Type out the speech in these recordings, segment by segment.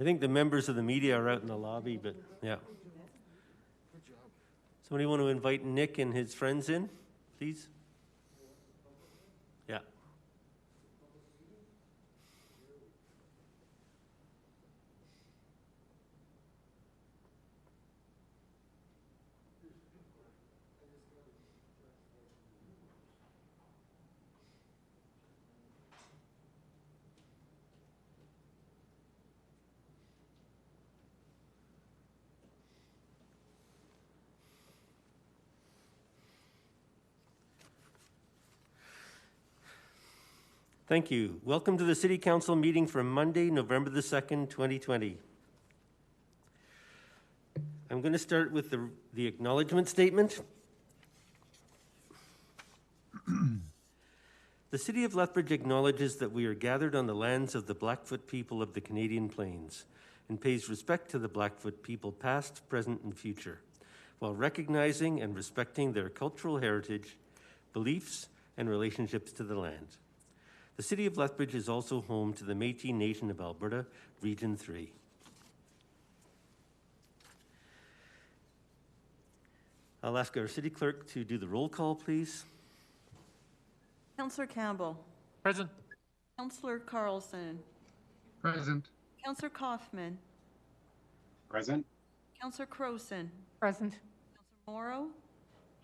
I think the members of the media are out in the lobby, but yeah. Somebody want to invite Nick and his friends in, please? Yeah. Thank you. Welcome to the City Council meeting for Monday, November the 2nd, 2020. I'm going to start with the acknowledgement statement. The City of Lethbridge acknowledges that we are gathered on the lands of the Blackfoot people of the Canadian Plains and pays respect to the Blackfoot people past, present, and future, while recognizing and respecting their cultural heritage, beliefs, and relationships to the land. The City of Lethbridge is also home to the Métis Nation of Alberta, Region 3. I'll ask our City Clerk to do the roll call, please. Councillor Campbell. Present. Councillor Carlson. Present. Councillor Coffman. Present. Councillor Crowson. Present. Councillor Morrow.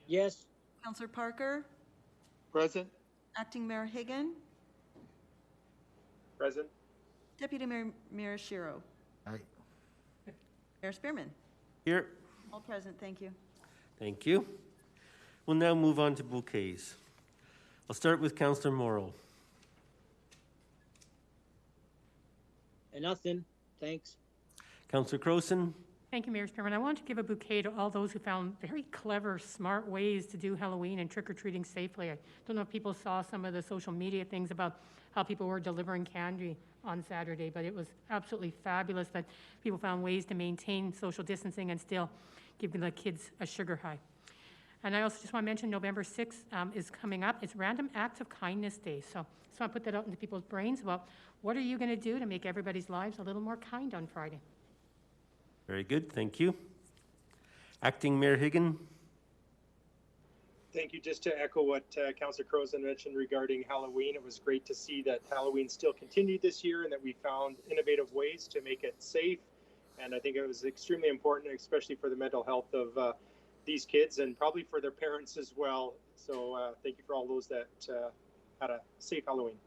Yes. Councillor Parker. Present. Acting Mayor Higgin. Present. Deputy Mayor Miyashiro. Aye. Mayor Spearman. Here. All present, thank you. Thank you. We'll now move on to bouquets. I'll start with Councillor Morrow. Nothing. Thanks. Councillor Crowson. Thank you, Mayor Spearman. I want to give a bouquet to all those who found very clever, smart ways to do Halloween and trick-or-treating safely. I don't know if people saw some of the social media things about how people were delivering candy on Saturday, but it was absolutely fabulous that people found ways to maintain social distancing and still giving the kids a sugar high. And I also just want to mention November 6th is coming up. It's Random Acts of Kindness Day. So I just want to put that out into people's brains about what are you going to do to make everybody's lives a little more kind on Friday. Very good, thank you. Acting Mayor Higgin. Thank you. Just to echo what Councillor Crowson mentioned regarding Halloween, it was great to see that Halloween still continued this year and that we found innovative ways to make it safe. And I think it was extremely important, especially for the mental health of these kids and probably for their parents as well. So thank you for all those that had a safe Halloween.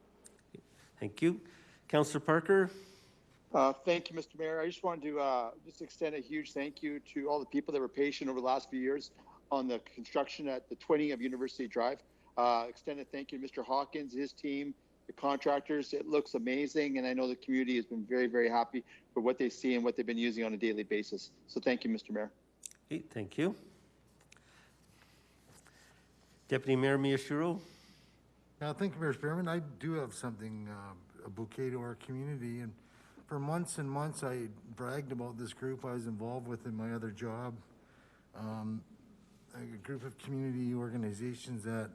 Thank you. Councillor Parker. Thank you, Mr. Mayor. I just wanted to just extend a huge thank you to all the people that were patient over the last few years on the construction at the 20 of University Drive. Extend a thank you to Mr. Hawkins, his team, the contractors. It looks amazing, and I know the community has been very, very happy for what they see and what they've been using on a daily basis. So thank you, Mr. Mayor. Okay, thank you. Deputy Mayor Miyashiro. Thank you, Mayor Spearman. I do have something, a bouquet to our community, and for months and months I bragged about this group I was involved with in my other job. A group of community organizations that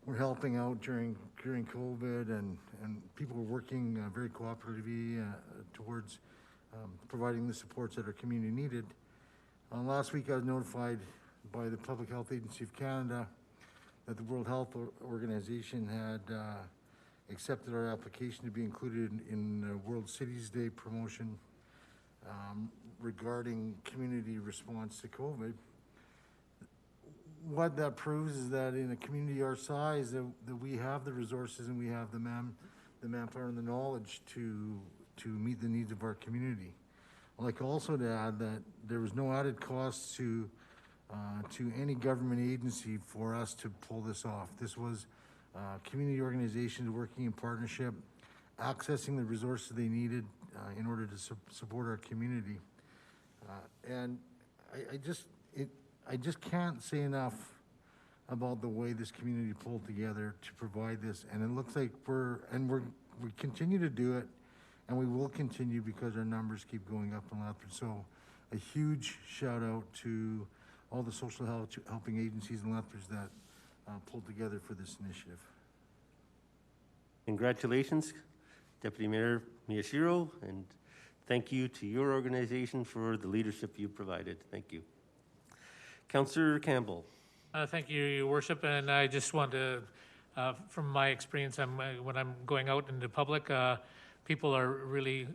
were helping out during COVID, and people were working very cooperatively towards providing the supports that our community needed. Last week I was notified by the Public Health Agency of Canada that the World Health Organization had accepted our application to be included in the World Cities Day promotion regarding community response to COVID. What that proves is that in a community our size, that we have the resources and we have the manpower and the knowledge to meet the needs of our community. I'd like also to add that there was no added cost to any government agency for us to pull this off. This was community organizations working in partnership, accessing the resources they needed in order to support our community. And I just can't say enough about the way this community pulled together to provide this. And it looks like we continue to do it, and we will continue because our numbers keep going up in Lethbridge. So a huge shout out to all the social helping agencies in Lethbridge that pulled together for this initiative. Congratulations, Deputy Mayor Miyashiro and Thank you to your organization for the leadership you provided. Thank you. Councillor Campbell. Thank you, Your Worship, and I just want to, from my experience, when I'm going out into public, people are really,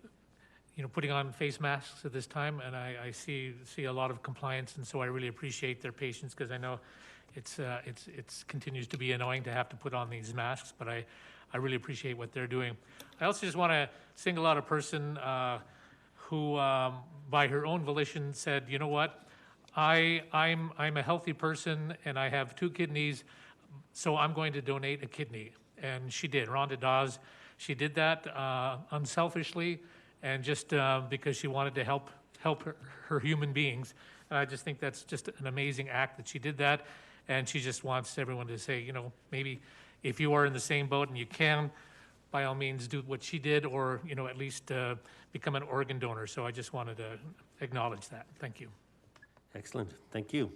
putting on face masks at this time, and I see a lot of compliance, and so I really appreciate their patience, because I know it's continues to be annoying to have to put on these masks, but I really appreciate what they're doing. I also just want to single out a person who, by her own volition, said, you know what, I'm a healthy person and I have 2 kidneys, so I'm going to donate a kidney. And she did. Rhonda Dawes, she did that unselfishly and just because she wanted to help her human beings. And I just think that's just an amazing act that she did that. And she just wants everyone to say, maybe if you are in the same boat and you can, by all means, do what she did, or, at least become an organ donor. So I just wanted to acknowledge that. Thank you. Excellent. Thank you.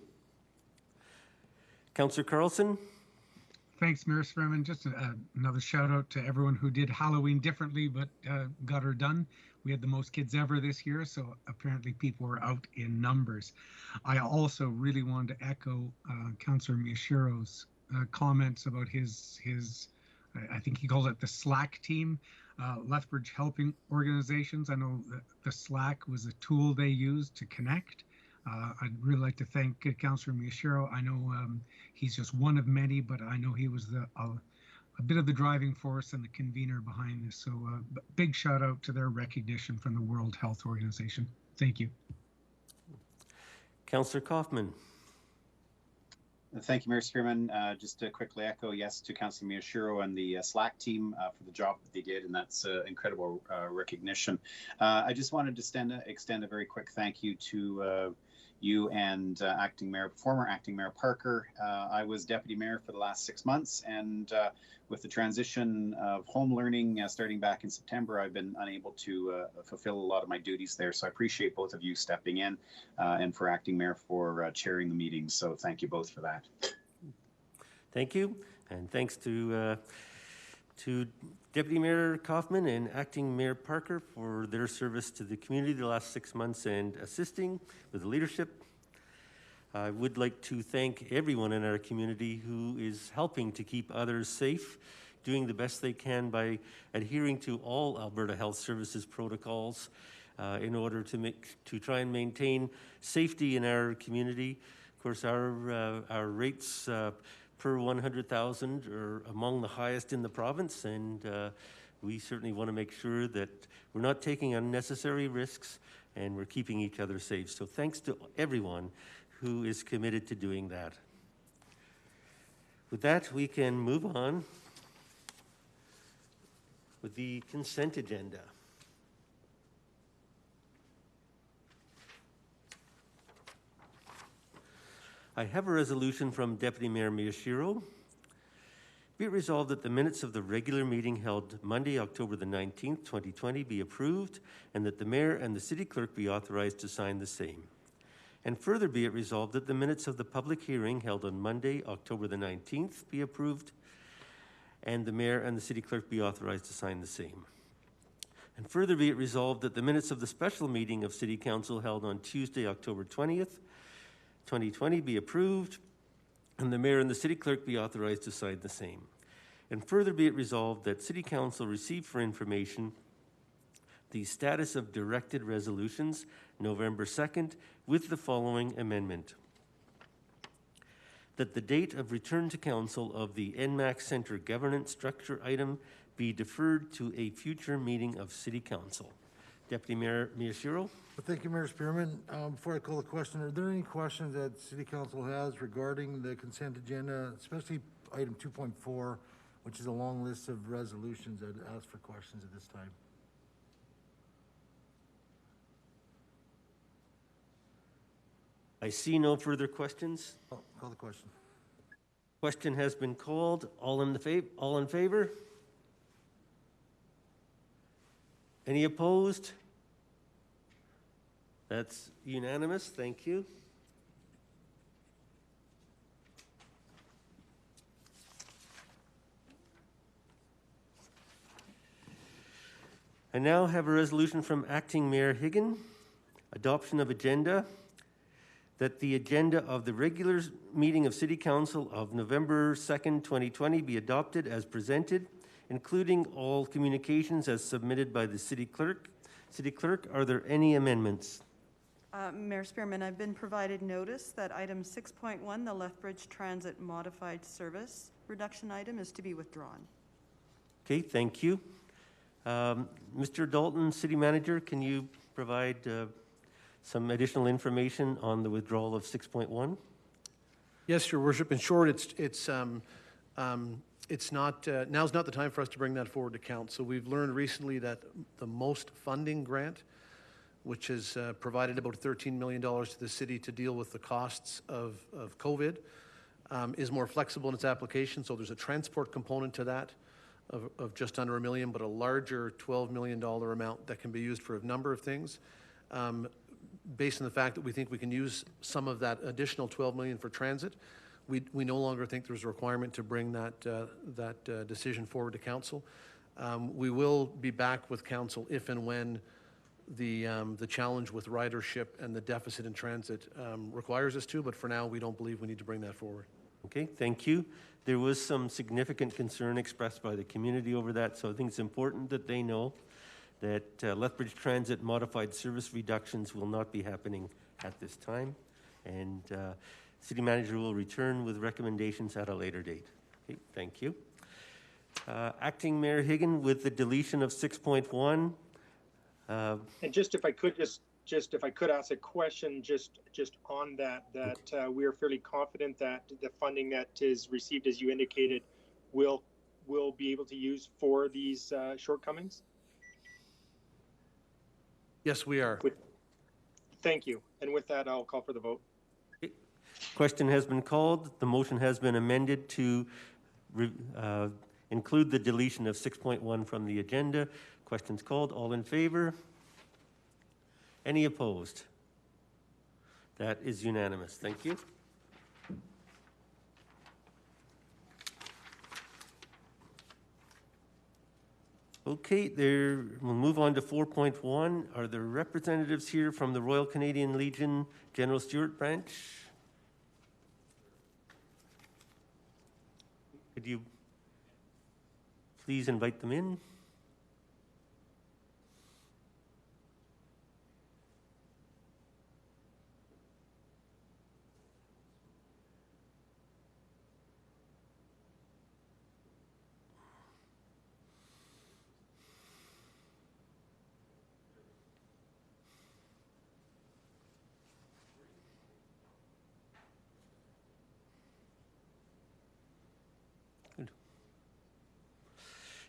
Councillor Carlson. Thanks, Mayor Sperman. Just another shout out to everyone who did Halloween differently, but got her done. We had the most kids ever this year, so apparently people were out in numbers. I also really wanted to echo Councillor Miyashiro's comments about his I think he calls it the Slack team, Lethbridge helping organizations. I know that the Slack was a tool they used to connect. I'd really like to thank Councillor Miyashiro. I know he's just one of many, but I know he was a bit of the driving force and the convener behind this. So big shout out to their recognition from the World Health Organization. Thank you. Councillor Coffman. Thank you, Mayor Spearman. Just to quickly echo yes to Councillor Miyashiro and the Slack team for the job that they did, and that's incredible recognition. I just wanted to extend a very quick thank you to you and former Acting Mayor Parker. I was Deputy Mayor for the last 6 months, and with the transition of home learning starting back in September, I've been unable to fulfill a lot of my duties there. So I appreciate both of you stepping in and for Acting Mayor for chairing the meetings. So thank you both for that. Thank you, and thanks to Deputy Mayor Coffman and Acting Mayor Parker for their service to the community the last 6 months and assisting with the leadership. I would like to thank everyone in our community who is helping to keep others safe, doing the best they can by adhering to all Alberta Health Services protocols in order to try and maintain safety in our community. Of course, our rates per 100,000 are among the highest in the province, and we certainly want to make sure that we're not taking unnecessary risks and we're keeping each other safe. So thanks to everyone who is committed to doing that. With that, we can move on with the consent agenda. I have a resolution from Deputy Mayor Miyashiro. Be it resolved that the minutes of the regular meeting held Monday, October the 19th, 2020 be approved, and that the Mayor and the City Clerk be authorized to sign the same. And further be it resolved that the minutes of the public hearing held on Monday, October the 19th be approved, and the Mayor and the City Clerk be authorized to sign the same. And further be it resolved that the minutes of the special meeting of City Council held on Tuesday, October 20th, 2020 be approved, and the Mayor and the City Clerk be authorized to sign the same. And further be it resolved that City Council receive for information the status of directed resolutions November 2nd with the following amendment. That the date of return to Council of the NMAC Centre governance structure item be deferred to a future meeting of City Council. Deputy Mayor Miyashiro. Well, thank you, Mayor Spearman. Before I call the question, are there any questions that City Council has regarding the consent agenda, especially item 2.4, which is a long list of resolutions? I'd ask for questions at this time. I see no further questions. Oh, call the question. Question has been called. All in favor? Any opposed? That's unanimous. Thank you. I now have a resolution from Acting Mayor Higgin, adoption of agenda, that the agenda of the regular meeting of City Council of November 2nd, 2020 be adopted as presented, including all communications as submitted by the City Clerk. City Clerk, are there any amendments? Mayor Spearman, I've been provided notice that item 6.1, the Lethbridge Transit Modified Service reduction item, is to be withdrawn. Okay, thank you. Mr. Dalton, City Manager, can you provide some additional information on the withdrawal of 6.1? Yes, Your Worship. In short, it's not now's not the time for us to bring that forward to council. We've learned recently that the most funding grant, which has provided about $13 million to the city to deal with the costs of COVID, is more flexible in its application. So there's a transport component to that of just under $1 million, but a larger $12 million amount that can be used for a number of things. Based on the fact that we think we can use some of that additional $12 million for transit, we no longer think there's a requirement to bring that decision forward to council. We will be back with council if and when the challenge with ridership and the deficit in transit requires us to, but for now, we don't believe we need to bring that forward. Okay, thank you. There was some significant concern expressed by the community over that, so I think it's important that they know that Lethbridge Transit modified service reductions will not be happening at this time, and City Manager will return with recommendations at a later date. Okay, thank you. Acting Mayor Higgin with the deletion of 6.1. And just if I could if I could ask a question just on that we are fairly confident that the funding that is received, as you indicated, will be able to use for these shortcomings? Yes, we are. Thank you. And with that, I'll call for the vote. Question has been called. The motion has been amended to include the deletion of 6.1 from the agenda. Questions called. All in favor? Any opposed? That is unanimous. Thank you. Okay, we'll move on to 4.1. Are there representatives here from the Royal Canadian Legion General Stewart Branch? Could you please invite them in?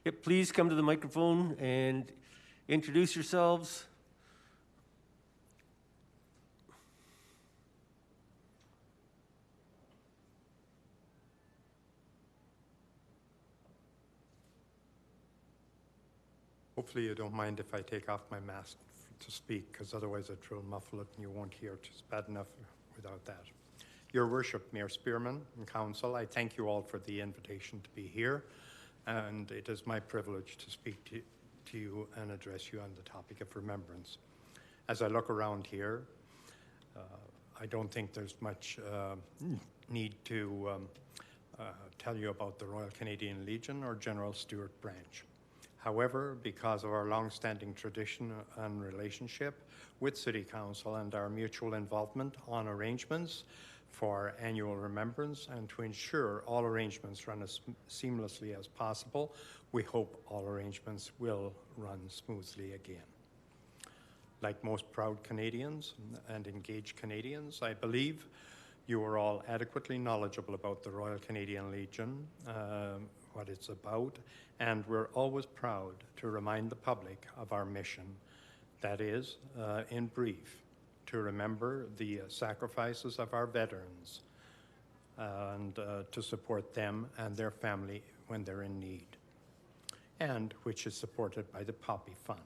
Yep, please come to the microphone and introduce yourselves. Hopefully you don't mind if I take off my mask to speak, because otherwise it will muffle it and you won't hear it. It's bad enough without that. Your Worship, Mayor Spearman and Council, I thank you all for the invitation to be here. And it is my privilege to speak to you and address you on the topic of remembrance. As I look around here, I don't think there's much need to tell you about the Royal Canadian Legion or General Stewart Branch. However, because of our long-standing tradition and relationship with City Council and our mutual involvement on arrangements for annual remembrance and to ensure all arrangements run as seamlessly as possible, we hope all arrangements will run smoothly again. Like most proud Canadians and engaged Canadians, I believe you are all adequately knowledgeable about the Royal Canadian Legion, what it's about, and we're always proud to remind the public of our mission. That is, in brief, to remember the sacrifices of our veterans and to support them and their family when they're in need, and which is supported by the Poppy Fund.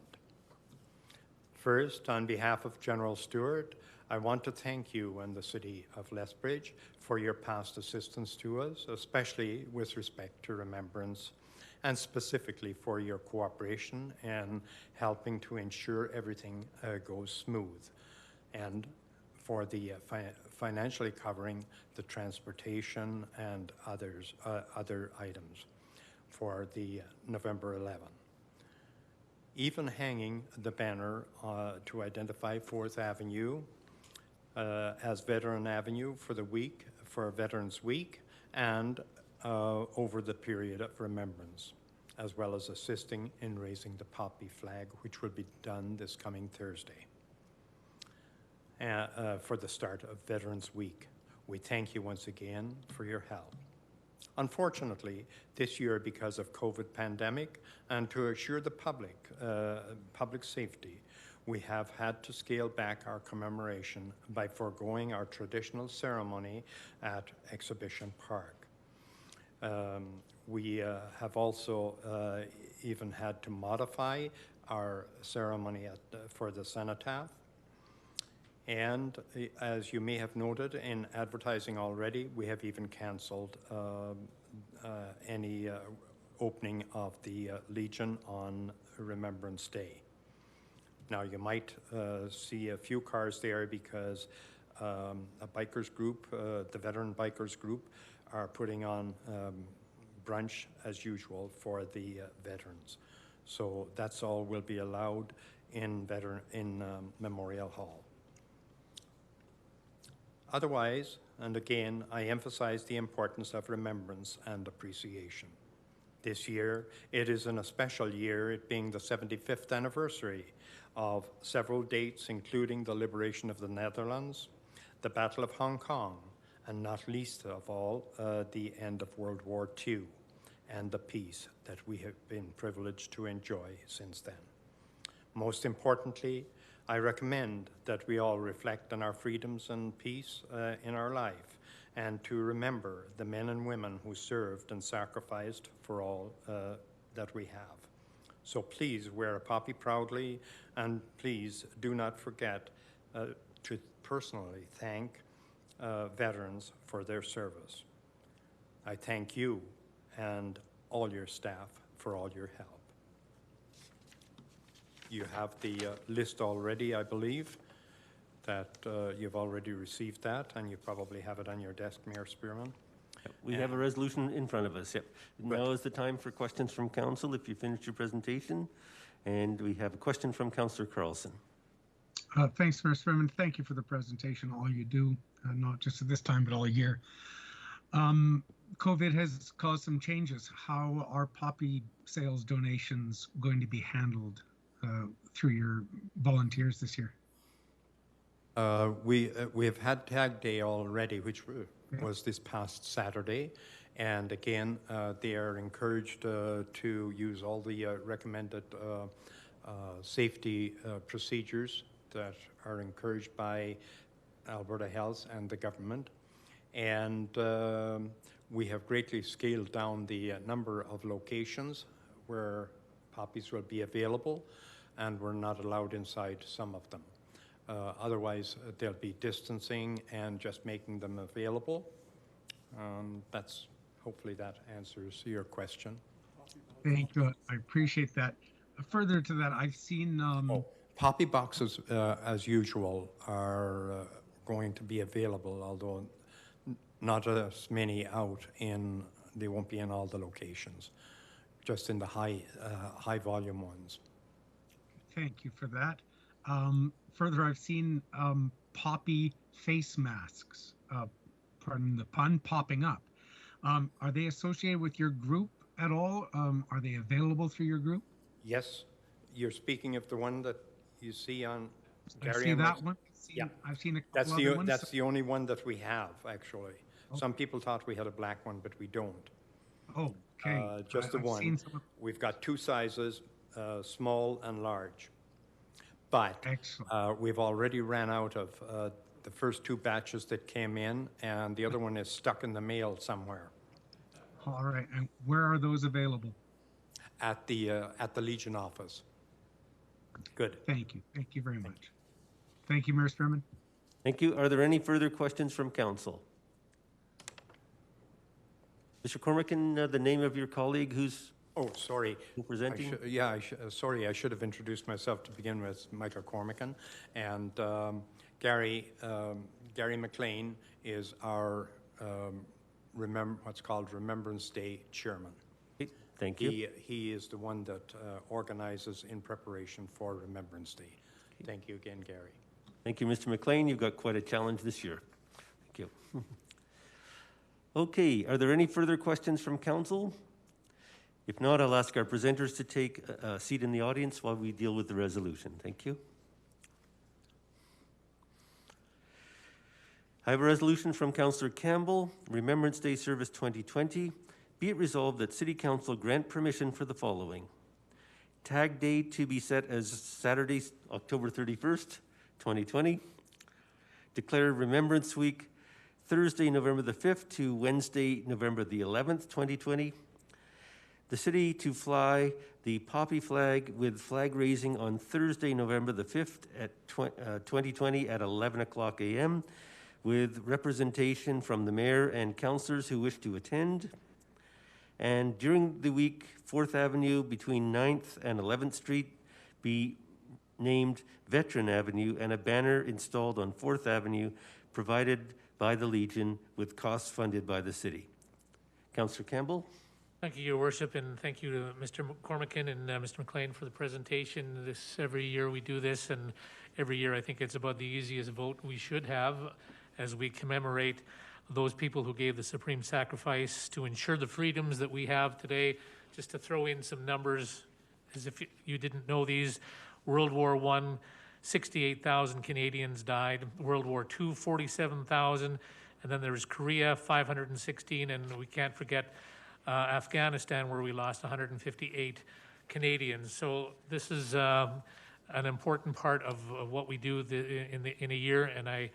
First, on behalf of General Stewart, I want to thank you and the City of Lethbridge for your past assistance to us, especially with respect to remembrance and specifically for your cooperation and helping to ensure everything goes smooth, and for the financially covering the transportation and other items for the November 11. Even hanging the banner to identify 4th Avenue as Veteran Avenue for the week, for Veterans Week, and over the period of remembrance, as well as assisting in raising the poppy flag, which will be done this coming Thursday for the start of Veterans Week. We thank you once again for your help. Unfortunately, this year, because of COVID pandemic and to assure the public safety, we have had to scale back our commemoration by foregoing our traditional ceremony at Exhibition Park. We have also even had to modify our ceremony for the cenotaph. And as you may have noted in advertising already, we have even canceled any opening of the Legion on Remembrance Day. Now, you might see a few cars there because a bikers group, the veteran bikers group, are putting on brunch as usual for the veterans. So that's all will be allowed in Memorial Hall. Otherwise, and again, I emphasize the importance of remembrance and appreciation. This year, it is a special year, it being the 75th anniversary of several dates, including the liberation of the Netherlands, the Battle of Hong Kong, and not least of all, the end of World War II and the peace that we have been privileged to enjoy since then. Most importantly, I recommend that we all reflect on our freedoms and peace in our life, and to remember the men and women who served and sacrificed for all that we have. So please wear a poppy proudly, and please do not forget to personally thank veterans for their service. I thank you and all your staff for all your help. You have the list already, I believe, that you've already received that, and you probably have it on your desk, Mayor Spearman. We have a resolution in front of us, yep. Now is the time for questions from council, if you finished your presentation. And we have a question from Councillor Crowson. Thanks, Mayor Spearman. Thank you for the presentation, all you do, not just at this time, but all year. COVID has caused some changes. How are poppy sales donations going to be handled through your volunteers this year? We have had Tag Day already, which was this past Saturday, and again, they are encouraged to use all the recommended safety procedures that are encouraged by Alberta Health and the government, and we have greatly scaled down the number of locations where poppies will be available, and we're not allowed inside some of them. Otherwise, there'll be distancing and just making them available. Hopefully that answers your question. Thank you. I appreciate that. Further to that, I've seen... Poppy boxes, as usual, are going to be available, although not as many out in, they won't be in all the locations, just in the high volume ones. Thank you for that. Further, I've seen poppy face masks, pardon the pun, popping up. Are they associated with your group at all? Are they available through your group? Yes. You're speaking of the one that you see on Gary. I see that one. Yeah. I've seen a couple other ones. That's the only one that we have, actually. Okay. Some people thought we had a black one, but we don't. Oh, okay. Just the one. We've got two sizes, small and large. But we've already ran out of the first two batches that came in, and the other one is stuck in the mail somewhere. All right. And where are those available? At the Legion office. Good. Thank you. Thank you very much. Thank you, Mayor Spearman. Thank you. Are there any further questions from council? Mr. Cormican, the name of your colleague who's... Oh, sorry. Presenting? Sorry, I should have introduced myself to begin with, Michael Cormican. And Gary McLean is our what's called Remembrance Day Chairman. Thank you. He is the one that organizes in preparation for Remembrance Day. Thank you again, Gary. Thank you, Mr. McLean. You've got quite a challenge this year. Thank you. Okay, are there any further questions from council? If not, I'll ask our presenters to take a seat in the audience while we deal with the resolution. Thank you. I have a resolution from Councillor Campbell, Remembrance Day Service 2020. Be it resolved that City Council grant permission for the following. Tag Day to be set as Saturday, October 31st, 2020. Declare Remembrance Week, Thursday, November the 5th to Wednesday, November the 11th, 2020. The city to fly the poppy flag with flag raising on Thursday, November the 5th at 2020 at 11 o'clock a.m. with representation from the mayor and councillors who wish to attend. And during the week, 4th Avenue between 9th and 11th Street be named Veteran Avenue and a banner installed on 4th Avenue provided by the Legion with costs funded by the city. Councillor Campbell. Thank you, Your Worship, and thank you to Mr. Cormican and Mr. McLean for the presentation. Every year we do this, and every year I think it's about the easiest vote we should have as we commemorate those people who gave the supreme sacrifice to ensure the freedoms that we have today. Just to throw in some numbers, as if you didn't know these, World War I, 68,000 Canadians died. World War II, 47,000. And then there was Korea, 516. And we can't forget Afghanistan, where we lost 158 Canadians. So this is an important part of what we do in a year, and I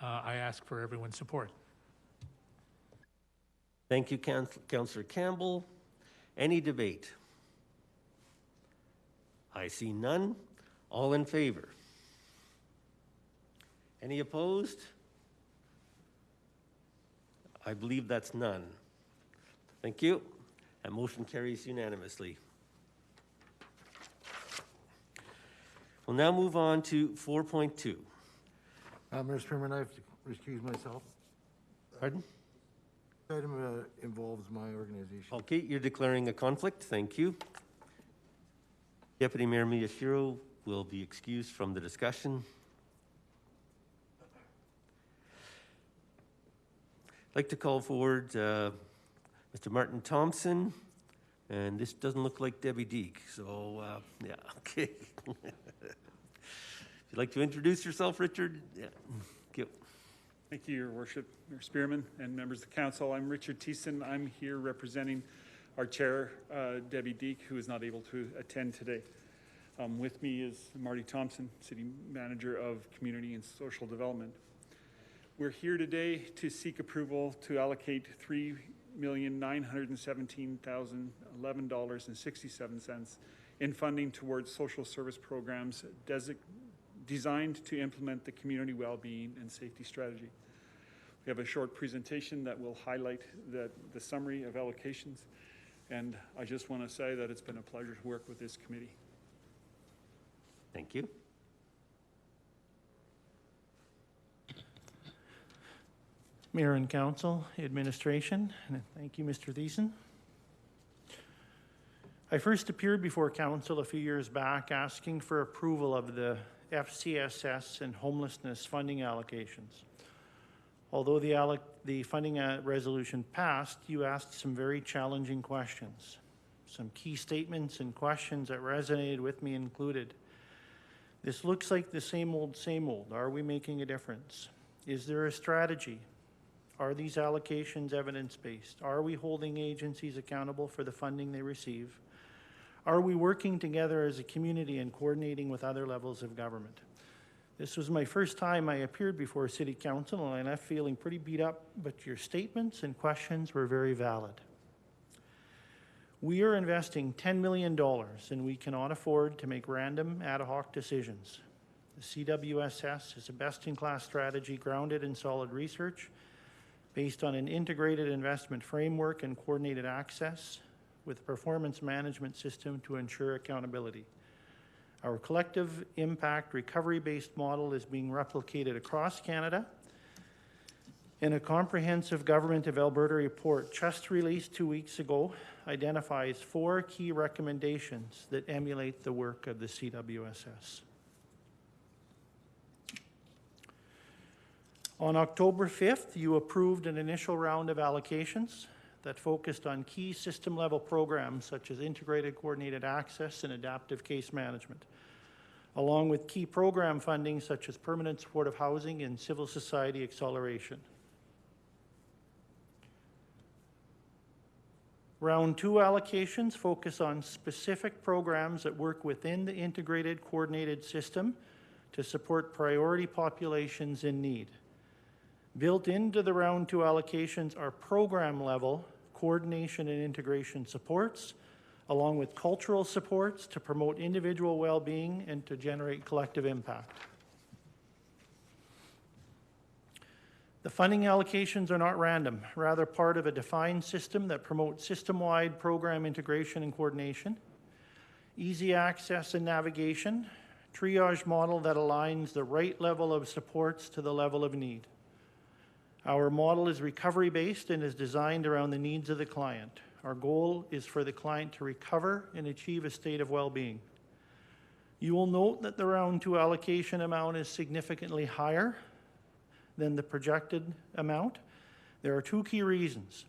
ask for everyone's support. Thank you, Councillor Campbell. Any debate? I see none. All in favor? Any opposed? I believe that's none. Thank you. That motion carries unanimously. We'll now move on to 4.2. Mr. Chairman, I have to recuse myself. Pardon? This item involves my organization. Okay, you're declaring a conflict. Thank you. Deputy Mayor Miyashiro will be excused from the discussion. I'd like to call forward Mr. Martin Thompson, and this doesn't look like Debbie Deek, so yeah, okay. If you'd like to introduce yourself, Richard. Yeah. Thank you. Thank you, Your Worship, Mayor Spearman, and members of the council. I'm Richard Thiessen. I'm here representing our chair, Debbie Deek, who is not able to attend today. With me is Marty Thompson, City Manager of Community and Social Development. We're here today to seek approval to allocate $3,917,011.67 in funding towards social service programs designed to implement the community well-being and safety strategy. We have a short presentation that will highlight the summary of allocations, and I just want to say that it's been a pleasure to work with this committee. Thank you. Mayor and Council, Administration, and thank you, Mr. Thiessen. I first appeared before Council a few years back asking for approval of the FCSS and homelessness funding allocations. Although the funding resolution passed, you asked some very challenging questions. Some key statements and questions that resonated with me included: this looks like the same old, same old. Are we making a difference? Is there a strategy? Are these allocations evidence-based? Are we holding agencies accountable for the funding they receive? Are we working together as a community and coordinating with other levels of government? This was my first time I appeared before City Council, and I left feeling pretty beat up, but your statements and questions were very valid. We are investing $10 million, and we cannot afford to make random ad hoc decisions. The CWSS is a best-in-class strategy grounded in solid research, based on an integrated investment framework and coordinated access, with a performance management system to ensure accountability. Our collective impact recovery-based model is being replicated across Canada. In a comprehensive Government of Alberta report just released 2 weeks ago, identifies 4 key recommendations that emulate the work of the CWSS. On October 5th, you approved an initial round of allocations that focused on key system-level programs such as integrated coordinated access and adaptive case management, along with key program funding such as permanent supportive housing and civil society acceleration. Round 2 allocations focus on specific programs that work within the integrated coordinated system to support priority populations in need. Built into the Round 2 allocations are program-level coordination and integration supports, along with cultural supports to promote individual well-being and to generate collective impact. The funding allocations are not random, rather part of a defined system that promotes system-wide program integration and coordination, easy access and navigation, triage model that aligns the right level of supports to the level of need. Our model is recovery-based and is designed around the needs of the client. Our goal is for the client to recover and achieve a state of well-being. You will note that the Round 2 allocation amount is significantly higher than the projected amount. There are 2 key reasons.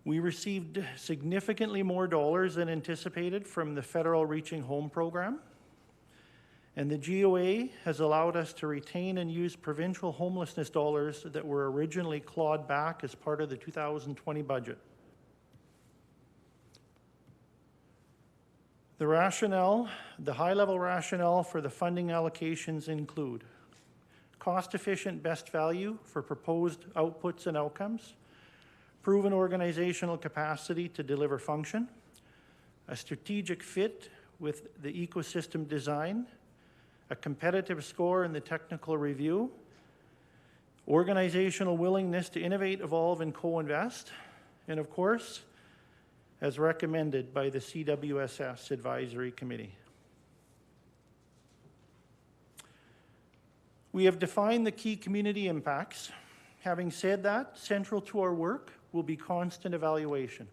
We received significantly more dollars than anticipated from the federal Reaching Home program, and the GOA has allowed us to retain and use provincial homelessness dollars that were originally clawed back as part of the 2020 budget. The rationale, the high-level rationale for the funding allocations include cost-efficient best value for proposed outputs and outcomes, proven organizational capacity to deliver function, a strategic fit with the ecosystem design, a competitive score in the technical review, organizational willingness to innovate, evolve, and co-invest, and of course, as recommended by the CWSS Advisory Committee. We have defined the key community impacts. Having said that, central to our work will be constant evaluation.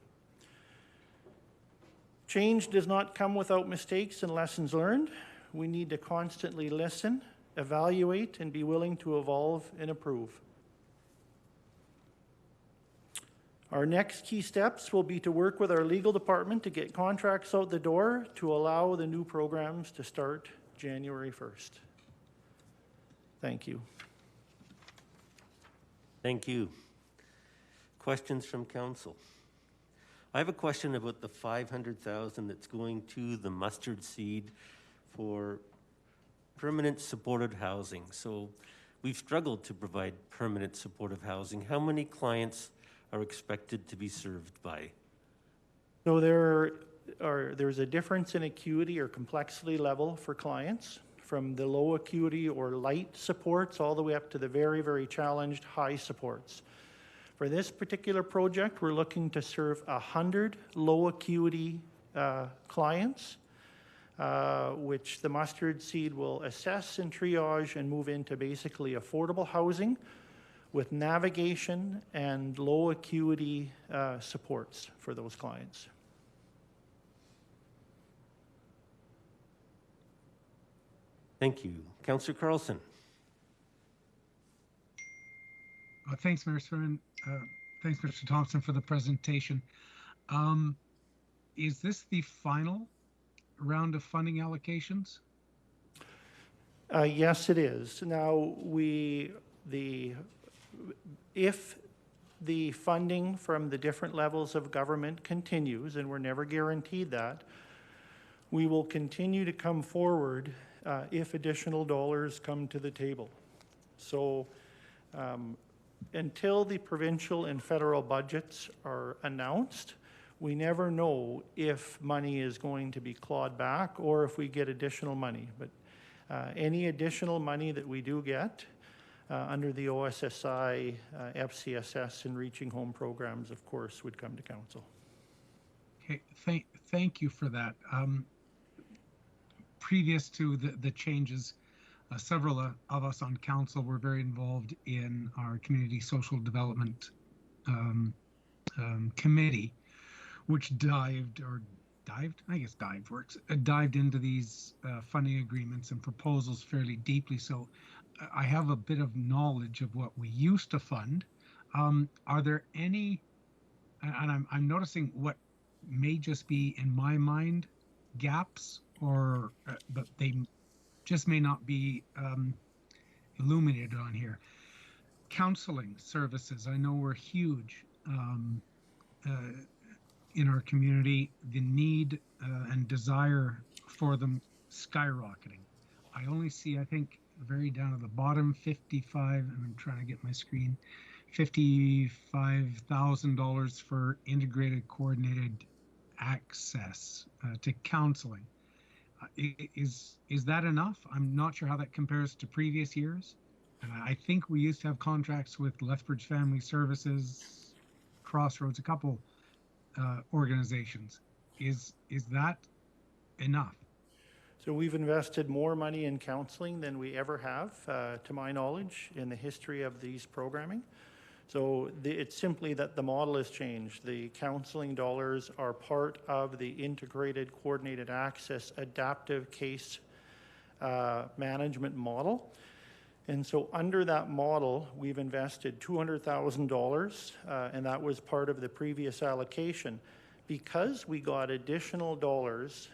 Change does not come without mistakes and lessons learned. We need to constantly listen, evaluate, and be willing to evolve and improve. Our next key steps will be to work with our legal department to get contracts out the door to allow the new programs to start January 1st. Thank you. Thank you. Questions from council? I have a question about the $500,000 that's going to the mustard seed for permanent supported housing. So we've struggled to provide permanent supportive housing. How many clients are expected to be served by? So there's a difference in acuity or complexity level for clients, from the low acuity or light supports all the way up to the very, very challenged high supports. For this particular project, we're looking to serve 100 low acuity clients, which the mustard seed will assess and triage and move into basically affordable housing with navigation and low acuity supports for those clients. Thank you. Councillor Crowson. Thanks, Mayor Sperman. Thanks, Mr. Thompson, for the presentation. Is this the final round of funding allocations? Yes, it is. Now, if the funding from the different levels of government continues, and we're never guaranteed that, we will continue to come forward if additional dollars come to the table. So until the provincial and federal budgets are announced, we never know if money is going to be clawed back or if we get additional money. But any additional money that we do get under the OSSI, FCSS, and Reaching Home programs, of course, would come to council. Okay, thank you for that. Previous to the changes, several of us on council were very involved in our community social development committee, which dived, I guess dived works, dived into these funding agreements and proposals fairly deeply. So I have a bit of knowledge of what we used to fund. Are there any, and I'm noticing what may just be in my mind gaps, or but they just may not be illuminated on here. Counseling services, I know we're huge in our community. The need and desire for them skyrocketing. I only see, I think, very down at the bottom, 55, and I'm trying to get my screen, $55,000 for integrated coordinated access to counseling. Is that enough? I'm not sure how that compares to previous years. I think we used to have contracts with Lethbridge Family Services, Crossroads, a couple organizations. Is that enough? So we've invested more money in counseling than we ever have, to my knowledge, in the history of these programming. So it's simply that the model has changed. The counseling dollars are part of the integrated coordinated access adaptive case management model. And so under that model, we've invested $200,000, and that was part of the previous allocation. Because we got additional dollars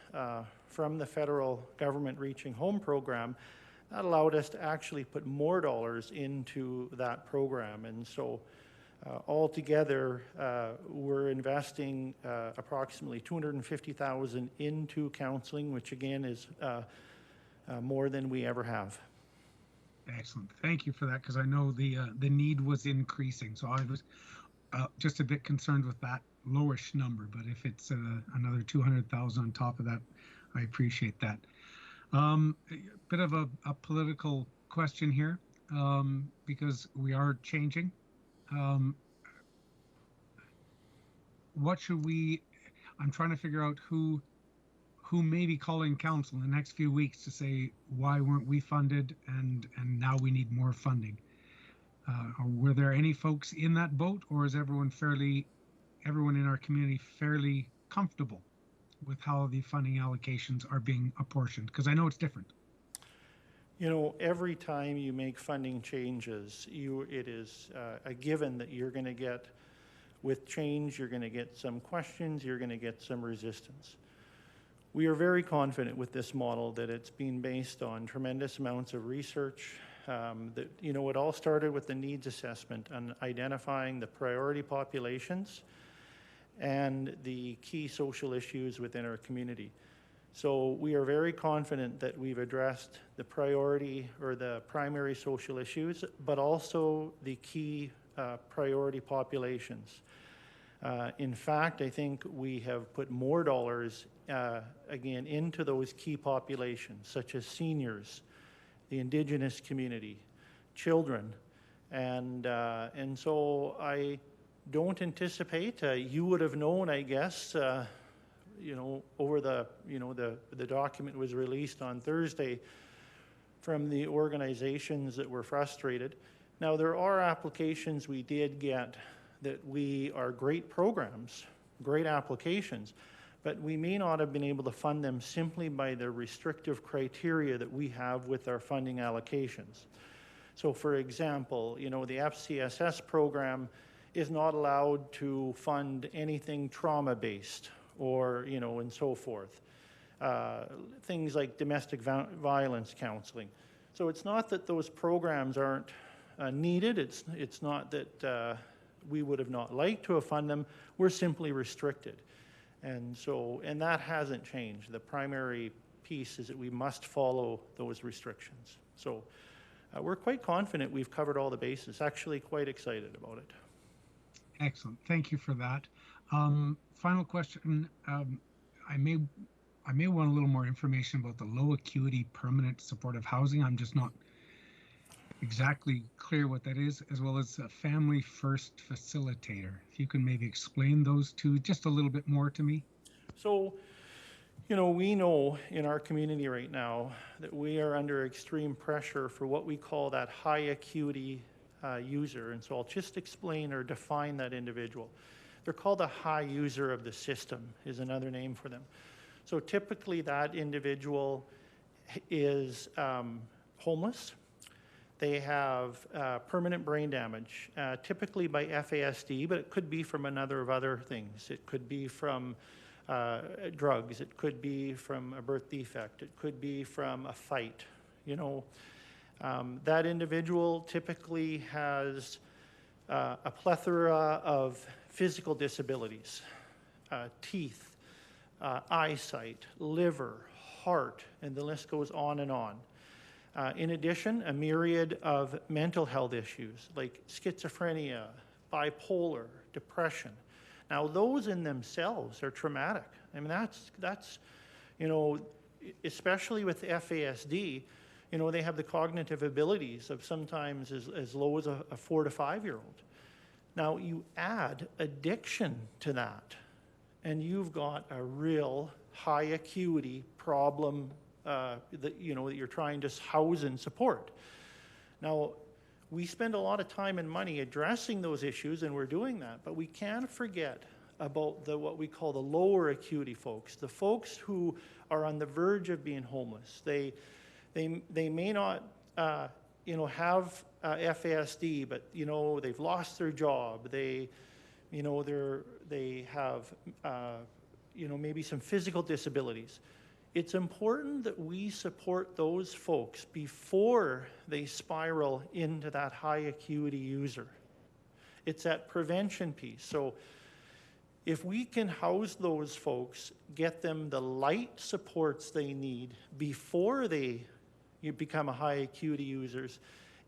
from the federal government Reaching Home program, that allowed us to actually put more dollars into that program. And so altogether, we're investing approximately $250,000 into counseling, which again is more than we ever have. Excellent. Thank you for that, because I know the need was increasing. So I was just a bit concerned with that lowish number, but if it's another 200,000 on top of that, I appreciate that. A bit of a political question here, because we are changing. What should we, I'm trying to figure out who may be calling council in the next few weeks to say, why weren't we funded, and now we need more funding. Were there any folks in that boat, or is everyone in our community fairly comfortable with how the funding allocations are being apportioned? Because I know it's different. You know, every time you make funding changes, it is a given that you're going to get, with change, you're going to get some questions, you're going to get some resistance. We are very confident with this model that it's been based on tremendous amounts of research. That, you know, it all started with the needs assessment and identifying the priority populations and the key social issues within our community. So we are very confident that we've addressed the priority or the primary social issues, but also the key priority populations. In fact, I think we have put more dollars again into those key populations, such as seniors, the Indigenous community, children, and so I don't anticipate. You would have known, I guess, you know, over the document was released on Thursday from the organizations that were frustrated. Now, there are applications we did get that we are great programs, great applications, but we may not have been able to fund them simply by the restrictive criteria that we have with our funding allocations. So, for example, you know, the FCSS program is not allowed to fund anything trauma-based, or, you know, and so forth. Things like domestic violence counseling. So it's not that those programs aren't needed. It's not that we would have not liked to have funded them. We're simply restricted. And that hasn't changed. The primary piece is that we must follow those restrictions. So we're quite confident we've covered all the bases, actually quite excited about it. Excellent. Thank you for that. Final question. I may want a little more information about the low acuity permanent supportive housing. I'm just not exactly clear what that is, as well as a family first facilitator. If you can maybe explain those two just a little bit more to me. So, we know in our community right now that we are under extreme pressure for what we call that high acuity user. And so I'll just explain or define that individual. They're called a high user of the system is another name for them. So typically that individual is homeless. They have permanent brain damage, typically by FASD, but it could be from a number of other things. It could be from drugs. It could be from a birth defect. It could be from a fight. That individual typically has a plethora of physical disabilities, teeth, eyesight, liver, heart, and the list goes on and on. In addition, a myriad of mental health issues like schizophrenia, bipolar, depression. Now, those in themselves are traumatic. I mean, that's especially with FASD, they have the cognitive abilities of sometimes as low as a 4 to 5 year old. Now, you add addiction to that, and you've got a real high acuity problem that you're trying to house and support. Now, we spend a lot of time and money addressing those issues, and we're doing that, but we can't forget about what we call the lower acuity folks, the folks who are on the verge of being homeless. They may not have FASD, but they've lost their job. They have maybe some physical disabilities. It's important that we support those folks before they spiral into that high acuity user. It's that prevention piece. So if we can house those folks, get them the light supports they need before you become a high acuity users,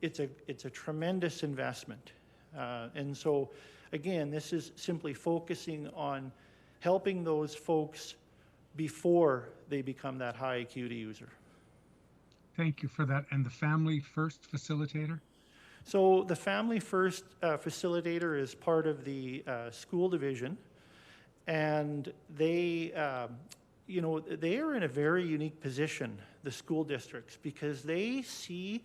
it's a tremendous investment. And so again, this is simply focusing on helping those folks before they become that high acuity user. Thank you for that. And the Family First Facilitator? So the Family First Facilitator is part of the school division, and they are in a very unique position, the school districts, because they see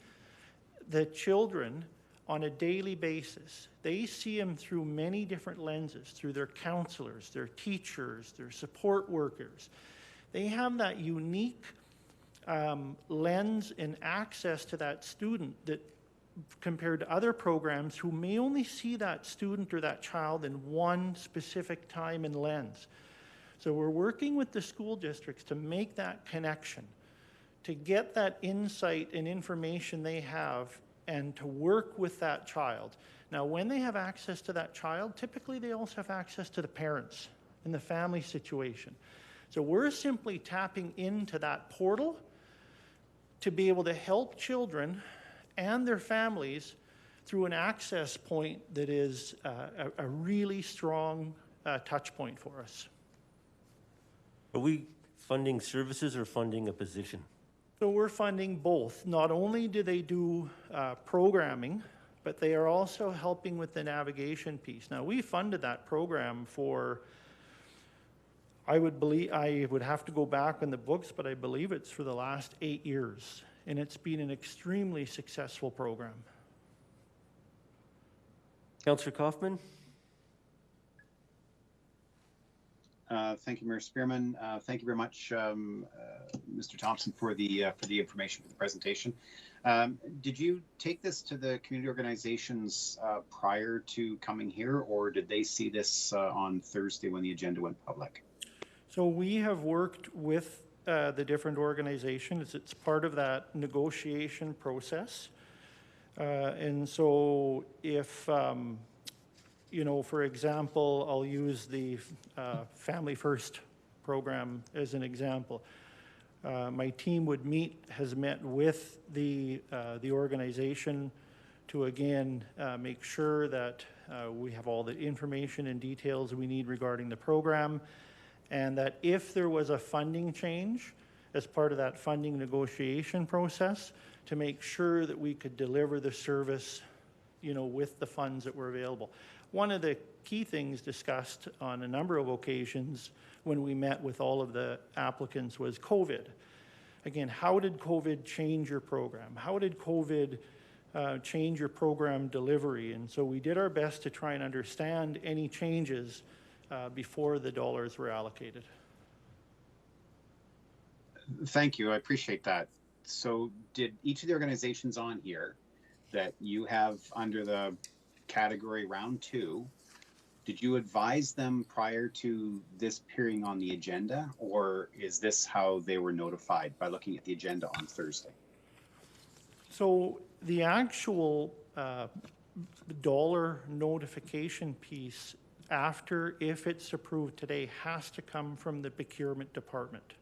the children on a daily basis. They see them through many different lenses, through their counselors, their teachers, their support workers. They have that unique lens and access to that student that compared to other programs who may only see that student or that child in one specific time and lens. So we're working with the school districts to make that connection, to get that insight and information they have and to work with that child. Now, when they have access to that child, typically they also have access to the parents and the family situation. So we're simply tapping into that portal to be able to help children and their families through an access point that is a really strong touch point for us. Are we funding services or funding a position? So we're funding both. Not only do they do programming, but they are also helping with the navigation piece. Now, we funded that program for, I would have to go back in the books, but I believe it's for the last 8 years. And it's been an extremely successful program. Councillor Coffman? Thank you, Mayor Spearman. Thank you very much, Mr. Thompson, for the information for the presentation. Did you take this to the community organizations prior to coming here, or did they see this on Thursday when the agenda went public? So we have worked with the different organizations. It's part of that negotiation process. And so if, for example, I'll use the Family First program as an example. My team has met with the organization to again make sure that we have all the information and details we need regarding the program, and that if there was a funding change as part of that funding negotiation process, to make sure that we could deliver the service, with the funds that were available. one of the key things discussed on a number of occasions when we met with all of the applicants was COVID. Again, how did COVID change your program? How did COVID change your program delivery? And so we did our best to try and understand any changes before the dollars were allocated. Thank you. I appreciate that. So did each of the organizations on here that you have under the category round 2, did you advise them prior to this appearing on the agenda, or is this how they were notified by looking at the agenda on Thursday? So the actual dollar notification piece after, if it's approved today, has to come from the procurement department.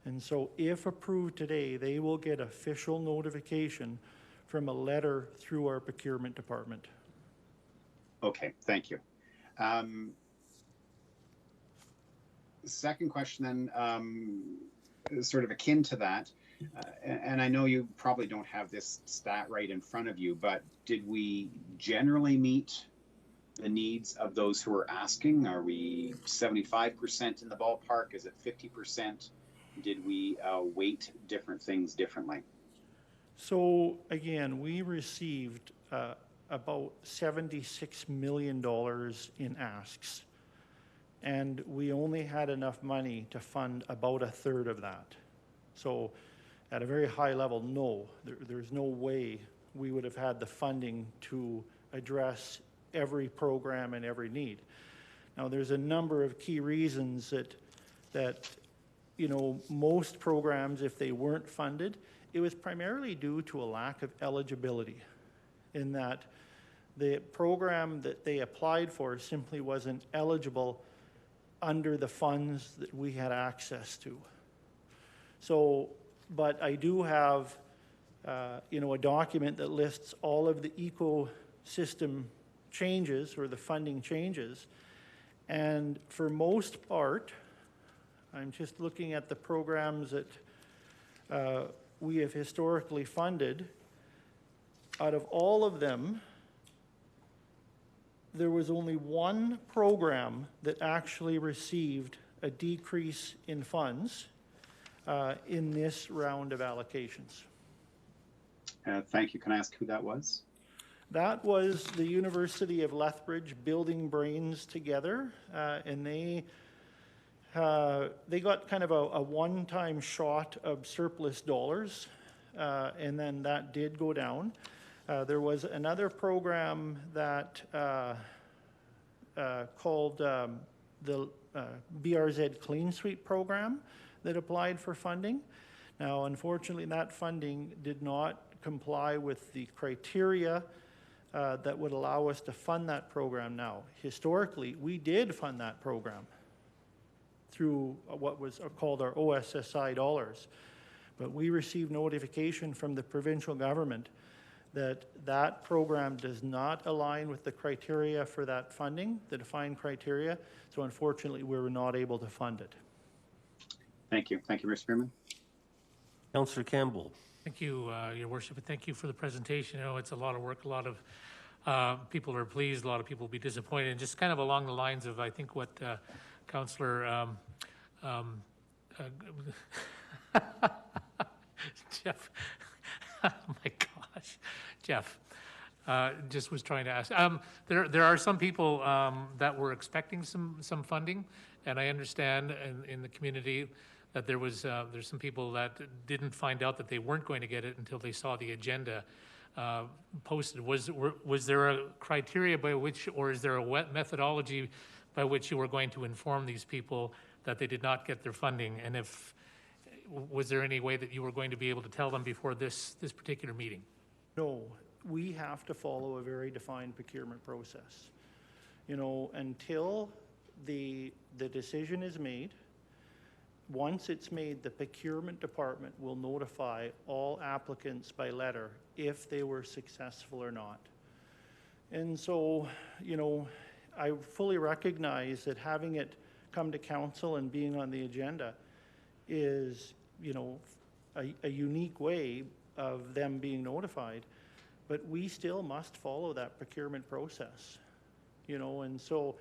And so if approved today, they will get official notification from a letter through our procurement department. Okay, thank you. Second question then, is sort of akin to that, and I know you probably don't have this stat right in front of you, but did we generally meet the needs of those who are asking? Are we 75% in the ballpark? Is it 50%? Did we weight different things differently? So again, we received about $76 million in asks, and we only had enough money to fund about 1/3 of that. So at a very high level, no, there's no way we would have had the funding to address every program and every need. Now, there's a number of key reasons that you know, most programs, if they weren't funded, it was primarily due to a lack of eligibility, in that the program that they applied for simply wasn't eligible under the funds that we had access to. So, but I do have, you know, a document that lists all of the ecosystem changes or the funding changes, and for most part, I'm just looking at the programs that we have historically funded. Out of all of them, there was only one program that actually received a decrease in funds in this round of allocations. Thank you. Can I ask who that was? That was the University of Lethbridge Building Brains Together, and they got kind of a one-time shot of surplus dollars, and then that did go down. There was another program that called the BRZ Clean Sweep program that applied for funding. Now, unfortunately, that funding did not comply with the criteria that would allow us to fund that program now. Historically, we did fund that program through what was called our OSSI dollars. But we received notification from the provincial government that that program does not align with the criteria for that funding, the defined criteria. So unfortunately, we were not able to fund it. Thank you. Thank you, Mr. Spearman. Councillor Campbell. Thank you, Your Worship, and thank you for the presentation. You know, it's a lot of work. A lot of people are pleased. A lot of people will be disappointed. And just kind of along the lines of, I think, what Councillor Jeff, oh my gosh, Jeff, just was trying to ask. There are some people that were expecting some funding, and I understand in the community that there's some people that didn't find out that they weren't going to get it until they saw the agenda posted. Was there a criteria by which, or is there a methodology by which you were going to inform these people that they did not get their funding? And if, was there any way that you were going to be able to tell them before this particular meeting? No, we have to follow a very defined procurement process. You know, until the decision is made, once it's made, the procurement department will notify all applicants by letter if they were successful or not. And so, you know, I fully recognize that having it come to council and being on the agenda is, you know, a unique way of them being notified, but we still must follow that procurement process. you know, and so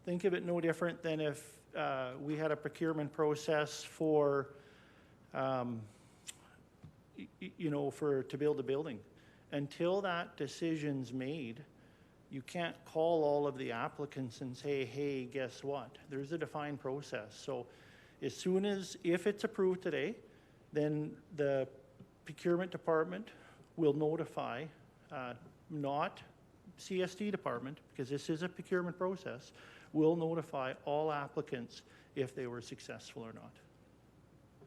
think of it no different than if we had a procurement process for, you know, to build a building. Until that decision's made, you can't call all of the applicants and say, hey, guess what? There's a defined process. So as soon as, if it's approved today, then the procurement department will notify, not CSD department, because this is a procurement process, will notify all applicants if they were successful or not.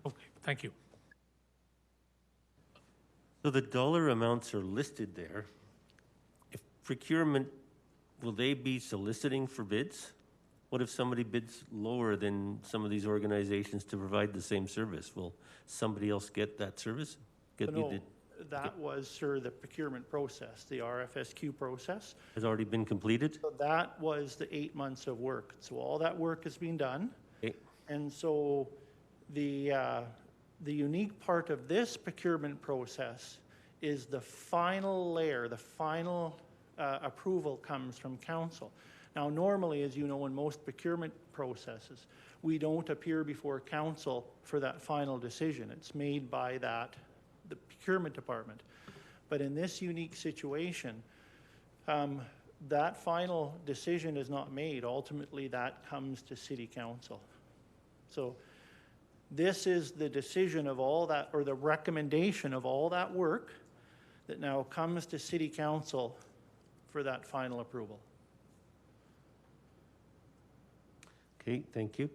Okay, thank you. So the dollar amounts are listed there. If procurement, will they be soliciting for bids? What if somebody bids lower than some of these organizations to provide the same service? Will somebody else get that service? No, that was, sir, the procurement process, the RFSQ process. Has already been completed? So that was the 8 months of work. So all that work has been done. Okay. And so the unique part of this procurement process is the final layer, the final approval comes from council. Now, normally, as you know, in most procurement processes, we don't appear before council for that final decision. It's made by the procurement department. But in this unique situation, that final decision is not made. Ultimately, that comes to city council. So this is the decision of all that, or the recommendation of all that work that now comes to city council for that final approval. Okay, thank you.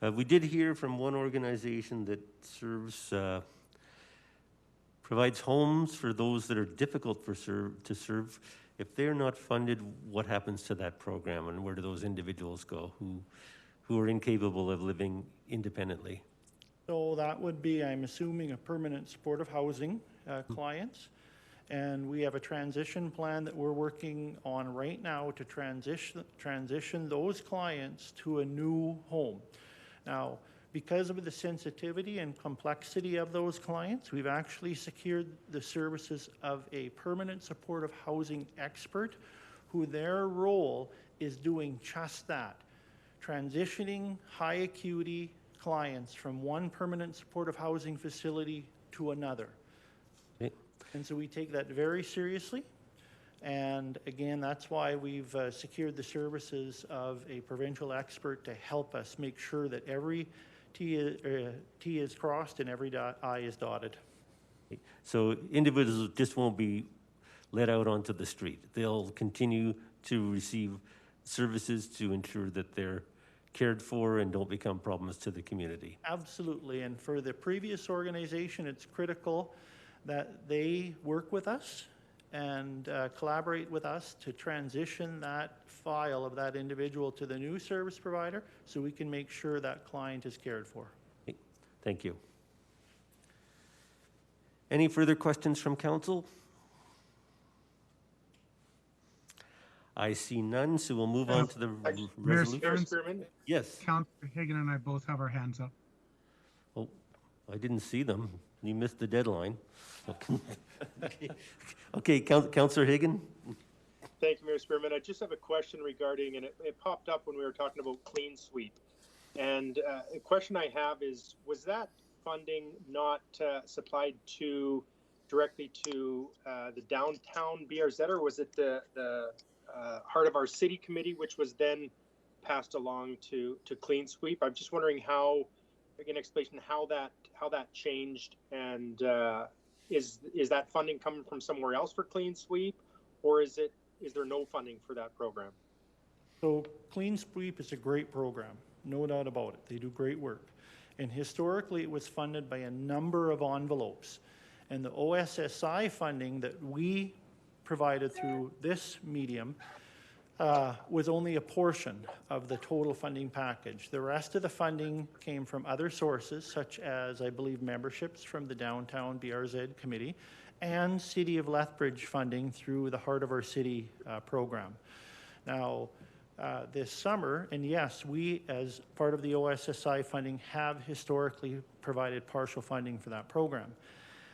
We did hear from one organization that provides homes for those that are difficult to serve. If they're not funded, what happens to that program, and where do those individuals go who are incapable of living independently? So that would be, I'm assuming, a permanent supportive housing clients. And we have a transition plan that we're working on right now to transition those clients to a new home. Now, because of the sensitivity and complexity of those clients, we've actually secured the services of a permanent supportive housing expert who their role is doing just that, transitioning high acuity clients from one permanent supportive housing facility to another. And so we take that very seriously. And again, that's why we've secured the services of a provincial expert to help us make sure that every T is crossed and every I is dotted. So individuals just won't be let out onto the street. They'll continue to receive services to ensure that they're cared for and don't become problems to the community. Absolutely. And for the previous organization, it's critical that they work with us and collaborate with us to transition that file of that individual to the new service provider so we can make sure that client is cared for. Okay. Thank you. Any further questions from council? I see none, so we'll move on to the resolution. Yes. Councillor Hagan and I both have our hands up. Oh, I didn't see them. You missed the deadline. Okay, Councillor Hagan. Thank you, Mayor Spearman. I just have a question regarding, and it popped up when we were talking about Clean Sweep. And a question I have is, was that funding not supplied directly to the downtown BRZ, or was it the Heart of Our City Committee, which was then passed along to Clean Sweep? I'm just wondering how, again, explanation how that changed, and is that funding coming from somewhere else for Clean Sweep, or is there no funding for that program? So Clean Sweep is a great program, no doubt about it. They do great work. And historically, it was funded by a number of envelopes. And the OSSI funding that we provided through this medium was only a portion of the total funding package. The rest of the funding came from other sources, such as, I believe, memberships from the Downtown BRZ Committee and City of Lethbridge funding through the Heart of Our City program. Now, this summer, and yes, we, as part of the OSSI funding, have historically provided partial funding for that program.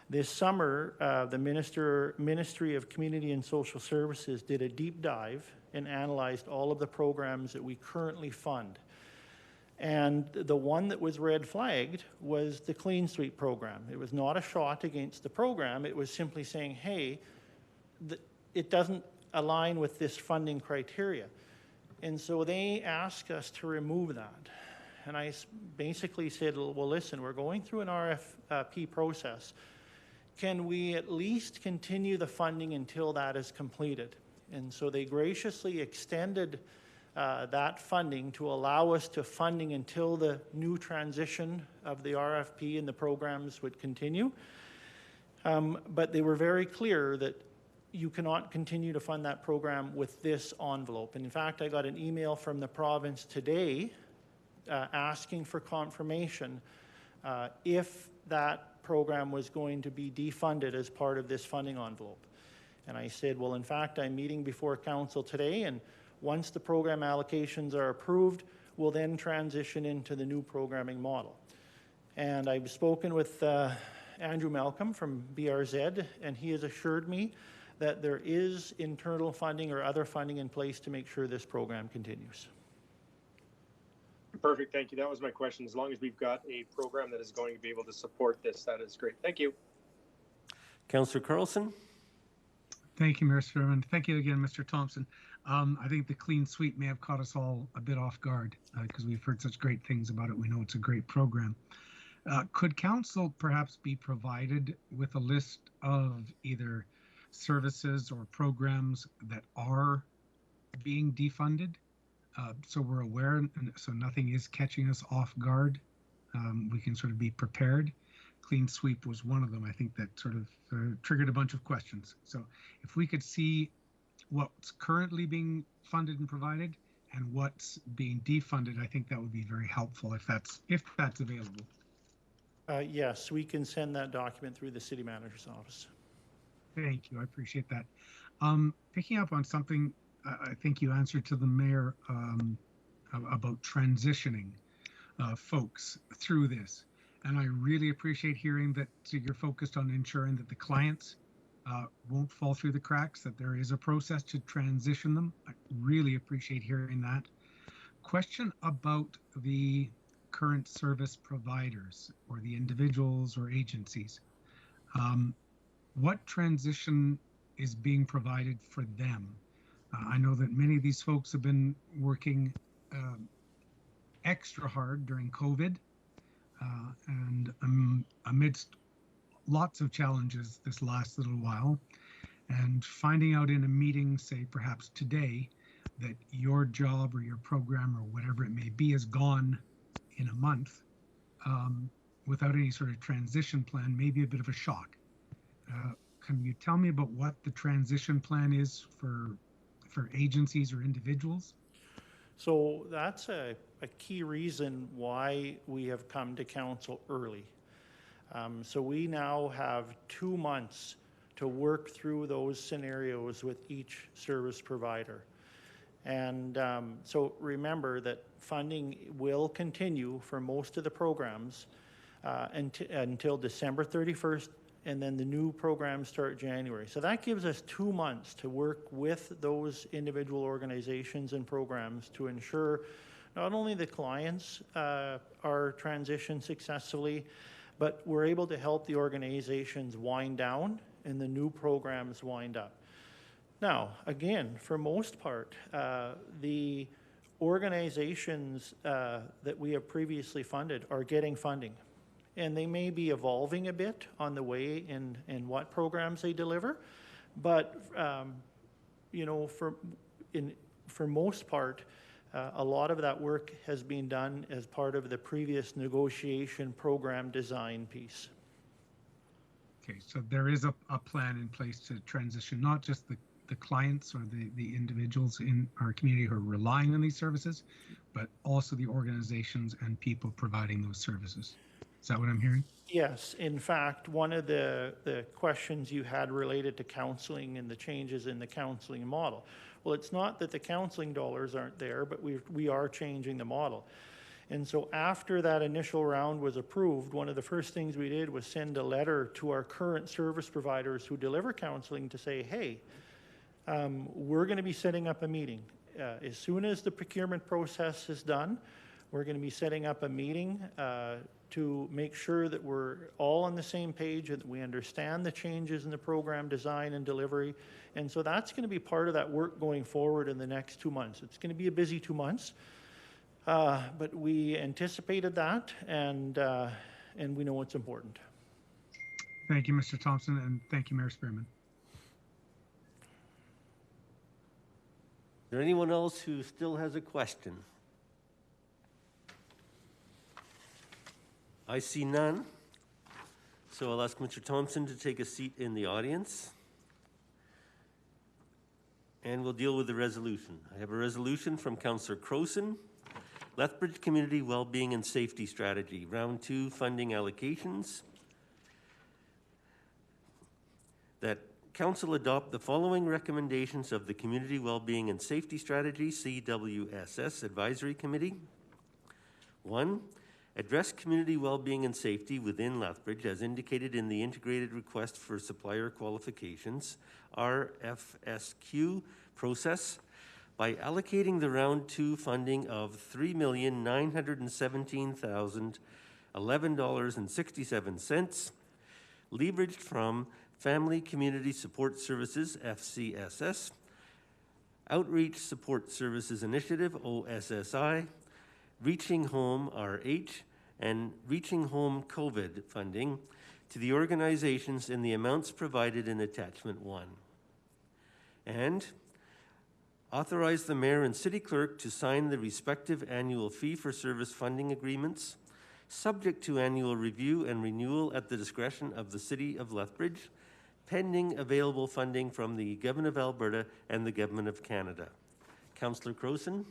This summer, the Ministry of Community and Social Services did a deep dive and analyzed all of the programs that we currently fund. And the one that was red flagged was the Clean Sweep program. It was not a shot against the program. It was simply saying, hey, it doesn't align with this funding criteria. And so they asked us to remove that. And I basically said, well, listen, we're going through an RFP process. Can we at least continue the funding until that is completed? And so they graciously extended that funding to allow us to funding until the new transition of the RFP and the programs would continue. But they were very clear that you cannot continue to fund that program with this envelope. And in fact, I got an email from the province today asking for confirmation if that program was going to be defunded as part of this funding envelope. And I said, well, in fact, I'm meeting before council today, and once the program allocations are approved, we'll then transition into the new programming model. And I've spoken with Andrew Malcolm from BRZ, and he has assured me that there is internal funding or other funding in place to make sure this program continues. Perfect, thank you. That was my question. As long as we've got a program that is going to be able to support this, that is great. Thank you. Councillor Crowson. Thank you, Mayor Spearman. Thank you again, Mr. Thompson. I think the Clean Sweep may have caught us all a bit off guard because we've heard such great things about it. We know it's a great program. Could council perhaps be provided with a list of either services or programs that are being defunded, so we're aware and so nothing is catching us off guard? We can sort of be prepared. Clean Sweep was one of them, I think, that sort of triggered a bunch of questions. So if we could see what's currently being funded and provided and what's being defunded, I think that would be very helpful if that's available. Yes, we can send that document through the city manager's office. Thank you, I appreciate that. Picking up on something I think you answered to the mayor about transitioning folks through this. And I really appreciate hearing that you're focused on ensuring that the clients won't fall through the cracks, that there is a process to transition them. I really appreciate hearing that. Question about the current service providers or the individuals or agencies. What transition is being provided for them? I know that many of these folks have been working extra hard during COVID and amidst lots of challenges this last little while, and finding out in a meeting, say perhaps today, that your job or your program or whatever it may be is gone in a month without any sort of transition plan may be a bit of a shock. Can you tell me about what the transition plan is for agencies or individuals? So that's a key reason why we have come to council early. So we now have 2 months to work through those scenarios with each service provider. And so remember that funding will continue for most of the programs until December 31st, and then the new programs start January. So that gives us 2 months to work with those individual organizations and programs to ensure not only the clients are transitioned successfully, but we're able to help the organizations wind down and the new programs wind up. Now, again, for most part, the organizations that we have previously funded are getting funding. And they may be evolving a bit on the way in what programs they deliver, but you know, for most part, a lot of that work has been done as part of the previous negotiation program design piece. Okay, so there is a plan in place to transition not just the clients or the individuals in our community who are relying on these services, but also the organizations and people providing those services. Is that what I'm hearing? Yes. In fact, one of the questions you had related to counseling and the changes in the counseling model. Well, it's not that the counseling dollars aren't there, but we are changing the model. And so after that initial round was approved, one of the first things we did was send a letter to our current service providers who deliver counseling to say, hey, we're going to be setting up a meeting. As soon as the procurement process is done, we're going to be setting up a meeting to make sure that we're all on the same page and that we understand the changes in the program design and delivery. And so that's going to be part of that work going forward in the next 2 months. It's going to be a busy 2 months, but we anticipated that, and we know it's important. Thank you, Mr. Thompson, and thank you, Mayor Spearman. Is there anyone else who still has a question? I see none. So I'll ask Mr. Thompson to take a seat in the audience. And we'll deal with the resolution. I have a resolution from Councillor Crowson, Lethbridge Community Wellbeing and Safety Strategy, Round 2 funding allocations. That Council adopt the following recommendations of the Community Wellbeing and Safety Strategy, CWSS Advisory Committee. 1. Address community well-being and safety within Lethbridge as indicated in the Integrated Request for Supplier Qualifications, RFSQ process by allocating the Round 2 funding of $3,917,011.67, leveraged from Family Community Support Services, FCSS, Outreach Support Services Initiative, OSSI, Reaching Home RH, and Reaching Home COVID funding to the organizations in the amounts provided in Attachment 1. And authorize the Mayor and City Clerk to sign the respective annual fee-for-service funding agreements, subject to annual review and renewal at the discretion of the City of Lethbridge, pending available funding from the Government of Alberta and the Government of Canada. Councillor Crowson.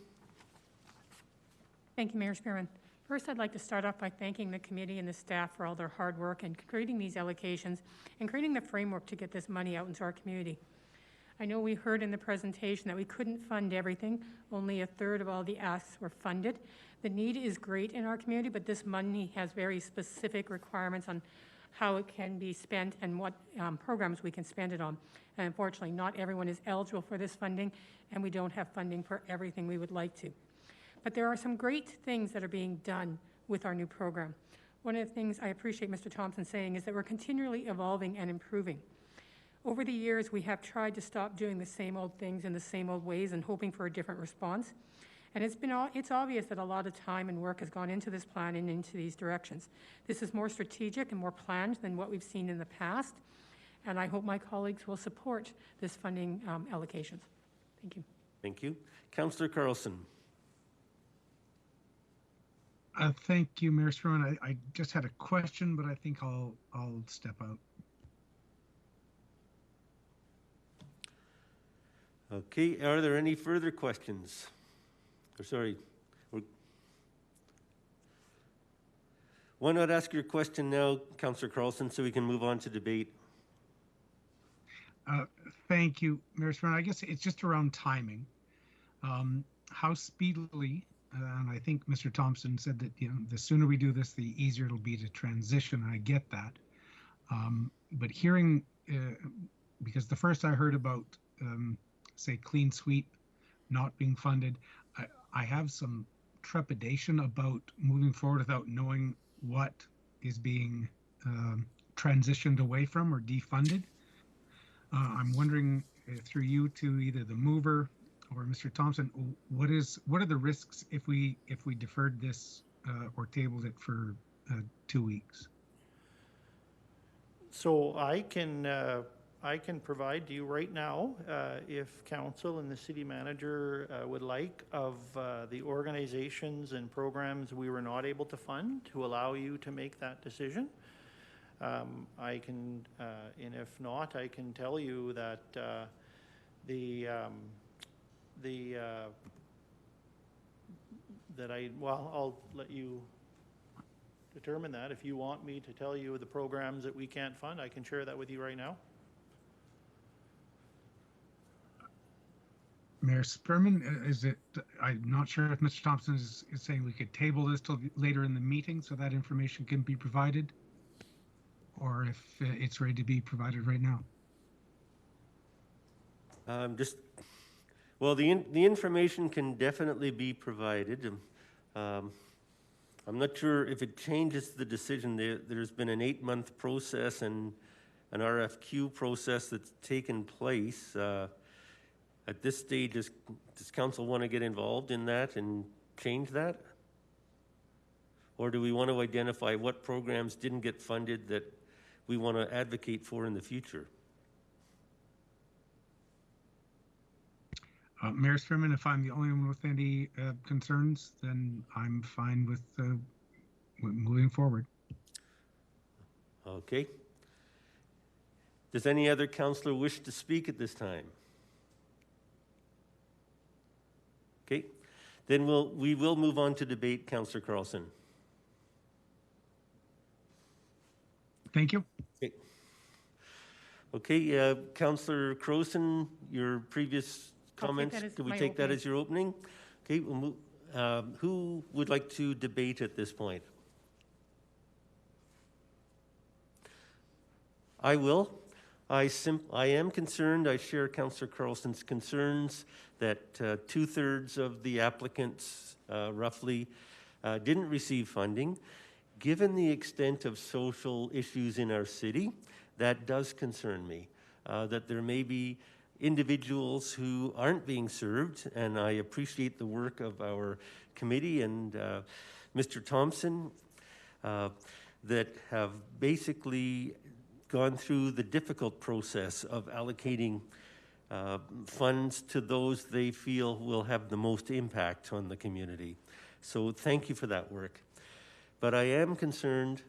Thank you, Mayor Spearman. First, I'd like to start off by thanking the committee and the staff for all their hard work in creating these allocations and creating the framework to get this money out into our community. I know we heard in the presentation that we couldn't fund everything. Only a third of all the asks were funded. The need is great in our community, but this money has very specific requirements on how it can be spent and what programs we can spend it on. And unfortunately, not everyone is eligible for this funding, and we don't have funding for everything we would like to. But there are some great things that are being done with our new program. One of the things I appreciate Mr. Thompson saying is that we're continually evolving and improving. Over the years, we have tried to stop doing the same old things in the same old ways and hoping for a different response. And it's obvious that a lot of time and work has gone into this plan and into these directions. This is more strategic and more planned than what we've seen in the past. And I hope my colleagues will support this funding allocations. Thank you. Thank you. Councillor Carlson. Thank you, Mayor Spearman. I just had a question, but I think I'll step out. Okay, are there any further questions? Or sorry. Why not ask your question now, Councillor Carlson, so we can move on to debate? Thank you, Mayor Spearman. I guess it's just around timing. How speedily, and I think Mr. Thompson said that, you know, the sooner we do this, the easier it'll be to transition. I get that. But hearing, because the first I heard about, say, Clean Sweep not being funded, I have some trepidation about moving forward without knowing what is being transitioned away from or defunded. I'm wondering through you to either the mover or Mr. Thompson, what are the risks if we deferred this or tabled it for 2 weeks? So I can provide to you right now, if council and the city manager would like, of the organizations and programs we were not able to fund to allow you to make that decision. I can, and if not, I can tell you that I'll let you determine that. If you want me to tell you the programs that we can't fund, I can share that with you right now. Mayor Spearman, is it, I'm not sure if Mr. Thompson is saying we could table this till later in the meeting so that information can be provided, or if it's ready to be provided right now. Just, well, the information can definitely be provided. I'm not sure if it changes the decision. There's been an 8-month process and an RFQ process that's taken place. At this stage, does council want to get involved in that and change that? Or do we want to identify what programs didn't get funded that we want to advocate for in the future? Mayor Spearman, if I'm the only one with any concerns, then I'm fine with moving forward. Okay. Does any other councillor wish to speak at this time? Okay. Then we will move on to debate. Councillor Crowson. Thank you. Okay. Okay, Councillor Crowson, your previous comments, do we take that as your opening? Okay, we'll move. Who would like to debate at this point? I will. I am concerned, I share Councillor Carlson's concerns that 2/3 of the applicants, roughly, didn't receive funding. Given the extent of social issues in our city, that does concern me, that there may be individuals who aren't being served, and I appreciate the work of our committee and Mr. Thompson that have basically gone through the difficult process of allocating funds to those they feel will have the most impact on the community. So thank you for that work. But I am concerned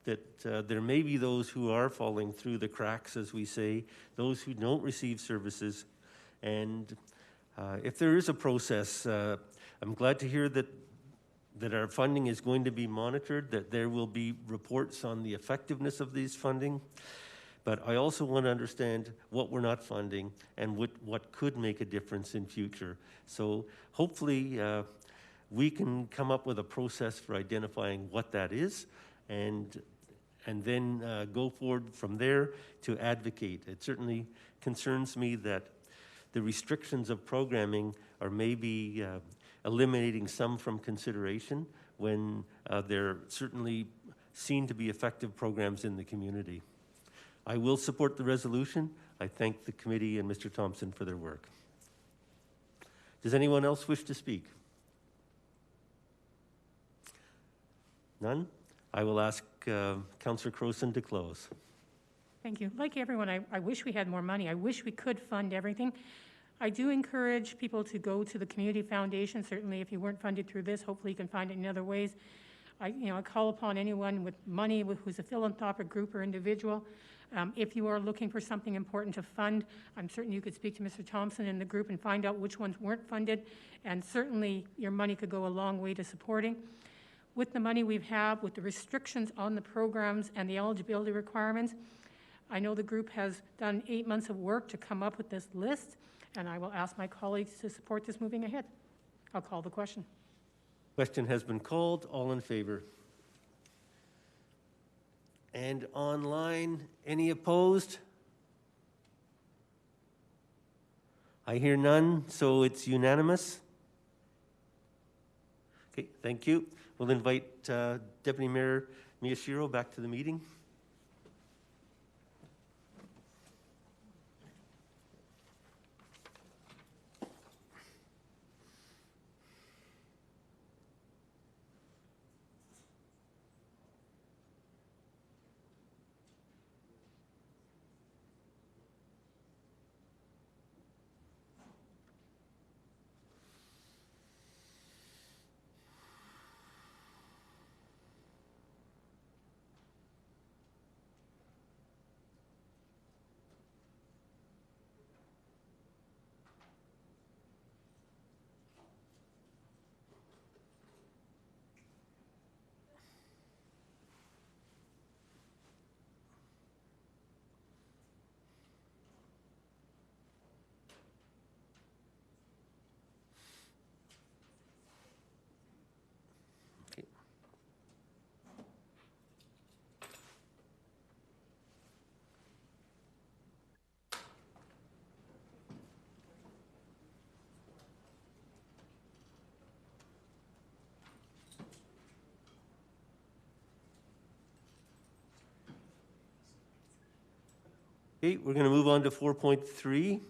that there may be those who are falling through the cracks, as we say, those who don't receive services. And if there is a process, I'm glad to hear that our funding is going to be monitored, that there will be reports on the effectiveness of these funding. But I also want to understand what we're not funding and what could make a difference in future. So hopefully we can come up with a process for identifying what that is and then go forward from there to advocate. It certainly concerns me that the restrictions of programming are maybe eliminating some from consideration when they're certainly seen to be effective programs in the community. I will support the resolution. I thank the committee and Mr. Thompson for their work. Does anyone else wish to speak? None? I will ask Councillor Crowson to close. Thank you. Like everyone, I wish we had more money. I wish we could fund everything. I do encourage people to go to the Community Foundation. Certainly, if you weren't funded through this, hopefully you can find it in other ways. I call upon anyone with money who's a philanthropic group or individual. If you are looking for something important to fund, I'm certain you could speak to Mr. Thompson and the group and find out which ones weren't funded. And certainly, your money could go a long way to supporting. With the money we have, with the restrictions on the programs and the eligibility requirements, I know the group has done 8 months of work to come up with this list, and I will ask my colleagues to support this moving ahead. I'll call the question. Question has been called. All in favor? And online, any opposed? I hear none, so it's unanimous. Okay, thank you. We'll invite Deputy Mayor Miyashiro back to the meeting. Okay, we're going to move on to 4.3,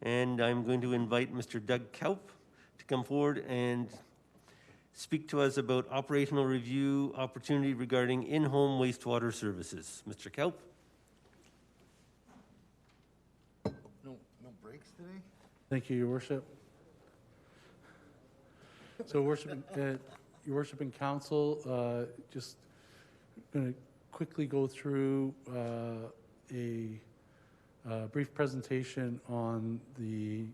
and I'm going to invite Mr. Doug Kaup to come forward and speak to us about operational review opportunity regarding in-home wastewater services. Mr. Kaup? No breaks today? Thank you, Your Worship. So, Your Worship and Council, just going to quickly go through a brief presentation on the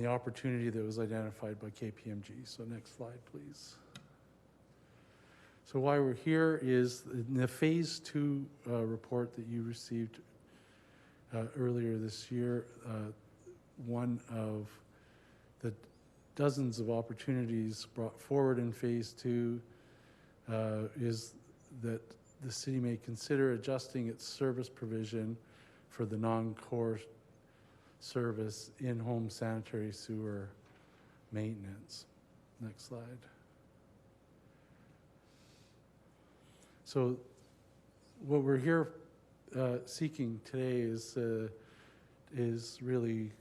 opportunity that was identified by KPMG. So next slide, please. So why we're here is in the Phase 2 report that you received earlier this year, one of the dozens of opportunities brought forward in Phase 2 is that the city may consider adjusting its service provision for the non-core service in-home sanitary sewer maintenance. Next slide. So what we're here seeking today is really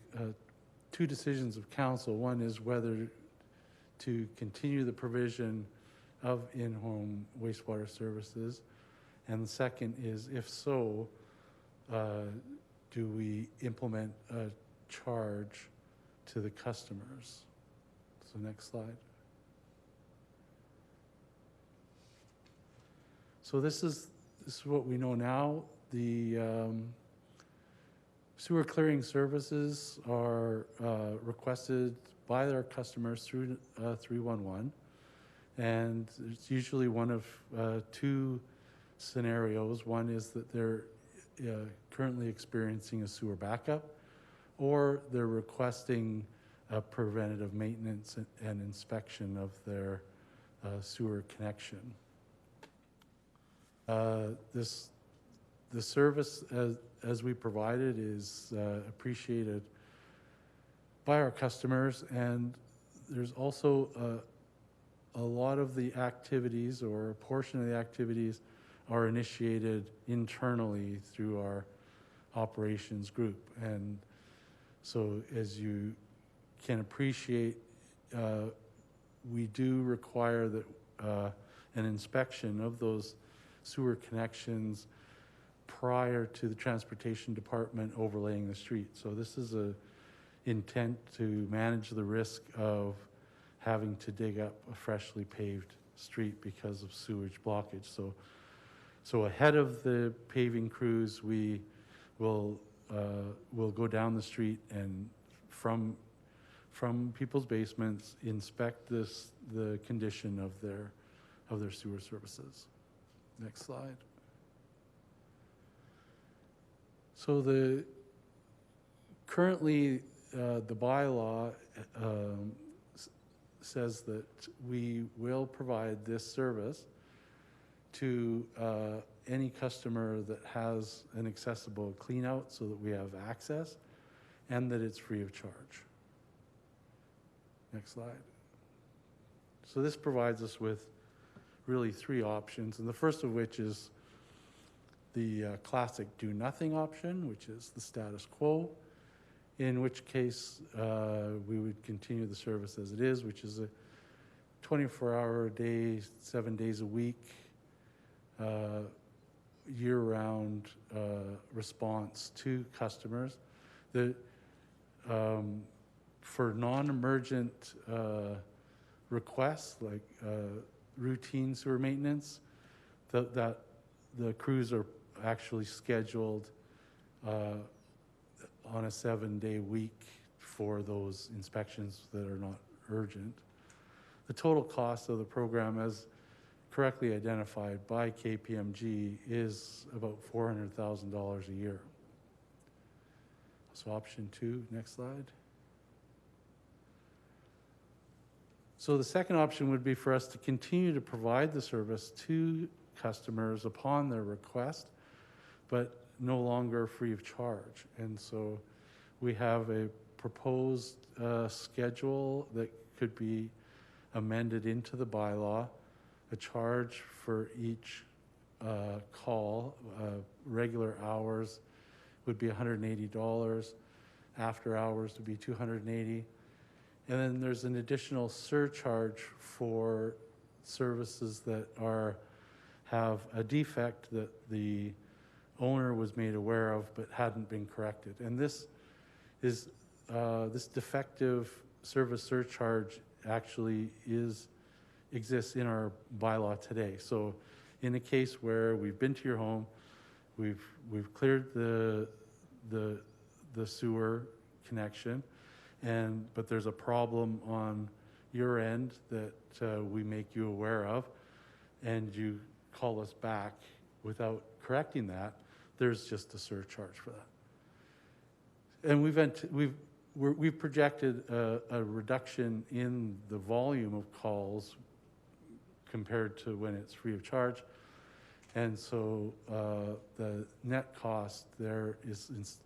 two decisions of council. One is whether to continue the provision of in-home wastewater services, and the second is, if so, do we implement a charge to the customers? So next slide. So this is what we know now. The sewer clearing services are requested by their customers through 311, and it's usually one of two scenarios. One is that they're currently experiencing a sewer backup, or they're requesting a preventative maintenance and inspection of their sewer connection. The service as we provide it is appreciated by our customers, and there's also a lot of the activities, or a portion of the activities, are initiated internally through our operations group. And so as you can appreciate, we do require that an inspection of those sewer connections prior to the transportation department overlaying the street. So this is a intent to manage the risk of having to dig up a freshly paved street because of sewage blockage. So ahead of the paving crews, we will go down the street and from people's basements inspect the condition of their sewer services. Next slide. So currently the bylaw says that we will provide this service to any customer that has an accessible clean out so that we have access, and that it's free of charge. Next slide. So this provides us with really three options, and the first of which is the classic do nothing option, which is the status quo, in which case we would continue the service as it is, which is a 24-hour a day, 7 days a week, year-round response to customers. For non-emergent requests, like routine sewer maintenance, that the crews are actually scheduled on a 7-day week for those inspections that are not urgent. The total cost of the program, as correctly identified by KPMG, is about $400,000 a year. So option 2, next slide. So the second option would be for us to continue to provide the service to customers upon their request, but no longer free of charge. And so we have a proposed schedule that could be amended into the bylaw, a charge for each call. Regular hours would be $180. After hours would be $280. And then there's an additional surcharge for services that have a defect that the owner was made aware of but hadn't been corrected. And this is this defective service surcharge actually exists in our bylaw today. So in a case where we've been to your home, we've cleared the sewer connection, but there's a problem on your end that we make you aware of, and you call us back without correcting that, there's just a surcharge for that. And we've projected a reduction in the volume of calls compared to when it's free of charge. And so the net cost there is,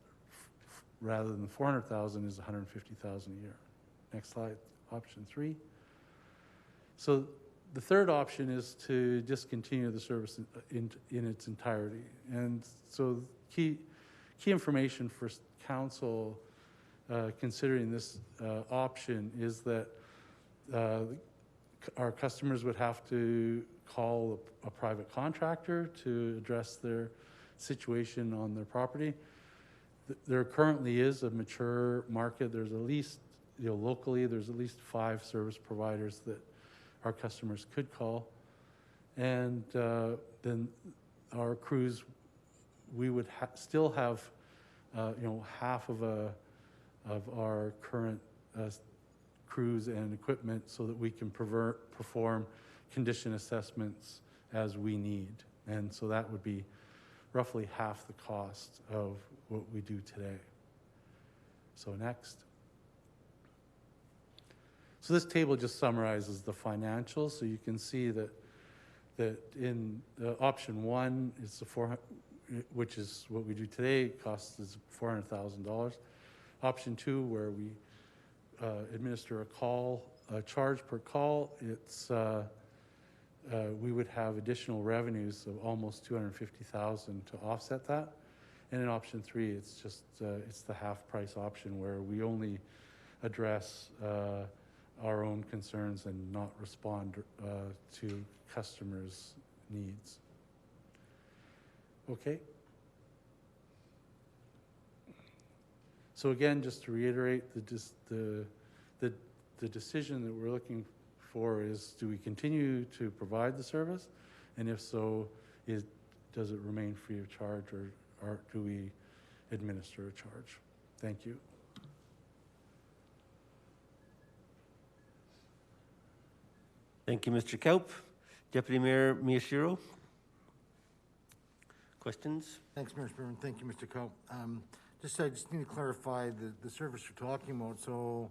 rather than $400,000, is $150,000 a year. Next slide, option 3. So the third option is to discontinue the service in its entirety. And so key information for council considering this option is that our customers would have to call a private contractor to address their situation on their property. There currently is a mature market. There's at least, locally, there's at least 5 service providers that our customers could call. And then our crews, we would still have, half of our current crews and equipment so that we can perform condition assessments as we need. And so that would be roughly half the cost of what we do today. So next. So this table just summarizes the financials. So you can see that in option 1, it's which is what we do today, cost is $400,000. Option 2, where we administer a charge per call, it's we would have additional revenues of almost $250,000 to offset that. And in option 3, it's just it's the half price option where we only address our own concerns and not respond to customers' needs. Okay. So again, just to reiterate, the decision that we're looking for is, do we continue to provide the service? And if so, does it remain free of charge, or do we administer a charge? Thank you. Thank you, Mr. Kaup. Deputy Mayor Miyashiro. Questions? Thanks, Mayor Spearman. Thank you, Mr. Coe. I just need to clarify the service you're talking about. So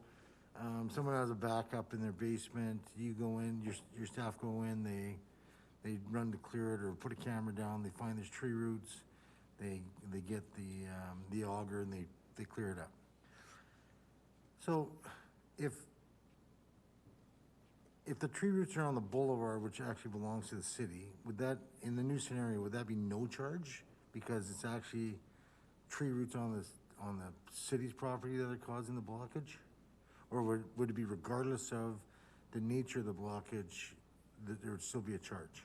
someone has a backup in their basement, you go in, your staff go in, they run to clear it or put a camera down, they find there's tree roots, they get the auger and they clear it up. So if the tree roots are on the boulevard, which actually belongs to the city, would that, in the new scenario, would that be no charge? Because it's actually tree roots on the city's property that are causing the blockage? Or would it be regardless of the nature of the blockage, that there would still be a charge?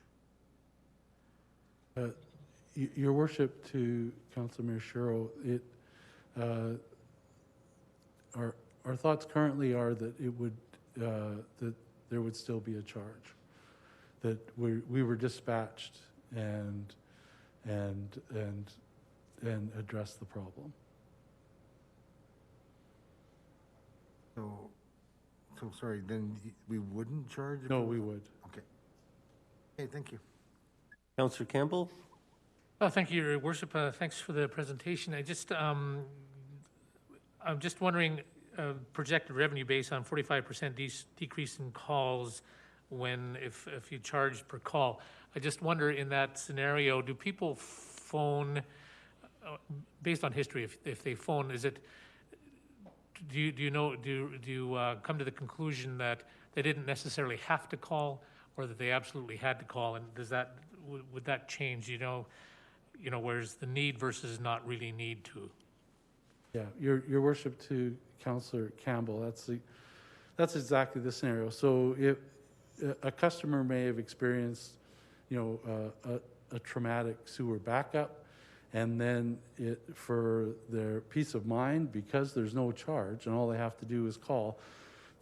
Your Worship, to Councillor Miyashiro, our thoughts currently are that it would that there would still be a charge, that we were dispatched and address the problem. So sorry, then we wouldn't charge? No, we would. Okay. Okay, thank you. Councillor Campbell? Thank you, Your Worship. Thanks for the presentation. I'm just wondering, projected revenue based on 45% decrease in calls if you charge per call. I just wonder, in that scenario, do people phone, based on history, if they phone, do you come to the conclusion that they didn't necessarily have to call, or that they absolutely had to call? And would that change, where's the need versus not really need to? Yeah, your worship, to Councillor Campbell, that's exactly the scenario. So if a customer may have experienced, a traumatic sewer backup, and then for their peace of mind, because there's no charge and all they have to do is call,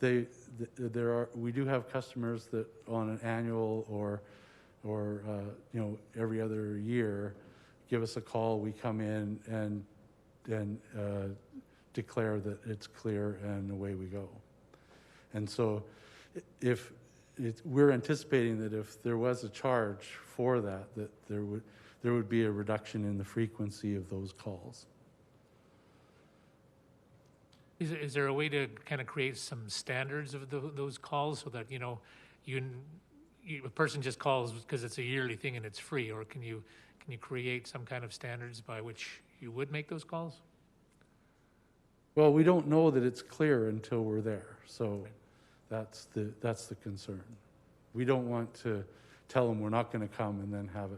we do have customers that on an annual or every other year give us a call. We come in and declare that it's clear, and away we go. And so we're anticipating that if there was a charge for that there would be a reduction in the frequency of those calls. Is there a way to kind of create some standards of those calls so that, a person just calls because it's a yearly thing and it's free, or can you create some kind of standards by which you would make those calls? Well, we don't know that it's clear until we're there, so that's the concern. We don't want to tell them we're not going to come and then have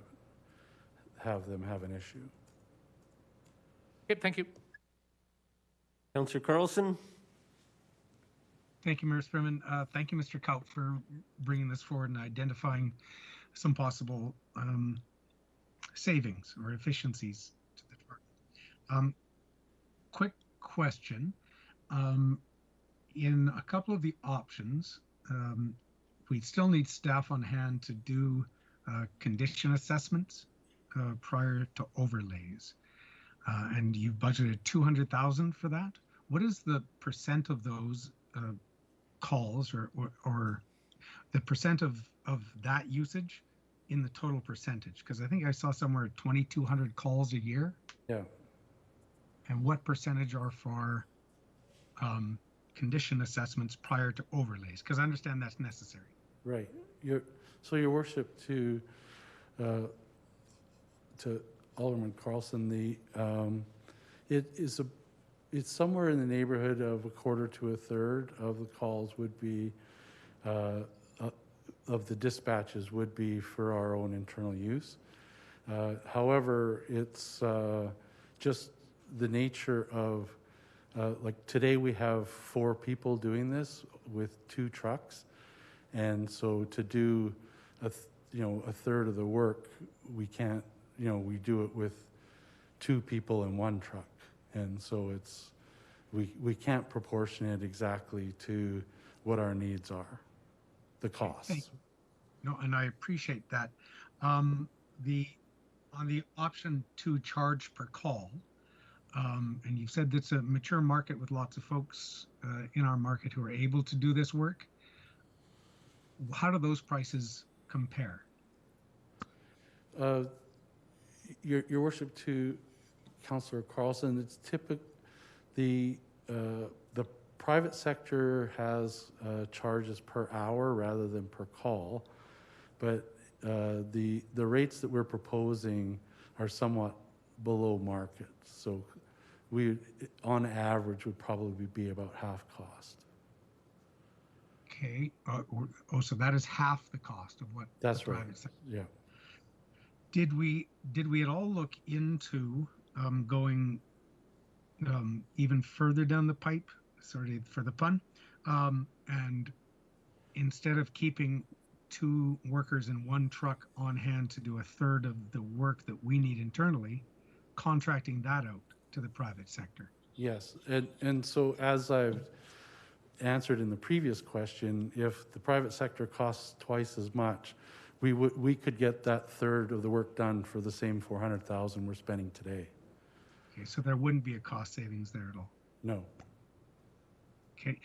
them have an issue. Okay, thank you. Councillor Crowson? Thank you, Mayor Spearman. Thank you, Mr. Kaut, for bringing this forward and identifying some possible savings or efficiencies to the department. Quick question. In a couple of the options, we still need staff on hand to do condition assessments prior to overlays. And you've budgeted $200,000 for that. What is the percent of those calls or the percent of that usage in the total percentage? Because I think I saw somewhere 2,200 calls a year. Yeah. And what percentage are for condition assessments prior to overlays? Because I understand that's necessary. Right. Your worship, to Alderman Carlson, it's somewhere in the neighborhood of a quarter to a third of the calls would be of the dispatches would be for our own internal use. However, it's just the nature of like today we have 4 people doing this with 2 trucks, and so to do a third of the work, we can't. We do it with 2 people and 1 truck, and so we can't proportion it exactly to what our needs are, the costs. Thank you. No, and I appreciate that. On the option to charge per call, and you've said that's a mature market with lots of folks in our market who are able to do this work. How do those prices compare? Your worship, to Councillor Carlson, it's the private sector has charges per hour rather than per call, but the rates that we're proposing are somewhat below market. So we, on average, would probably be about half cost. Okay. So that is half the cost of what That's the private right. sector. Yeah. Did we at all look into going even further down the pipe? Sorry for the pun. And instead of keeping 2 workers in 1 truck on hand to do a third of the work that we need internally, contracting that out to the private sector? Yes, and so as I've answered in the previous question, if the private sector costs twice as much, we could get that third of the work done for the same $400,000 we're spending today. Okay, so there wouldn't be a cost savings there at all? No. Okay,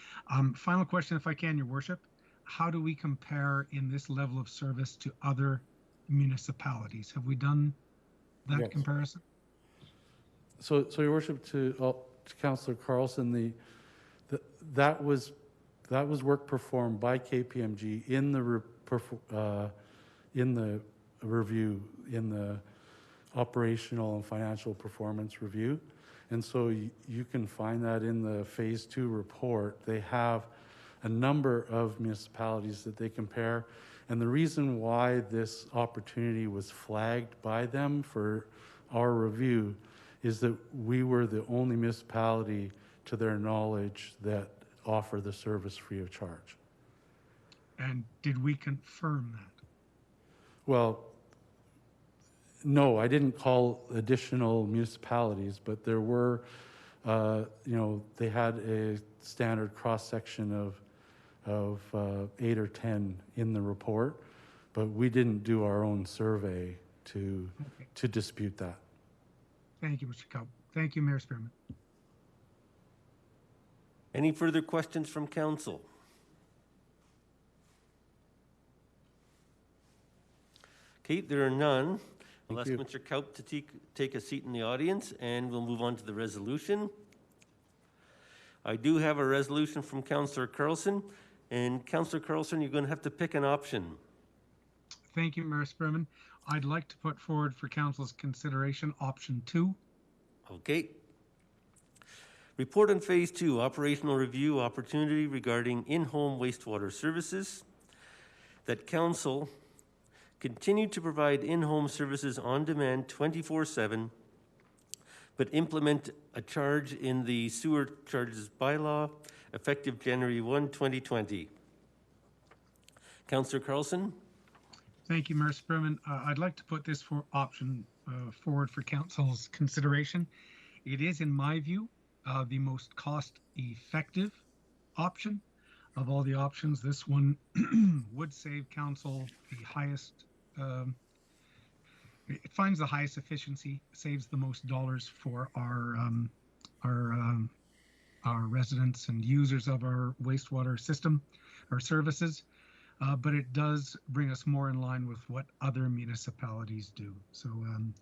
final question if I can, Your Worship. How do we compare in this level of service to other municipalities? Have we done that Yes. comparison? So Your Worship, to Councillor Carlson, that was work performed by KPMG in the review, in the operational and financial performance review, and so you can find that in the Phase 2 report. They have a number of municipalities that they compare. And the reason why this opportunity was flagged by them for our review is that we were the only municipality, to their knowledge, that offer the service free of charge. And did we confirm that? Well, no, I didn't call additional municipalities, but there were, they had a standard cross-section of 8 or 10 in the report, but we didn't do our own survey to dispute that. Thank you, Mr. Cobb. Thank you, Mayor Spearman. Any further questions from council? Okay, there are none. I'll ask Mr. Kaup to take a seat in the audience, and we'll move on to the resolution. I do have a resolution from Councillor Crowson, and Councillor Crowson, you're going to have to pick an option. Thank you, Mayor Spearman. I'd like to put forward for council's consideration option 2. Okay. Report on Phase 2, operational review opportunity regarding in-home wastewater services. That council continue to provide in-home services on demand 24/7, but implement a charge in the sewer charges bylaw effective January 1, 2020. Councillor Carlson? Thank you, Mayor Spearman. I'd like to put this for option forward for council's consideration. It is, in my view, the most cost-effective option of all the options. This one would save council the highest. It finds the highest efficiency, saves the most dollars for our residents and users of our wastewater system or services. But it does bring us more in line with what other municipalities do. So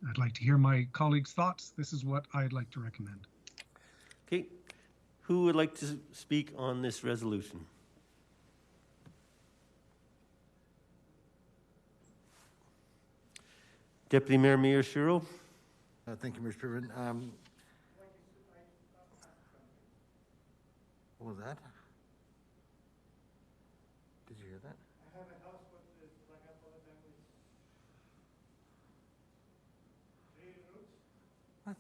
I'd like to hear my colleagues' thoughts. This is what I'd like to recommend. Okay. Who would like to speak on this resolution? Deputy Mayor Miyashiro? Thank you, Mr. Spearman. What was that? Did you hear that? I have a house with like I told them with 3 rooms. What?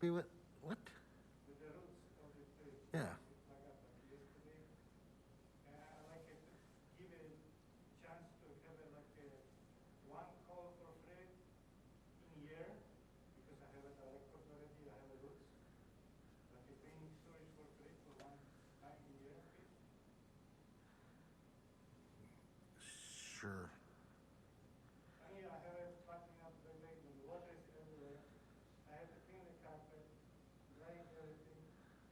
Wait, what? What? With the roots of the tree. Yeah. Like I thought yesterday. I like it to give a chance to have like one call for free in a year because I have a director already. I have a roots. But you're paying storage for free for one time a year, please. Sure. I mean, I have a flattening up the lake and the water is everywhere. I have to clean the carpet, drying everything,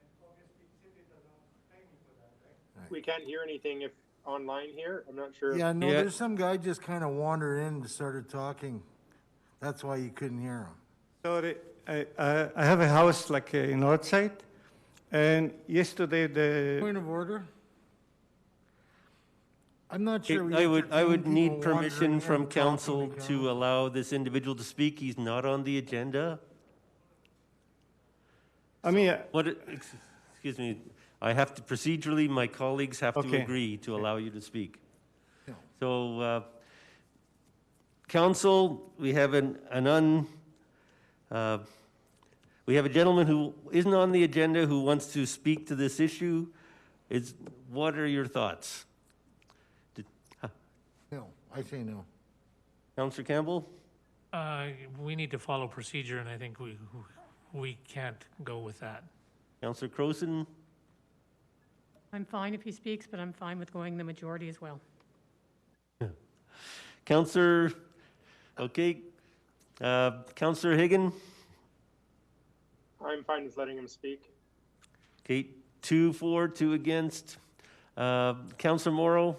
and obviously city doesn't pay me for that, right? We can't hear anything if online here. I'm not sure. Yeah, no, there's some guy just kind of wandered in and started talking. That's why you couldn't hear him. Sorry, I have a house like in Northside, and yesterday the Point of order? I'm not sure. we I would entertain need people wandering permission in from and talking council to allow this individual to speak. He's not on the agenda. I mean, Excuse me, I have to procedurally, my colleagues have to Okay. agree to allow you to speak. Yeah. So, council, we have we have a gentleman who isn't on the agenda who wants to speak to this issue. What are your thoughts? No, I say no. Councillor Campbell? We need to follow procedure, and I think we can't go with that. Councillor Crowson? I'm fine if he speaks, but I'm fine with going the majority as well. Councillor, okay. Councillor Higgin? I'm fine with letting him speak. Okay, 2 for, 2 against. Councillor Morrow?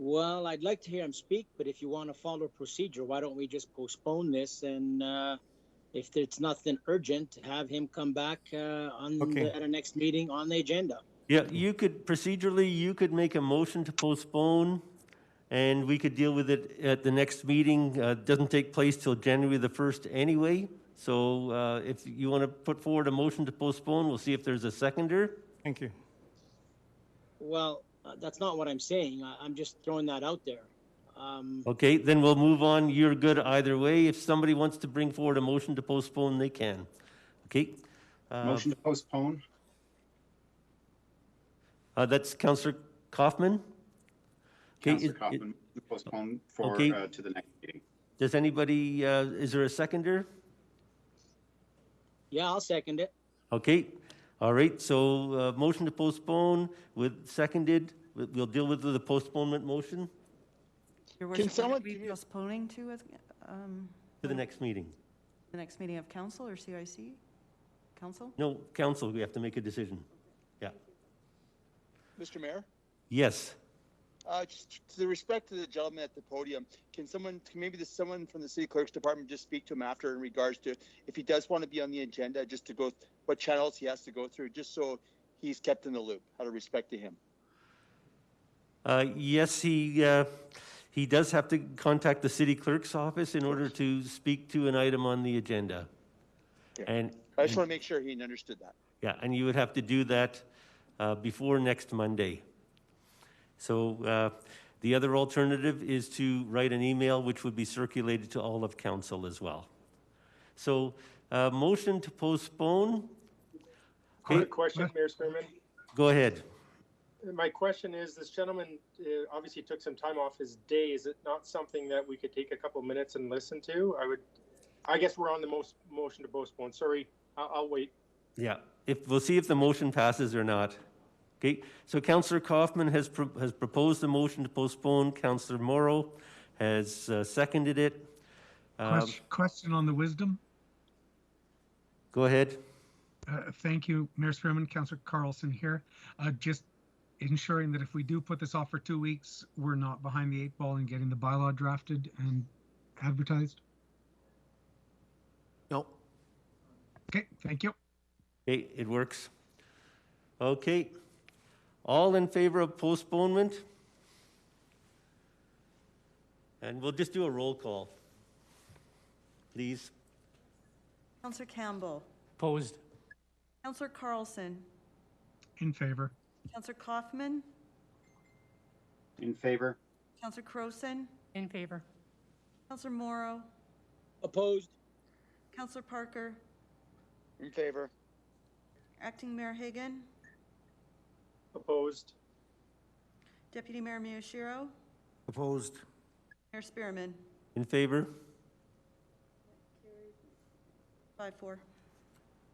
Well, I'd like to hear him speak, but if you want to follow procedure, why don't we just postpone this and if it's nothing urgent, have him come back at our next meeting on the agenda. Yeah, you could, procedurally, you could make a motion to postpone, and we could deal with it at the next meeting. It doesn't take place till January the 1st anyway, So if you want to put forward a motion to postpone, we'll see if there's a seconder. Thank you. Well, that's not what I'm saying. I'm just throwing that out there. Okay, then we'll move on. You're good either way. If somebody wants to bring forward a motion to postpone, they can. Okay. Motion to postpone? That's Councillor Coffman. Okay. Councillor Coffman, to postpone for, okay. To the next meeting. Does anybody, is there a seconder? Yeah, I'll second it. Okay. All right. So motion to postpone with seconded. We'll deal with the postponement motion Your Worship, someone be postponing to to the next meeting. the next meeting of council or CIC? Council? No, council, we have to make a decision. Yeah. Mr. Mayor? Yes. Just to the respect to the gentleman at the podium, can maybe someone from the city clerk's department just speak to him after in regards to if he does want to be on the agenda, just to go what channels he has to go through, just so he's kept in the loop, out of respect to him. Yes, he does have to contact the city clerk's office in order to speak to an item on the agenda. Okay. And I just want to make sure he understood that. yeah, and you would have to do that before next Monday. So the other alternative is to write an email, which would be circulated to all of council as well. So motion to postpone. Quick question, Mayor Spearman. Go ahead. My question is, this gentleman obviously took some time off his day. Is it not something that we could take a couple minutes and listen to? I guess we're on the motion to postpone. Sorry, I'll wait. Yeah, we'll see if the motion passes or not. Okay, so Councillor Coffman has proposed a motion to postpone. Councillor Morrow has seconded it. Question on the wisdom. Go ahead. Thank you, Mayor Spearman. Councillor Carlson here. Just ensuring that if we do put this off for 2 weeks, we're not behind the 8 ball in getting the bylaw drafted and advertised. No. Okay, thank you. Okay, it works. Okay. All in favor of postponement? And we'll just do a roll call, please. Councillor Campbell. Opposed. Councillor Carlson. In favor. Councillor Coffman. In favor? Councillor Crowson. In favor. Councillor Morrow. Opposed. Councillor Parker. In favor? Acting Mayor Hagan. Opposed. Deputy Mayor Miyashiro. Opposed. Mayor Spearman. In favor? 5-4.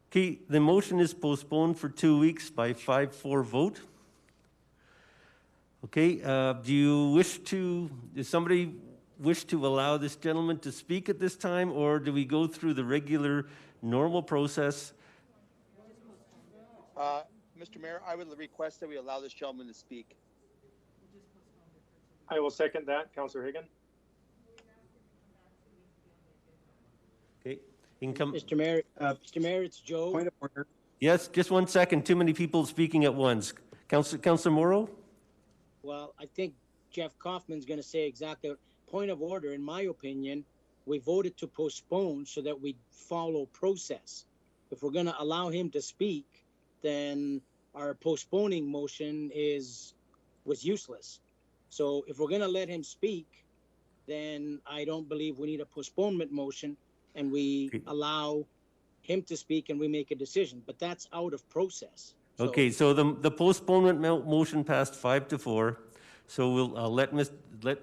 Okay, the motion is postponed for 2 weeks by 5-4 vote. Okay, does somebody wish to allow this gentleman to speak at this time, or do we go through the regular, normal process? Mr. Mayor, I would request that we allow this gentleman to speak. I will second that, Councillor Hagan. Okay, income. Mr. Mayor, it's Joe. Point of order. Yes, just 1 second. Too many people speaking at once. Councillor Morrow? Well, I think Jeff Kaufman's going to say exactly. Point of order, in my opinion, we voted to postpone so that we follow process. If we're going to allow him to speak, then our postponing motion was useless. So if we're going to let him speak, then I don't believe we need a postponement motion, and we allow him to speak and we make a decision. But that's out of process. So, Okay, so the postponement motion passed 5-4. So I'll let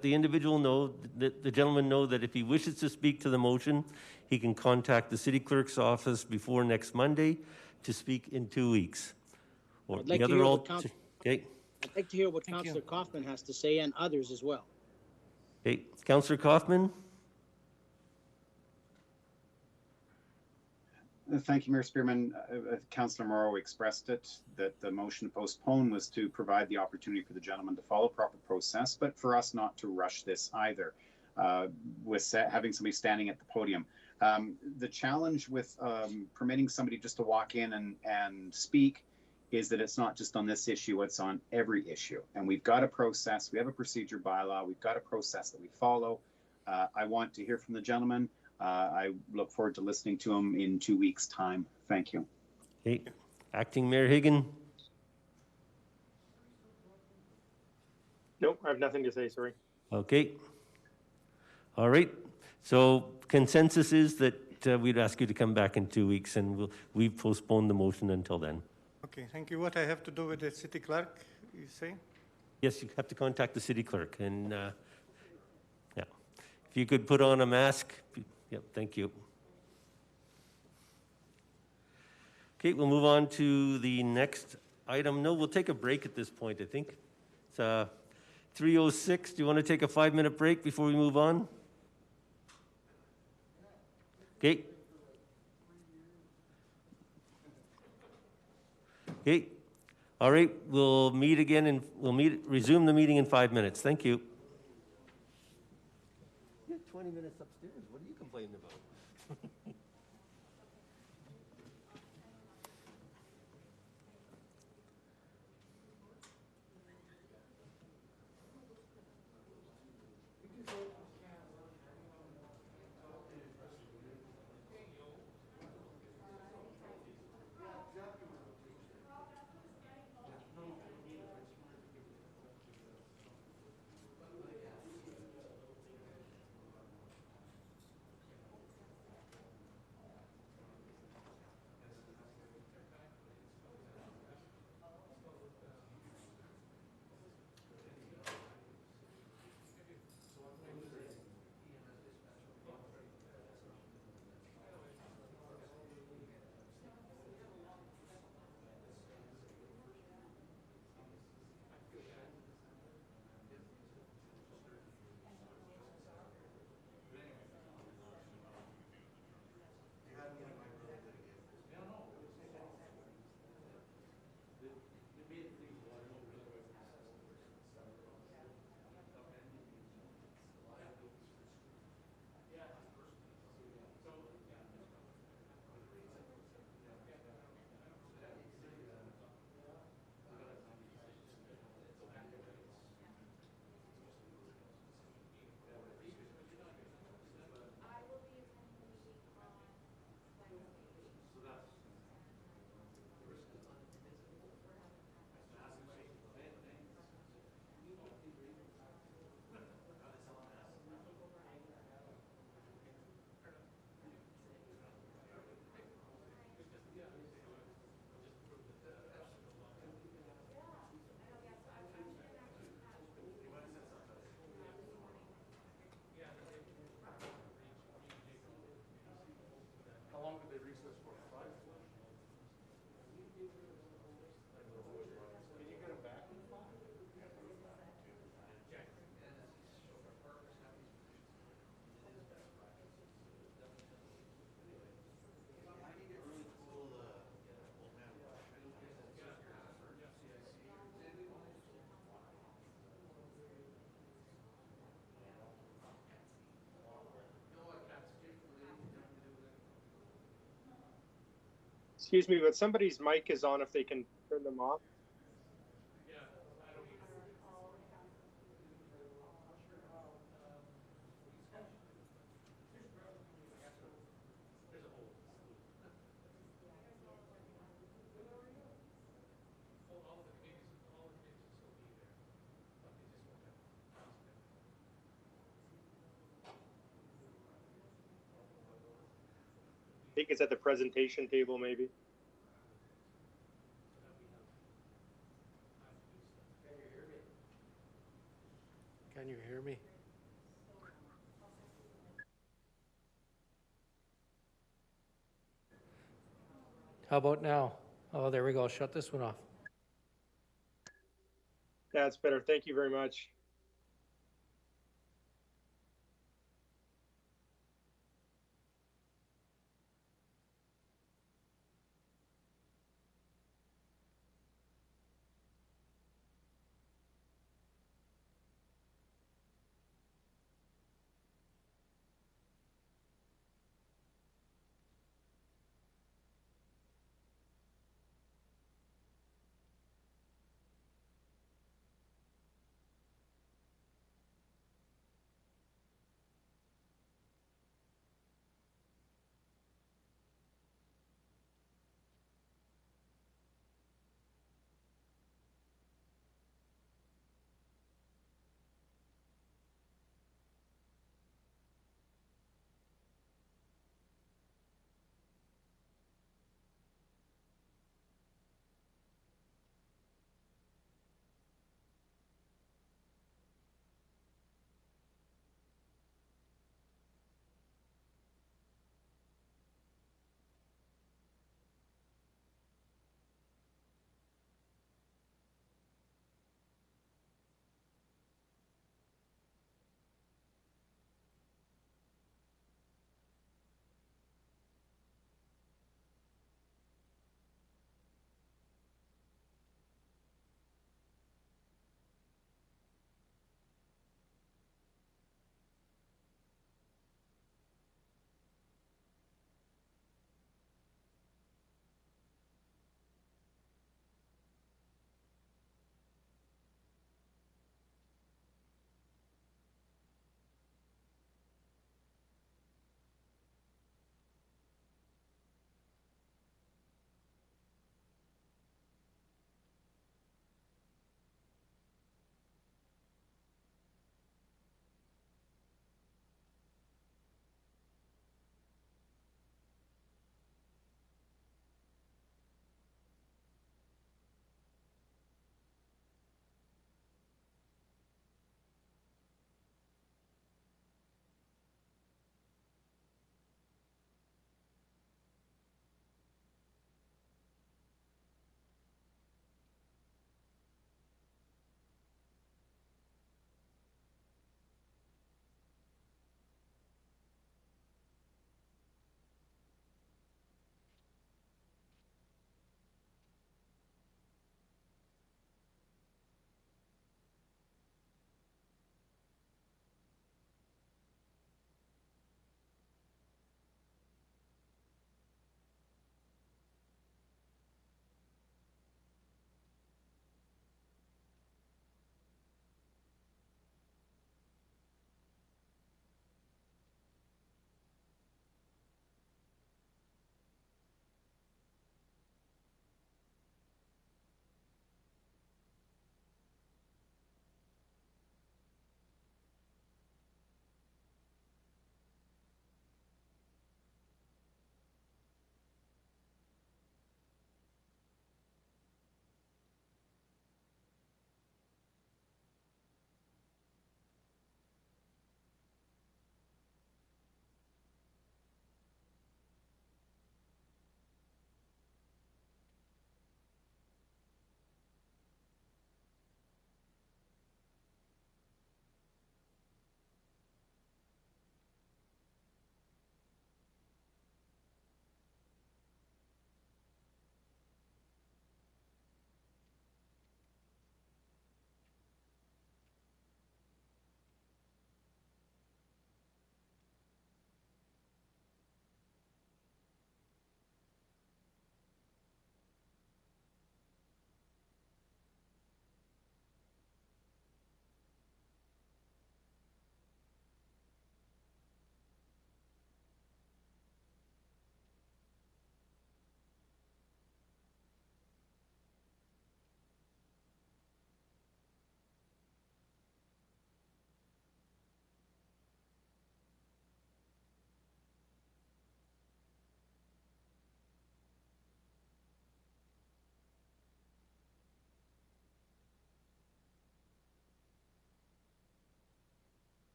the individual know, the gentleman know that if he wishes to speak to the motion, he can contact the city clerk's office before next Monday to speak in 2 weeks. Or I'd like the to other hear all. what Okay. I'd like to hear what Councillor Coffman has to say, and others as well. Okay, Councillor Coffman. Thank you, Mayor Spearman. Councillor Morrow expressed it, that the motion to postpone was to provide the opportunity for the gentleman to follow proper process, but for us not to rush this either, with having somebody standing at the podium. The challenge with permitting somebody just to walk in and speak is that it's not just on this issue, it's on every issue. And we've got a process, we have a procedure bylaw, we've got a process that we follow. I want to hear from the gentleman. I look forward to listening to him in 2 weeks' time. Thank you. Okay. Acting Mayor Higgin. Nope, I have nothing to say, sorry. Okay. All right. So consensus is that we'd ask you to come back in 2 weeks, and we've postponed the motion until then. Okay, thank you. What I have to do with the city clerk, you say? Yes, you have to contact the city clerk, and yeah. If you could put on a mask. Yep, thank you. Okay, we'll move on to the next item. No, we'll take a break at this point, I think. It's 3:06. Do you want to take a 5-minute break before we move on? Okay. Okay. All right, we'll meet again and resume the meeting in 5 minutes. Thank you. You had 20 minutes upstairs. What are you complaining about? Excuse me, but somebody's mic is on if they can turn them off. I think it's at the presentation table, maybe. Can you hear me? How about now? Oh, there we go. Shut this one off. That's better. Thank you very much.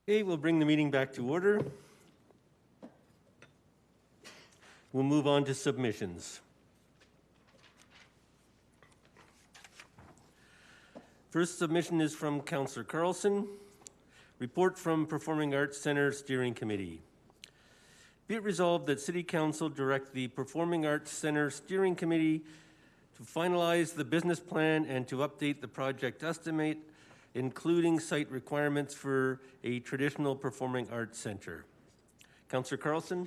Okay, we'll bring the meeting back to order. We'll move on to submissions. First submission is from Councillor Crowson. Report from Performing Arts Centre Steering Committee. Be it resolved that City Council direct the Performing Arts Centre Steering Committee to finalize the business plan and to update the project estimate, including site requirements for a traditional performing arts centre. Councillor Crowson.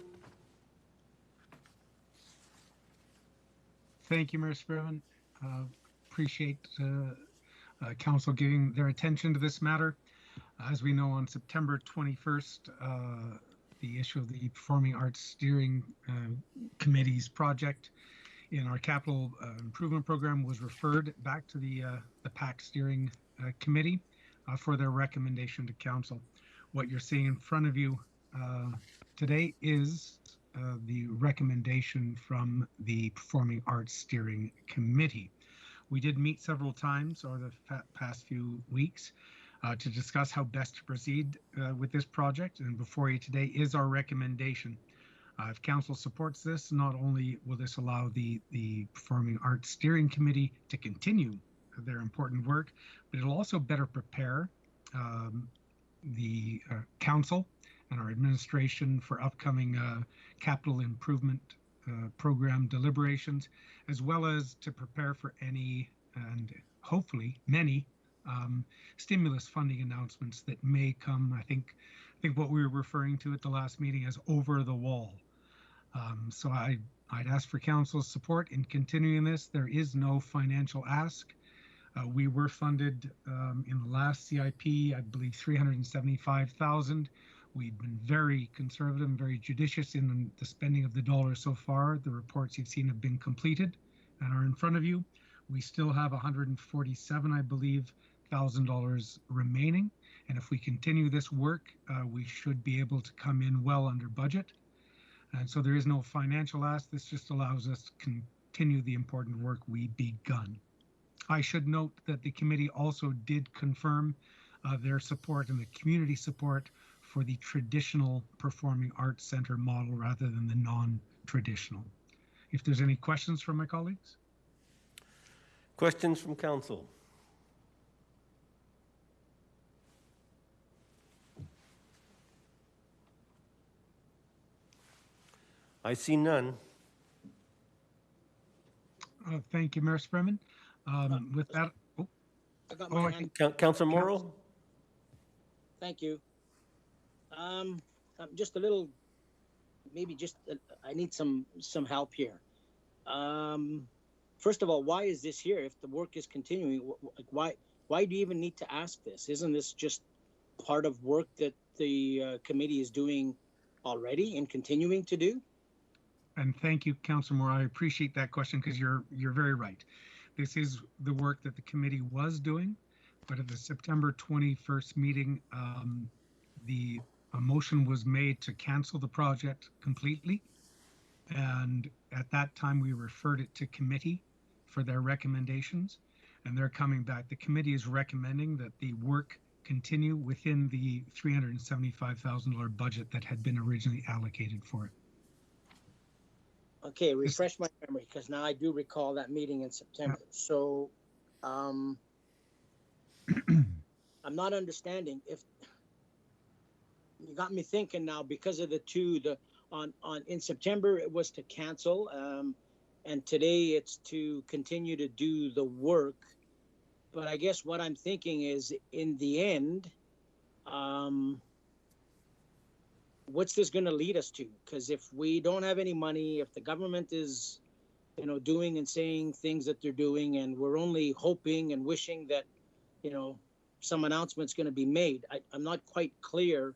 Thank you, Mayor Spearman. Appreciate Council giving their attention to this matter. As we know, on September 21st, the issue of the Performing Arts Steering Committee's project in our capital improvement program was referred back to the PAC Steering Committee for their recommendation to Council. What you're seeing in front of you today is the recommendation from the Performing Arts Steering Committee. We did meet several times over the past few weeks to discuss how best to proceed with this project, and before you today is our recommendation. If Council supports this, not only will this allow the Performing Arts Steering Committee to continue their important work, but it'll also better prepare the Council and our administration for upcoming capital improvement program deliberations, as well as to prepare for any and hopefully many stimulus funding announcements that may come. I think what we were referring to at the last meeting as over the wall. So I'd ask for Council's support in continuing this. There is no financial ask. We were funded in the last CIP, I believe, $375,000. We've been very conservative and very judicious in the spending of the dollars so far. The reports you've seen have been completed and are in front of you. We still have $147,000, I believe, remaining. And if we continue this work, we should be able to come in well under budget. And so there is no financial ask. This just allows us to continue the important work we begun. I should note that the committee also did confirm their support and the community support for the traditional Performing Arts Centre model rather than the non-traditional. If there's any questions from my colleagues? Questions from Council? I see none. Thank you, Mayor Spearman. With that, I got my hand. Councillor Morrow? Thank you. Just a little, maybe just, I need some help here. First of all, why is this here? If the work is continuing, why do you even need to ask this? Isn't this just part of work that the committee is doing already and continuing to do? And thank you, Councillor Moore. I appreciate that question because you're very right. This is the work that the committee was doing, but at the September 21st meeting, a motion was made to cancel the project completely. And at that time, we referred it to committee for their recommendations, and they're coming back. The committee is recommending that the work continue within the $375,000 budget that had been originally allocated for it. Okay, refresh my memory, because now I do recall that meeting in September. So I'm not understanding. If you got me thinking now, because of in September it was to cancel, and today it's to continue to do the work. But I guess what I'm thinking is, in the end, what's this going to lead us to? Because if we don't have any money, if the government is, doing and saying things that they're doing, and we're only hoping and wishing that, some announcement's going to be made, I'm not quite clear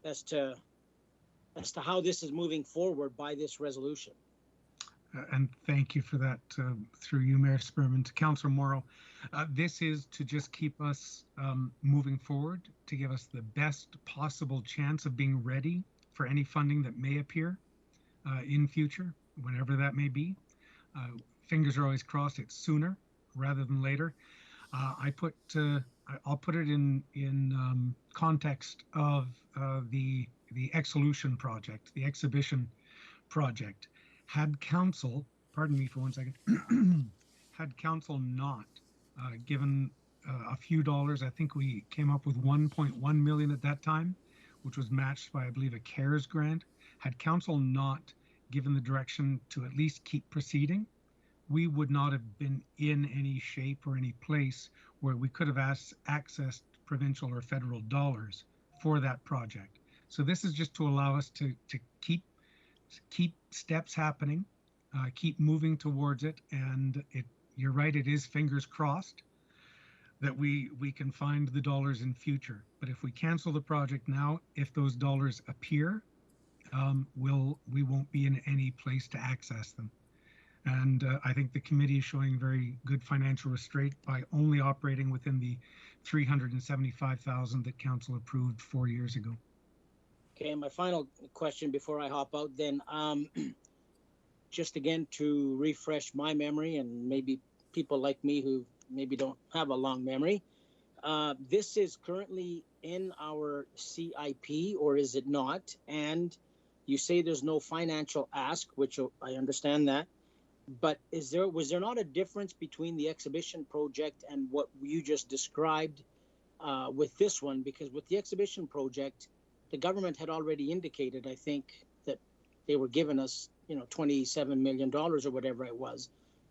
as to how this is moving forward by this resolution. And thank you for that, through you, Mayor Spearman, to Councillor Morrow. This is to just keep us moving forward, to give us the best possible chance of being ready for any funding that may appear in future, whenever that may be. Fingers are always crossed it's sooner rather than later. I I'll put it in context of the Exolution project, the exhibition project. Had council, pardon me for 1 second, had council not given a few dollars, I think we came up with 1.1 million at that time, which was matched by, I believe, a CARES grant. Had council not given the direction to at least keep proceeding, we would not have been in any shape or any place where we could have accessed provincial or federal dollars for that project. So this is just to allow us to keep steps happening, keep moving towards it. And you're right, it is fingers crossed that we can find the dollars in future. But if we cancel the project now, if those dollars appear, we won't be in any place to access them. And I think the committee is showing very good financial restraint by only operating within the 375,000 that council approved 4 years ago. Okay, my final question before I hop out then, just again to refresh my memory and maybe people like me who maybe don't have a long memory, this is currently in our CIP or is it not? And you say there's no financial ask, which I understand that. But was there not a difference between the exhibition project and what you just described with this one? Because with the exhibition project, the government had already indicated, I think, that they were giving us, $27 million or whatever it was.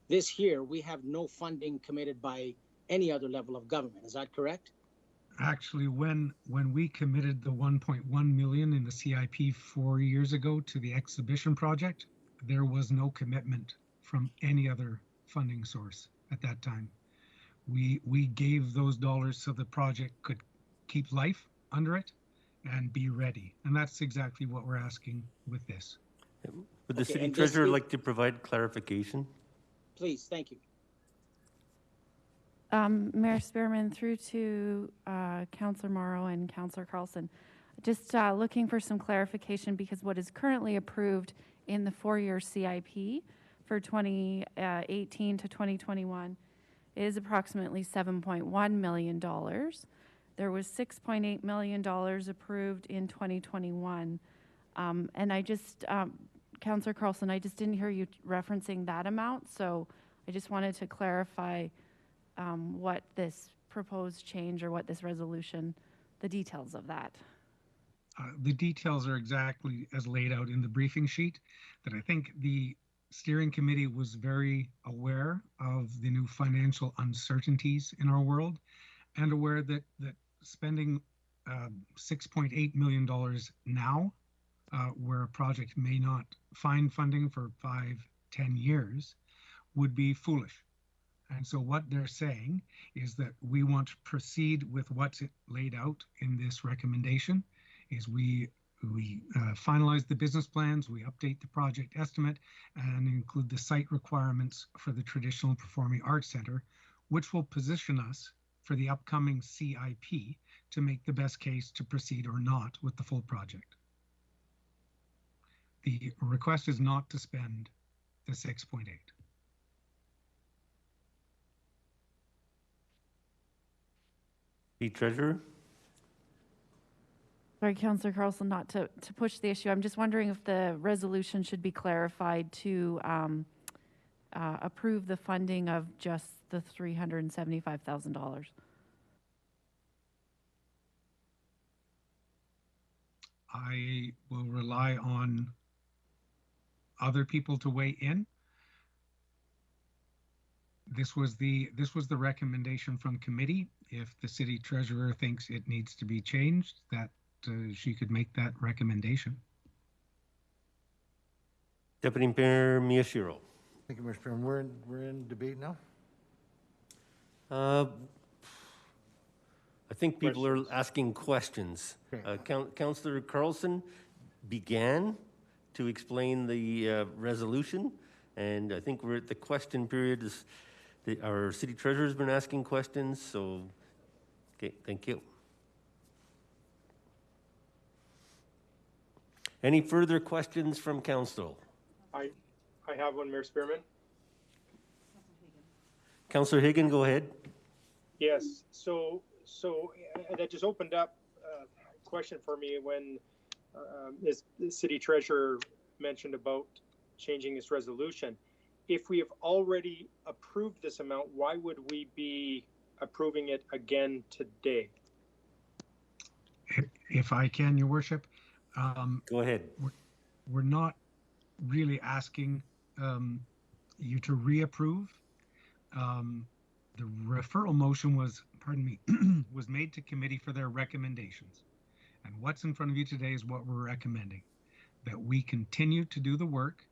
This here, we have no funding committed by any other level of government. Is that correct? Actually, when we committed the 1.1 million in the CIP 4 years ago to the exhibition project, there was no commitment from any other funding source at that time. We gave those dollars so the project could keep life under it and be ready. And that's exactly what we're asking with this. Would the city treasurer like to provide clarification? Please, thank you. Mayor Spearman, through to Councillor Morrow and Councillor Crowson. Just looking for some clarification because what is currently approved in the 4-year CIP for 2018 to 2021 is approximately $7.1 million. There was $6.8 million approved in 2021. And I just, Councillor Carlson, I just didn't hear you referencing that amount. So I just wanted to clarify what this proposed change or what this resolution, the details of that. The details are exactly as laid out in the briefing sheet, that I think the steering committee was very aware of the new financial uncertainties in our world and aware that spending $6.8 million now, where a project may not find funding for 5-10 years, would be foolish. And so what they're saying is that we want to proceed with what's laid out in this recommendation, is we finalize the business plans, we update the project estimate, and include the site requirements for the Traditional Performing Arts Center, which will position us for the upcoming CIP to make the best case to proceed or not with the full project. The request is not to spend the 6.8. The treasurer? Sorry, Councillor Carlson, not to push the issue. I'm just wondering if the resolution should be clarified to approve the funding of just the $375,000. I will rely on other people to weigh in. This was the recommendation from committee. If the city treasurer thinks it needs to be changed, that she could make that recommendation. Deputy Mayor Miyashiro. Thank you, Mr. Chairman. We're in debate now. I think people are asking questions. Councillor Carlson began to explain the resolution, and I think we're at the question period. Our city treasurer has been asking questions, so okay, thank you. Any further questions from council? I have one, Mayor Spearman. Councillor Higgin, go ahead. Yes, so So that just opened up a question for me when the city treasurer mentioned about changing this resolution. If we have already approved this amount, why would we be approving it again today? If I can, Your Worship. Go ahead. We're not really asking you to reapprove. The referral motion was, pardon me, was made to committee for their recommendations. And what's in front of you today is what we're recommending. That we continue to do the work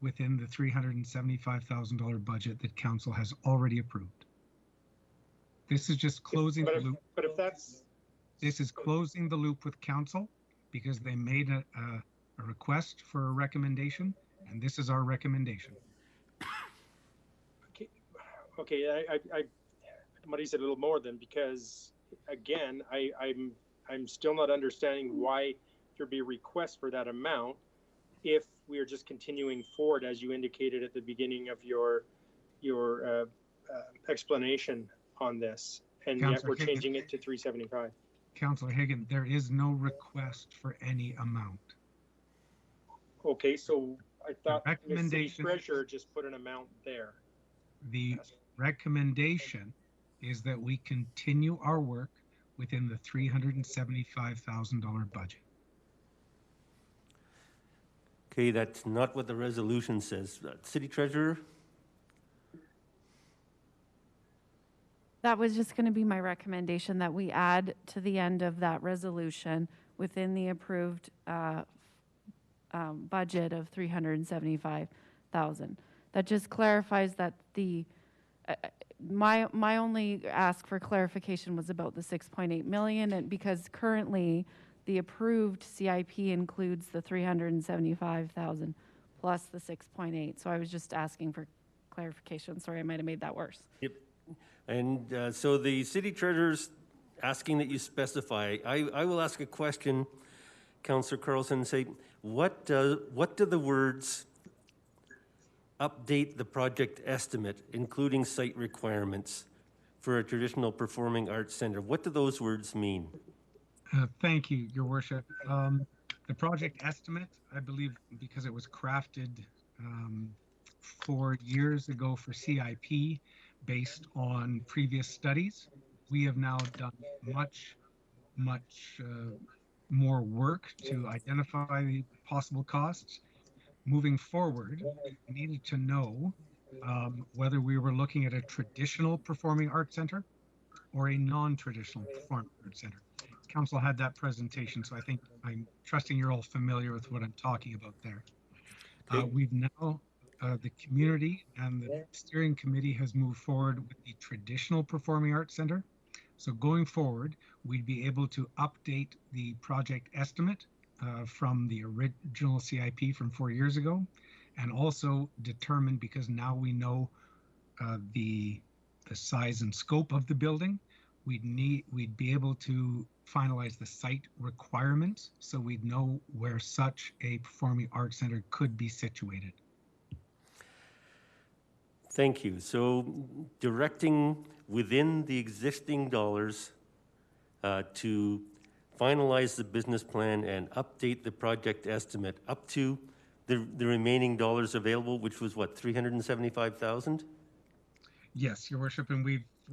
within the $375,000 budget that council has already approved. This is just closing the loop. But if that's... This is closing the loop with council because they made a request for a recommendation, and this is our recommendation. Okay, I muddies it a little more then, because again, I'm still not understanding why there'd be a request for that amount if we are just continuing forward, as you indicated at the beginning of your explanation on this, and yet we're changing it to 375. Councillor Higgin, there is no request for any amount. Okay, so I thought the city recommendation, treasurer just put an amount there. the recommendation is that we continue our work within the $375,000 budget. Okay, that's not what the resolution says. City treasurer? That was just going to be my recommendation, that we add to the end of that resolution within the approved budget of $375,000. That just clarifies that the my only ask for clarification was about the 6.8 million, and because currently the approved CIP includes the 375,000 plus the 6.8. So I was just asking for clarification. Sorry, I might have made that worse. Yep. And so the city treasurer's asking that you specify. I will ask a question, Councillor Carlson, and say, what do the words update the project estimate, including site requirements for a traditional performing arts center? What do those words mean? Thank you, Your Worship. The project estimate, I believe, because it was crafted 4 years ago for CIP based on previous studies, we have now done much more work to identify the possible costs. Moving forward, we needed to know whether we were looking at a traditional performing arts center or a non-traditional performing arts center. Council had that presentation, so I think I'm trusting you're all familiar with what I'm talking about there. We've now, the community and the steering committee has moved forward with the traditional performing arts center. So going forward, we'd be able to update the project estimate from the original CIP from 4 years ago, and also determine, because now we know the size and scope of the building, we'd be able to finalize the site requirements, so we'd know where such a performing arts center could be situated. Thank you. So directing within the existing dollars to finalize the business plan and update the project estimate up to the remaining dollars available, which was what, 375,000? Yes, Your Worship, and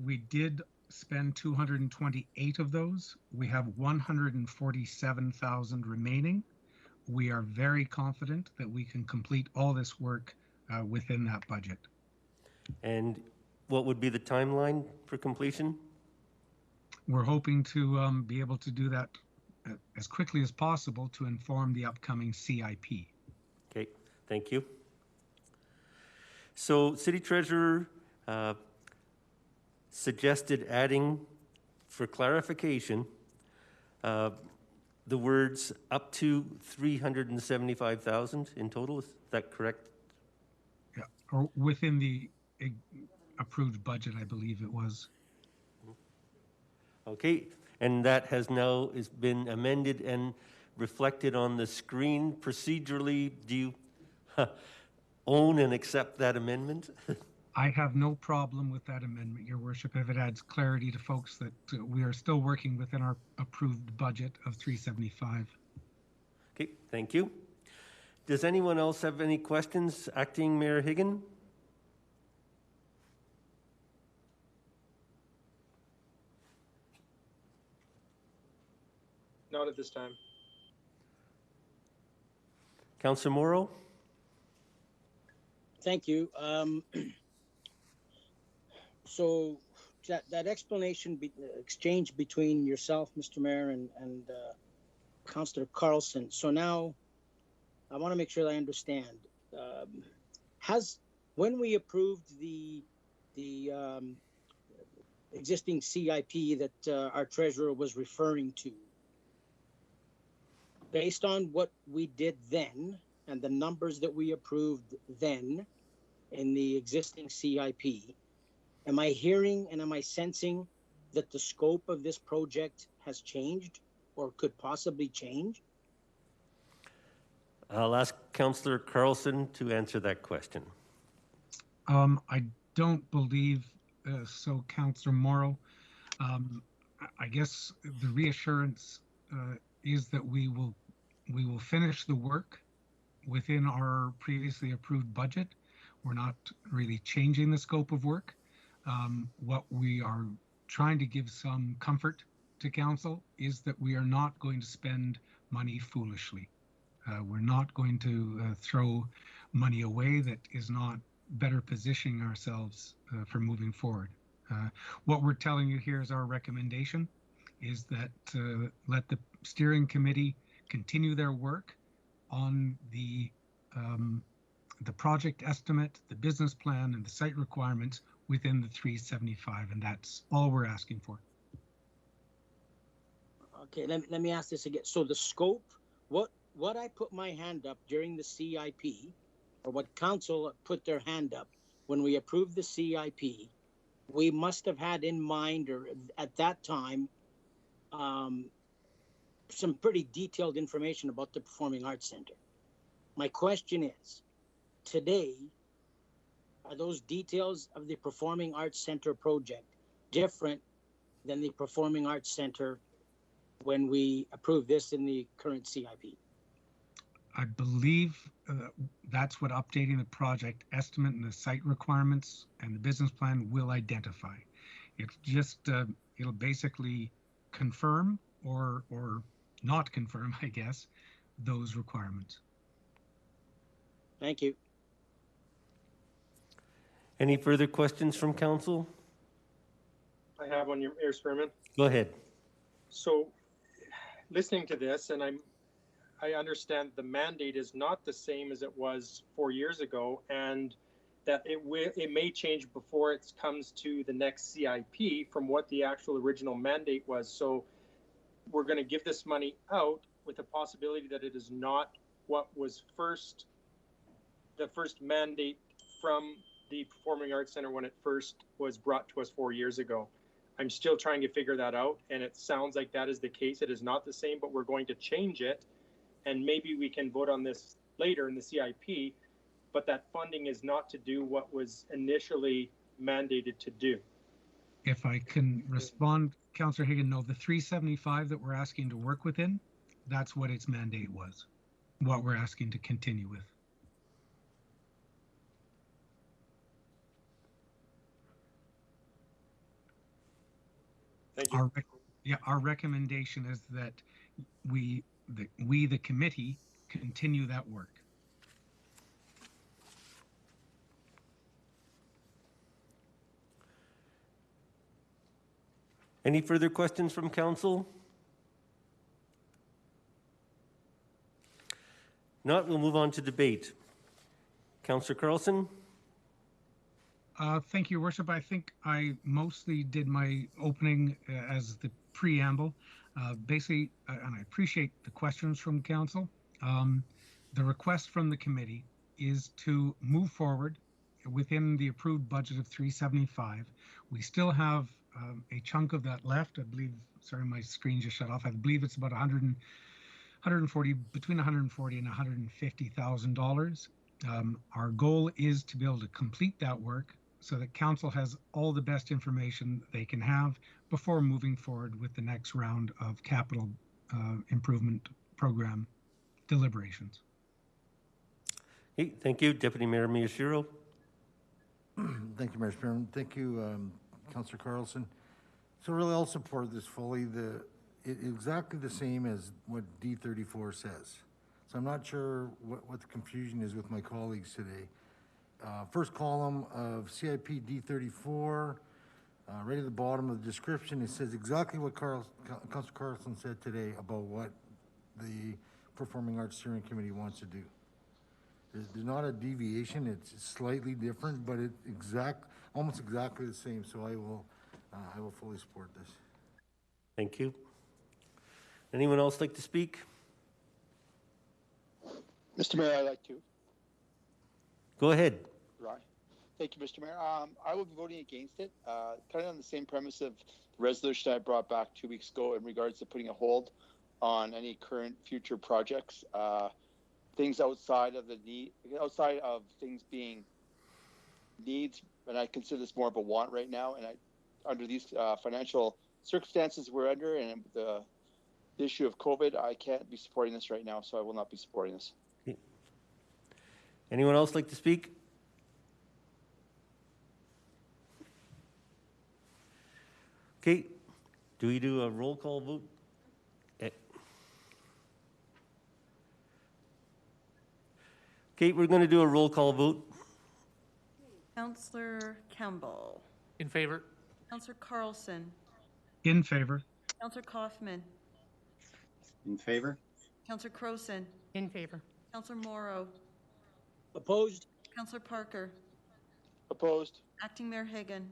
we did spend 228 of those. We have 147,000 remaining. We are very confident that we can complete all this work within that budget. And what would be the timeline for completion? We're hoping to be able to do that as quickly as possible to inform the upcoming CIP. Okay, thank you. So City Treasurer suggested adding, for clarification, the words up to 375,000 in total. Is that correct? Yeah, or within the approved budget, I believe it was. Okay, and that has now been amended and reflected on the screen procedurally. Do you own and accept that amendment? I have no problem with that amendment, Your Worship, if it adds clarity to folks that we are still working within our approved budget of 375. Okay, thank you. Does anyone else have any questions? Acting Mayor Higgin? Not at this time. Councillor Morrow? Thank you. So that explanation, exchange between yourself, Mr. Mayor, and Councillor Carlson. So now I want to make sure that I understand. When we approved the existing CIP that our treasurer was referring to, based on what we did then and the numbers that we approved then in the existing CIP, am I hearing and am I sensing that the scope of this project has changed or could possibly change? I'll ask Councillor Carlson to answer that question. I don't believe so, Councillor Morrow. I guess the reassurance is that we will finish the work within our previously approved budget. We're not really changing the scope of work. What we are trying to give some comfort to council is that we are not going to spend money foolishly. We're not going to throw money away that is not better positioning ourselves for moving forward. What we're telling you here is our recommendation is that let the steering committee continue their work on the project estimate, the business plan, and the site requirements within the 375, and that's all we're asking for. Okay, let me ask this again. So the scope, what I put my hand up during the CIP, or what council put their hand up when we approved the CIP, we must have had in mind, or at that time, some pretty detailed information about the Performing Arts Center. My question is, today, are those details of the Performing Arts Center project different than the Performing Arts Center when we approved this in the current CIP? I believe that's what updating the project estimate and the site requirements and the business plan will identify. It's just, it'll basically confirm or not confirm, I guess, those requirements. Thank you. Any further questions from council? I have one, Mayor Spearman. Go ahead. So, listening to this, and I understand the mandate is not the same as it was 4 years ago, and that it may change before it comes to the next CIP from what the actual original mandate was. So, we're going to give this money out with the possibility that it is not what was the first mandate from the Performing Arts Center when it first was brought to us 4 years ago. I'm still trying to figure that out, and it sounds like that is the case. It is not the same, but we're going to change it, and maybe we can vote on this later in the CIP, but that funding is not to do what was initially mandated to do. If I can respond, Councillor Higgin, no, the 375 that we're asking to work within, that's what its mandate was, what we're asking to continue with. Thank you. Our recommendation is that we, the committee, continue that work. Any further questions from council? Not, we'll move on to debate. Councillor Carlson? Thank you, Worship. I think I mostly did my opening as the preamble. Basically, and I appreciate the questions from council. The request from the committee is to move forward within the approved budget of 375. We still have a chunk of that left. I believe, sorry, my screen just shut off. I believe it's about between 140 and $150,000. Our goal is to be able to complete that work so that council has all the best information they can have before moving forward with the next round of capital improvement program deliberations. Okay, thank you. Deputy Mayor Miyashiro. Thank you, Mayor Spearman. Thank you, Councillor Carlson. So really, I'll support this fully. Exactly the same as what D34 says. So I'm not sure what the confusion is with my colleagues today. First column of CIP D34, right at the bottom of the description, it says exactly what Councillor Carlson said today about what the Performing Arts Steering Committee wants to do. There's not a deviation, it's slightly different, but it's almost exactly the same, so I will fully support this. Thank you. Anyone else like to speak? Mr. Mayor, I'd like to. Go ahead. Right. Thank you, Mr. Mayor. I will be voting against it, kind of on the same premise of the resolution I brought back 2 weeks ago in regards to putting a hold on any current future projects. Things outside of things being needs, and I consider this more of a want right now. And under these financial circumstances we're under, and the issue of COVID, I can't be supporting this right now, so I will not be supporting this. Okay. Anyone else like to speak? Okay, do we do a roll call vote? Okay, we're going to do a roll call vote. Councillor Campbell. In favor? Councillor Carlson. In favor. Councillor Coffman. In favor? Councillor Crowson. In favor. Councillor Morrow. Opposed? Councillor Parker. Opposed? Acting Mayor Hagan.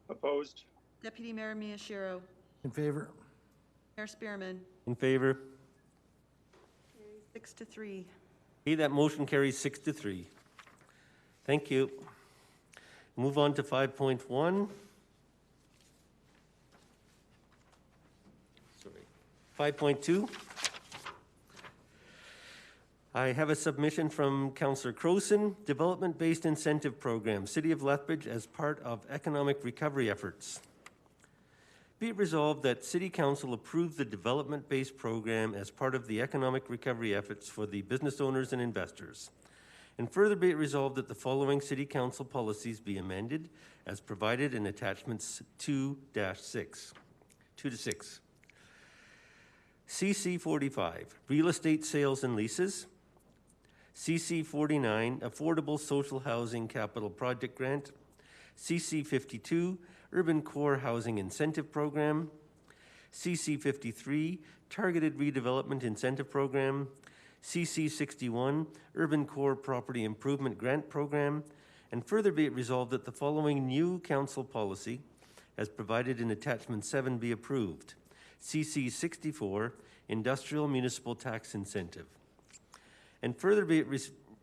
Opposed? Deputy Mayor Miyashiro. In favor? Mayor Spearman. In favor? 6-3. Okay, that motion carries 6-3. Thank you. Move on to 5.1. Sorry. 5.2. I have a submission from Councillor Crowson, Development-Based Incentive Program, City of Lethbridge as part of economic recovery efforts. Be it resolved that City Council approve the development-based program as part of the economic recovery efforts for the business owners and investors. And further be it resolved that the following City Council policies be amended as provided in attachments 2-6. CC 45, Real Estate Sales and Leases. CC 49, Affordable Social Housing Capital Project Grant. CC 52, Urban Core Housing Incentive Program. CC 53, Targeted Redevelopment Incentive Program. CC 61, Urban Core Property Improvement Grant Program. And further be it resolved that the following new council policy, as provided in attachment 7, be approved. CC 64, Industrial Municipal Tax Incentive. And further be it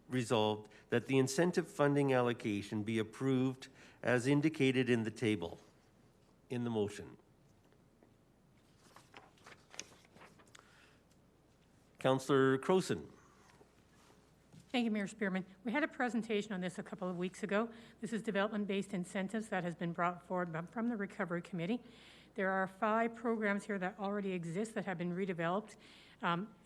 resolved that the incentive funding allocation be approved as indicated in the table, in the motion. Councillor Crowson. Thank you, Mayor Spearman. We had a presentation on this a couple of weeks ago. This is development-based incentives that has been brought forward from the Recovery Committee. There are 5 programs here that already exist that have been redeveloped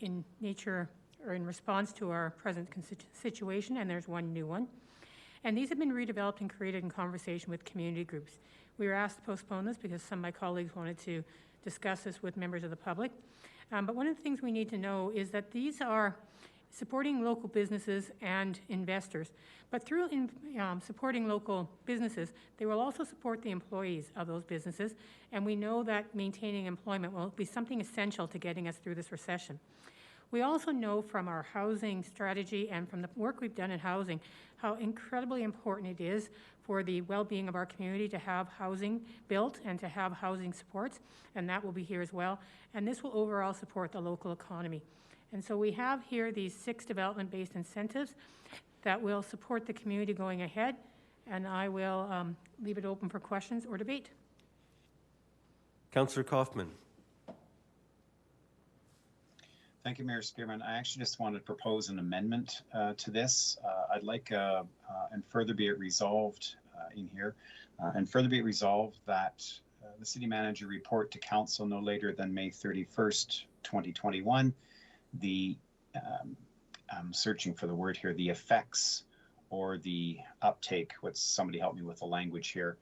in nature or in response to our present situation, and there's one new one. And these have been redeveloped and created in conversation with community groups. We were asked to postpone this because some of my colleagues wanted to discuss this with members of the public. But one of the things we need to know is that these are supporting local businesses and investors. But through supporting local businesses, they will also support the employees of those businesses. And we know that maintaining employment will be something essential to getting us through this recession. We also know from our housing strategy and from the work we've done in housing how incredibly important it is for the well-being of our community to have housing built and to have housing supports, and that will be here as well. And this will overall support the local economy. And so we have here these 6 development-based incentives that will support the community going ahead, and I will leave it open for questions or debate. Councillor Coffman. Thank you, Mayor Spearman. I actually just wanted to propose an amendment to this. I'd like a and further be it resolved in here, and further be it resolved that the city manager report to council no later than May 31st, 2021, the, I'm searching for the word here, the effects or the uptake, somebody help me with the language here,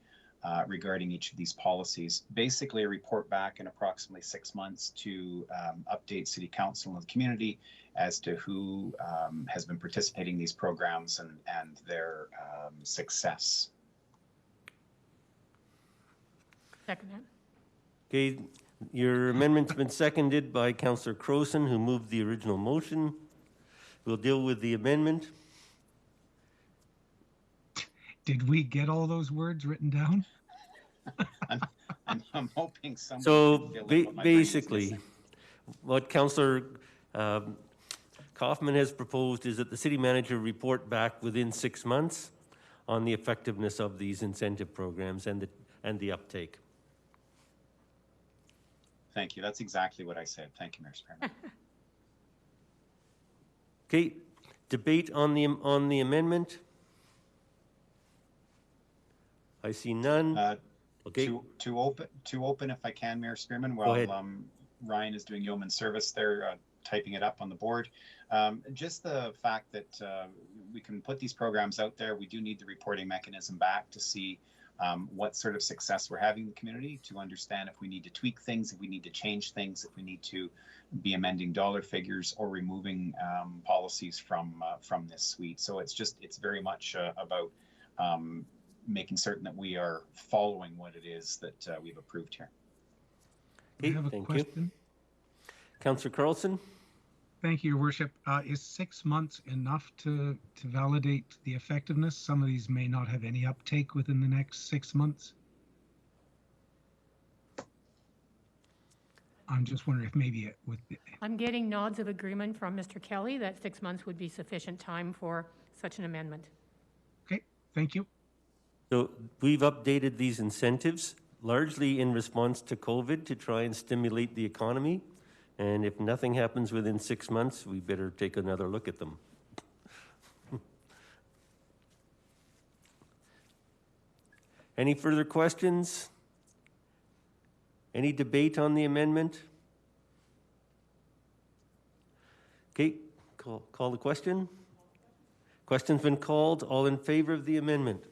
regarding each of these policies. Basically, a report back in approximately 6 months to update City Council and the community as to who has been participating in these programs and their success. Second that. Okay, your amendment's been seconded by Councillor Crowson, who moved the original motion. We'll deal with the amendment. Did we get all those words written down? I'm hoping somebody So can fill in what my brain is basically, missing. what Councillor Coffman has proposed is that the city manager report back within 6 months on the effectiveness of these incentive programs and the uptake. Thank you. That's exactly what I said. Thank you, Mayor Spearman. Okay, debate on the amendment. I see none. Okay. To open, if I can, Mayor Spearman, Go ahead. while Ryan is doing yeoman service there, typing it up on the board. Just the fact that we can put these programs out there, we do need the reporting mechanism back to see what sort of success we're having in the community, to understand if we need to tweak things, if we need to change things, if we need to be amending dollar figures or removing policies from this suite. So it's very much about making certain that we are following what it is that we've approved here. I have a question. Councillor Carlson? Thank you, Your Worship. Is 6 months enough to validate the effectiveness? Some of these may not have any uptake within the next 6 months. I'm just wondering if maybe I'm getting nods of agreement from Mr. Kelly that 6 months would be sufficient time for such an amendment. Okay, thank you. So we've updated these incentives largely in response to COVID to try and stimulate the economy. And if nothing happens within 6 months, we better take another look at them. Any further questions? Any debate on the amendment? Okay, call the question. Question's been called. All in favor of the amendment?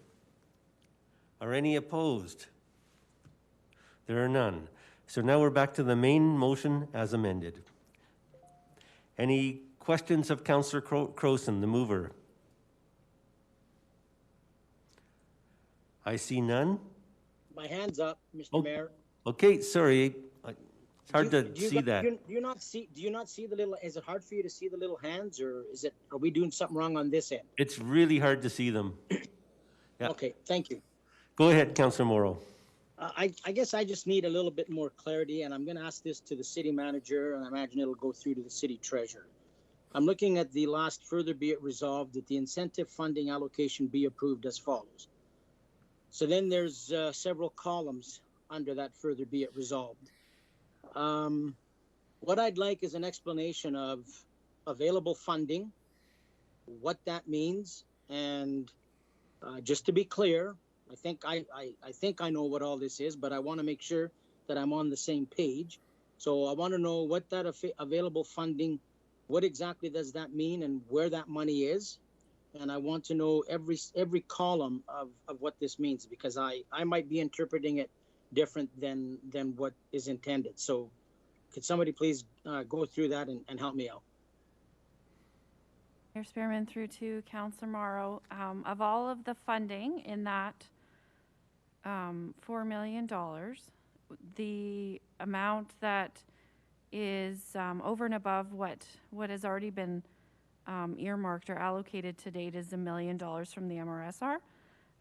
Are any opposed? There are none. So now we're back to the main motion as amended. Any questions of Councillor Crowson, the mover? I see none. My hand's up, Mr. Mayor. Okay, sorry. It's hard to see that. Do you not see the little, is it hard for you to see the little hands, or are we doing something wrong on this end? It's really hard to see them. Yeah. Okay, thank you. Go ahead, Councillor Morrow. I guess I just need a little bit more clarity, and I'm going to ask this to the city manager, and I imagine it'll go through to the city treasurer. I'm looking at the last further be it resolved that the incentive funding allocation be approved as follows. So then there's several columns under that further be it resolved. What I'd like is an explanation of available funding, what that means, and just to be clear, I think I know what all this is, but I want to make sure that I'm on the same page. So I want to know what that available funding, what exactly does that mean, and where that money is. And I want to know every column of what this means, because I might be interpreting it different than what is intended. So could somebody please go through that and help me out? Mayor Spearman, through to Councillor Morrow. Of all of the funding in that $4 million, the amount that is over and above what has already been earmarked or allocated to date is $1 million from the MRSR.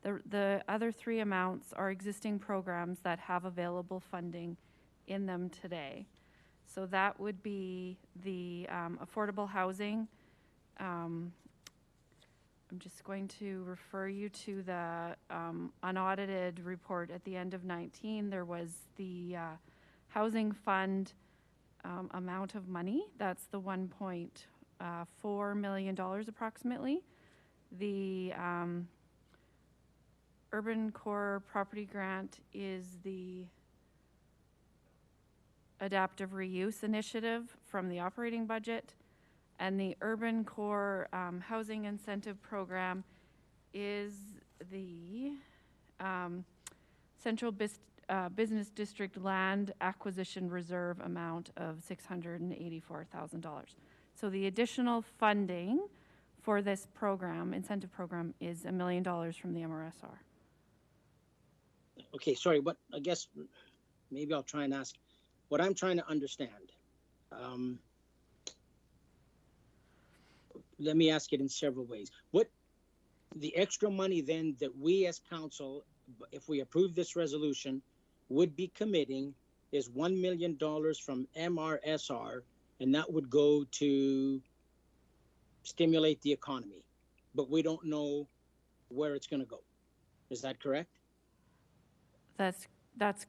The other three amounts are existing programs that have available funding in them today. So that would be the affordable housing. I'm just going to refer you to the unaudited report at the end of 19. There was the housing fund amount of money. That's the $1.4 million approximately. The urban core property grant is the adaptive reuse initiative from the operating budget. And the urban core housing incentive program is the central business district land acquisition reserve amount of $684,000. So the additional funding for this program, incentive program, is $1 million from the MRSR. Okay, sorry, what, I guess, maybe I'll try and ask, what I'm trying to understand, let me ask it in several ways. What, the extra money then that we as council, if we approve this resolution, would be committing is $1 million from MRSR, and that would go to stimulate the economy, but we don't know where it's going to go. Is that correct? That's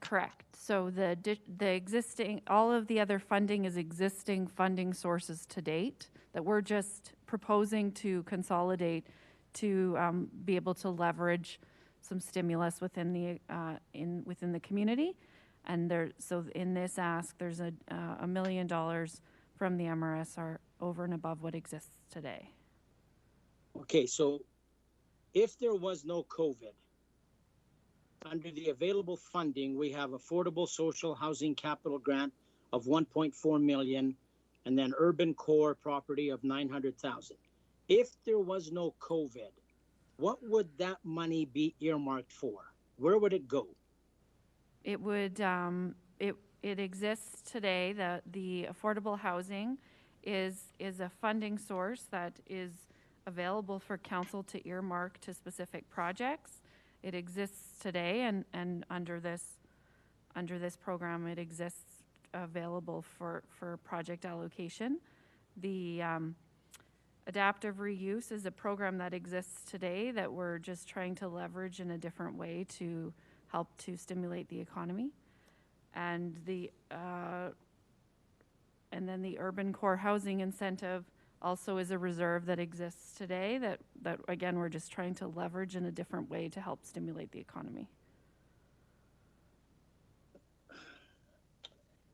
correct. So the existing, all of the other funding is existing funding sources to date that we're just proposing to consolidate to be able to leverage some stimulus within the within the community. And so in this ask, there's $1 million from the MRSR over and above what exists today. Okay, so if there was no COVID, under the available funding, we have affordable social housing capital grant of 1.4 million, and then urban core property of 900,000. If there was no COVID, what would that money be earmarked for? Where would it go? It would, it exists today. The affordable housing is a funding source that is available for council to earmark to specific projects. It exists today, and under this program, it exists available for project allocation. The adaptive reuse is a program that exists today that we're just trying to leverage in a different way to help to stimulate the economy. And then the urban core housing incentive also is a reserve that exists today that again, we're just trying to leverage in a different way to help stimulate the economy.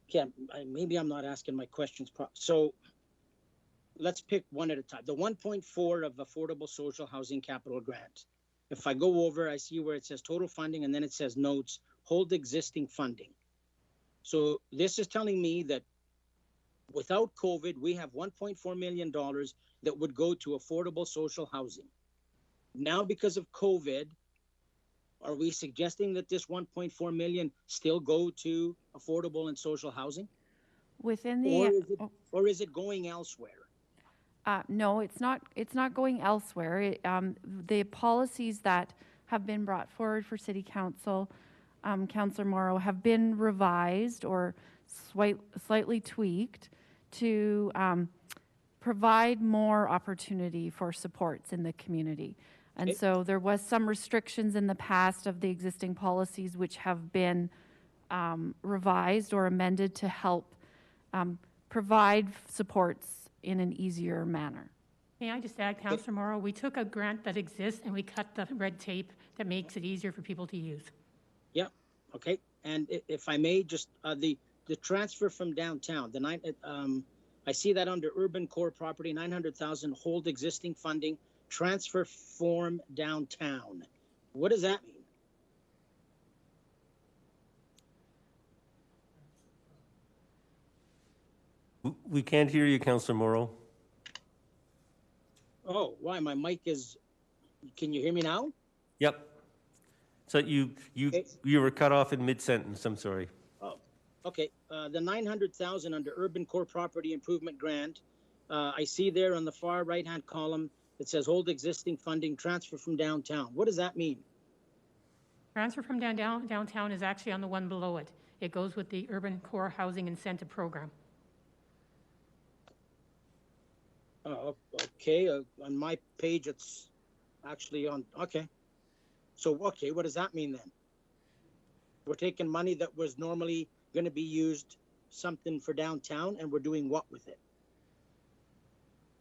Yeah, maybe I'm not asking my questions. So let's pick one at a time. The 1.4 of affordable social housing capital grant. If I go over, I see where it says total funding and then it says notes, hold existing funding. So this is telling me that without COVID, we have $1.4 million that would go to affordable social housing. Now, because of COVID, are we suggesting that this 1.4 million still go to affordable and social housing? Within the or is it going elsewhere? No, it's not going elsewhere. The policies that have been brought forward for City Council, Councillor Morrow, have been revised or slightly tweaked to provide more opportunity for supports in the community. And so there was some restrictions in the past of the existing policies which have been revised or amended to help provide supports in an easier manner. May I just add, Councillor Morrow, we took a grant that exists and we cut the red tape that makes it easier for people to use. Yeah, okay. And if I may, just the transfer from downtown, I see that under urban core property, 900,000 hold existing funding, transfer form downtown. What does that mean? We can't hear you, Councillor Morrow. Oh, why? My mic is, can you hear me now? Yep. So you were cut off in mid-sentence, I'm sorry. Oh, okay. The 900,000 under urban core property improvement grant, I see there on the far right-hand column, it says hold existing funding, transfer from downtown. What does that mean? Transfer from downtown is actually on the one below it. It goes with the urban core housing incentive program. Okay, on my page, it's actually on, okay. So, okay, what does that mean then? We're taking money that was normally going to be used something for downtown, and we're doing what with it?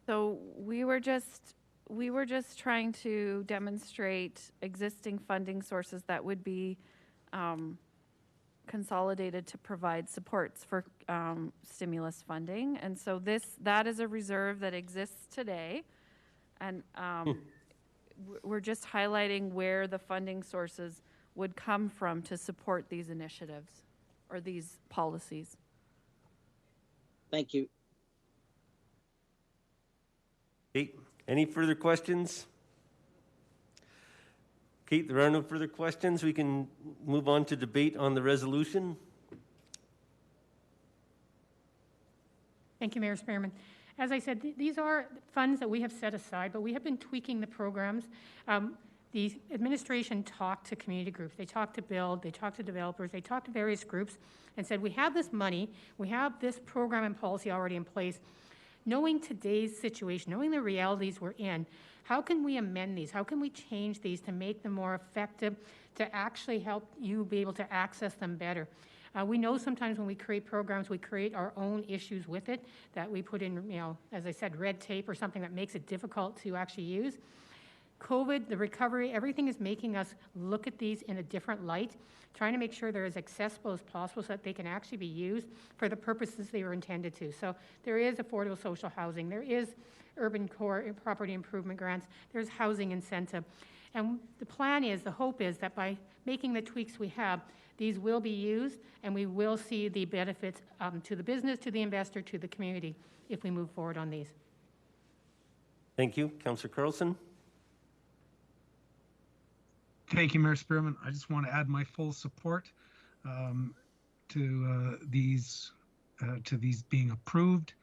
So we were just we were just trying to demonstrate existing funding sources that would be consolidated to provide supports for stimulus funding. And so that is a reserve that exists today. And we're just highlighting where the funding sources would come from to support these initiatives or these policies. Thank you. Kate, any further questions? Kate, there are no further questions. We can move on to debate on the resolution. Thank you, Mayor Spearman. As I said, these are funds that we have set aside, but we have been tweaking the programs. The administration talked to community groups. They talked to Build, they talked to developers, they talked to various groups and said, we have this money, we have this program and policy already in place. Knowing today's situation, knowing the realities we're in, how can we amend these? How can we change these to make them more effective, to actually help you be able to access them better? We know sometimes when we create programs, we create our own issues with it, that we put in, you know, as I said, red tape or something that makes it difficult to actually use. COVID, the recovery, everything is making us look at these in a different light, trying to make sure they're as accessible as possible so that they can actually be used for the purposes they were intended to. So there is affordable social housing, there is urban core property improvement grants, there's housing incentive. And the plan is, the hope is that by making the tweaks we have, these will be used and we will see the benefits to the business, to the investor, to the community if we move forward on these. Thank you. Councillor Crowson. Thank you, Mayor Spearman. I just want to add my full support to these being approved.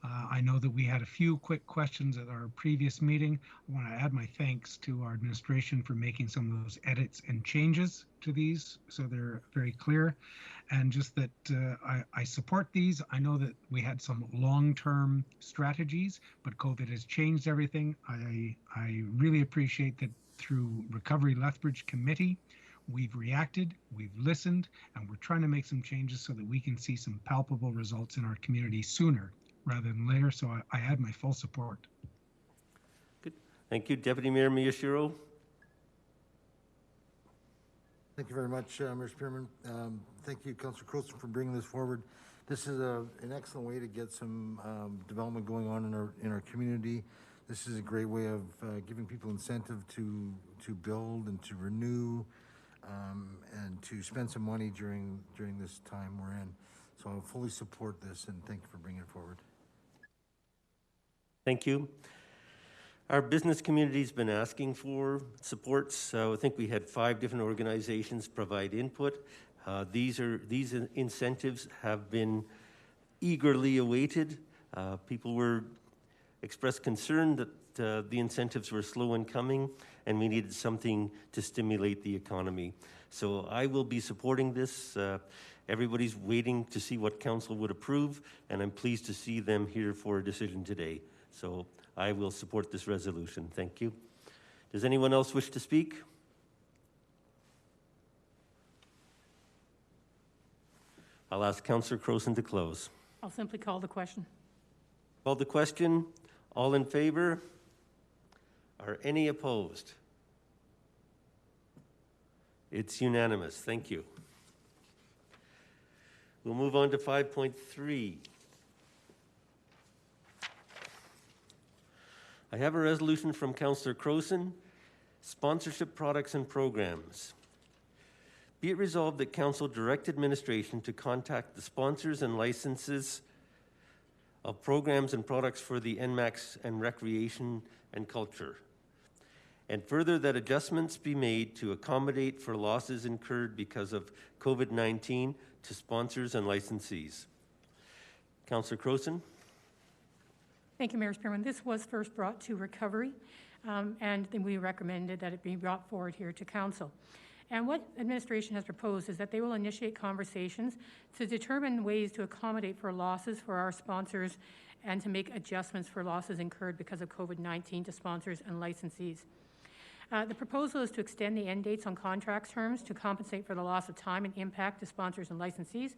I know that we had a few quick questions at our previous meeting. I want to add my thanks to our administration for making some of those edits and changes to these so they're very clear. And just that I support these. I know that we had some long-term strategies, but COVID has changed everything. I really appreciate that through Recovery Lethbridge Committee, we've reacted, we've listened, and we're trying to make some changes so that we can see some palpable results in our community sooner rather than later. So I had my full support. Good. Thank you. Deputy Mayor Miyashiro. Thank you very much, Mayor Spearman. Thank you, Councillor Crowson, for bringing this forward. This is an excellent way to get some development going on in our community. This is a great way of giving people incentive to build and to renew and to spend some money during this time we're in. So I fully support this and thank you for bringing it forward. Thank you. Our business community's been asking for supports. So I think we had 5 different organizations provide input. These incentives have been eagerly awaited. People expressed concern that the incentives were slow in coming and we needed something to stimulate the economy. So I will be supporting this. Everybody's waiting to see what council would approve, and I'm pleased to see them here for a decision today. So I will support this resolution. Thank you. Does anyone else wish to speak? I'll ask Councillor Crowson to close. I'll simply call the question. Call the question. All in favor? Are any opposed? It's unanimous. Thank you. We'll move on to 5.3. I have a resolution from Councillor Crowson, sponsorship products and programs. Be it resolved that Council direct administration to contact the sponsors and licenses of programs and products for the NMAX and recreation and culture. And further, that adjustments be made to accommodate for losses incurred because of COVID-19 to sponsors and licensees. Councillor Crowson. Thank you, Mayor Spearman. This was first brought to Recovery, and then we recommended that it be brought forward here to Council. And what administration has proposed is that they will initiate conversations to determine ways to accommodate for losses for our sponsors and to make adjustments for losses incurred because of COVID-19 to sponsors and licensees. The proposal is to extend the end dates on contract terms to compensate for the loss of time and impact to sponsors and licensees,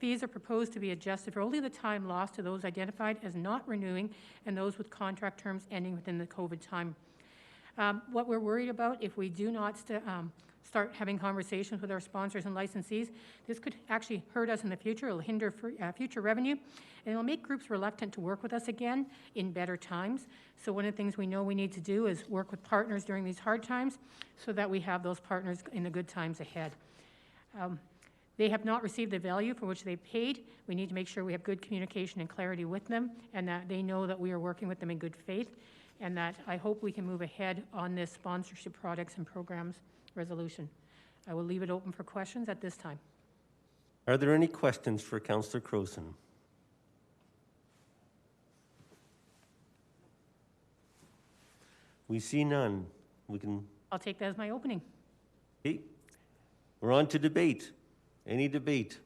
Fees are proposed to be adjusted for only the time lost to those identified as not renewing and those with contract terms ending within the COVID time. What we're worried about, if we do not start having conversations with our sponsors and licensees, this could actually hurt us in the future. It'll hinder future revenue, and it'll make groups reluctant to work with us again in better times. So one of the things we know we need to do is work with partners during these hard times so that we have those partners in the good times ahead. They have not received the value for which they paid. We need to make sure we have good communication and clarity with them, and that they know that we are working with them in good faith, and that I hope we can move ahead on this sponsorship products and programs resolution. I will leave it open for questions at this time. Are there any questions for Councillor Crowson? We see none. I'll take that as my opening. Okay. We're on to debate. Any debate?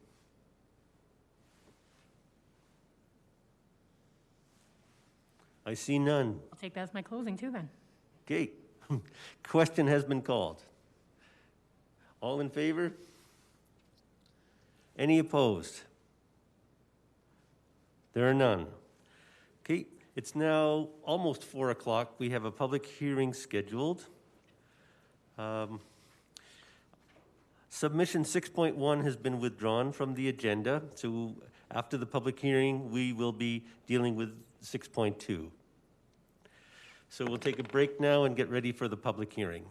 I see none. I'll take that as my closing too then. Okay. Question has been called. All in favor? Any opposed? There are none. Okay, it's now almost 4 o'clock. We have a public hearing scheduled. Submission 6.1 has been withdrawn from the agenda, so after the public hearing, we will be dealing with 6.2. So we'll take a break now and get ready for the public hearing.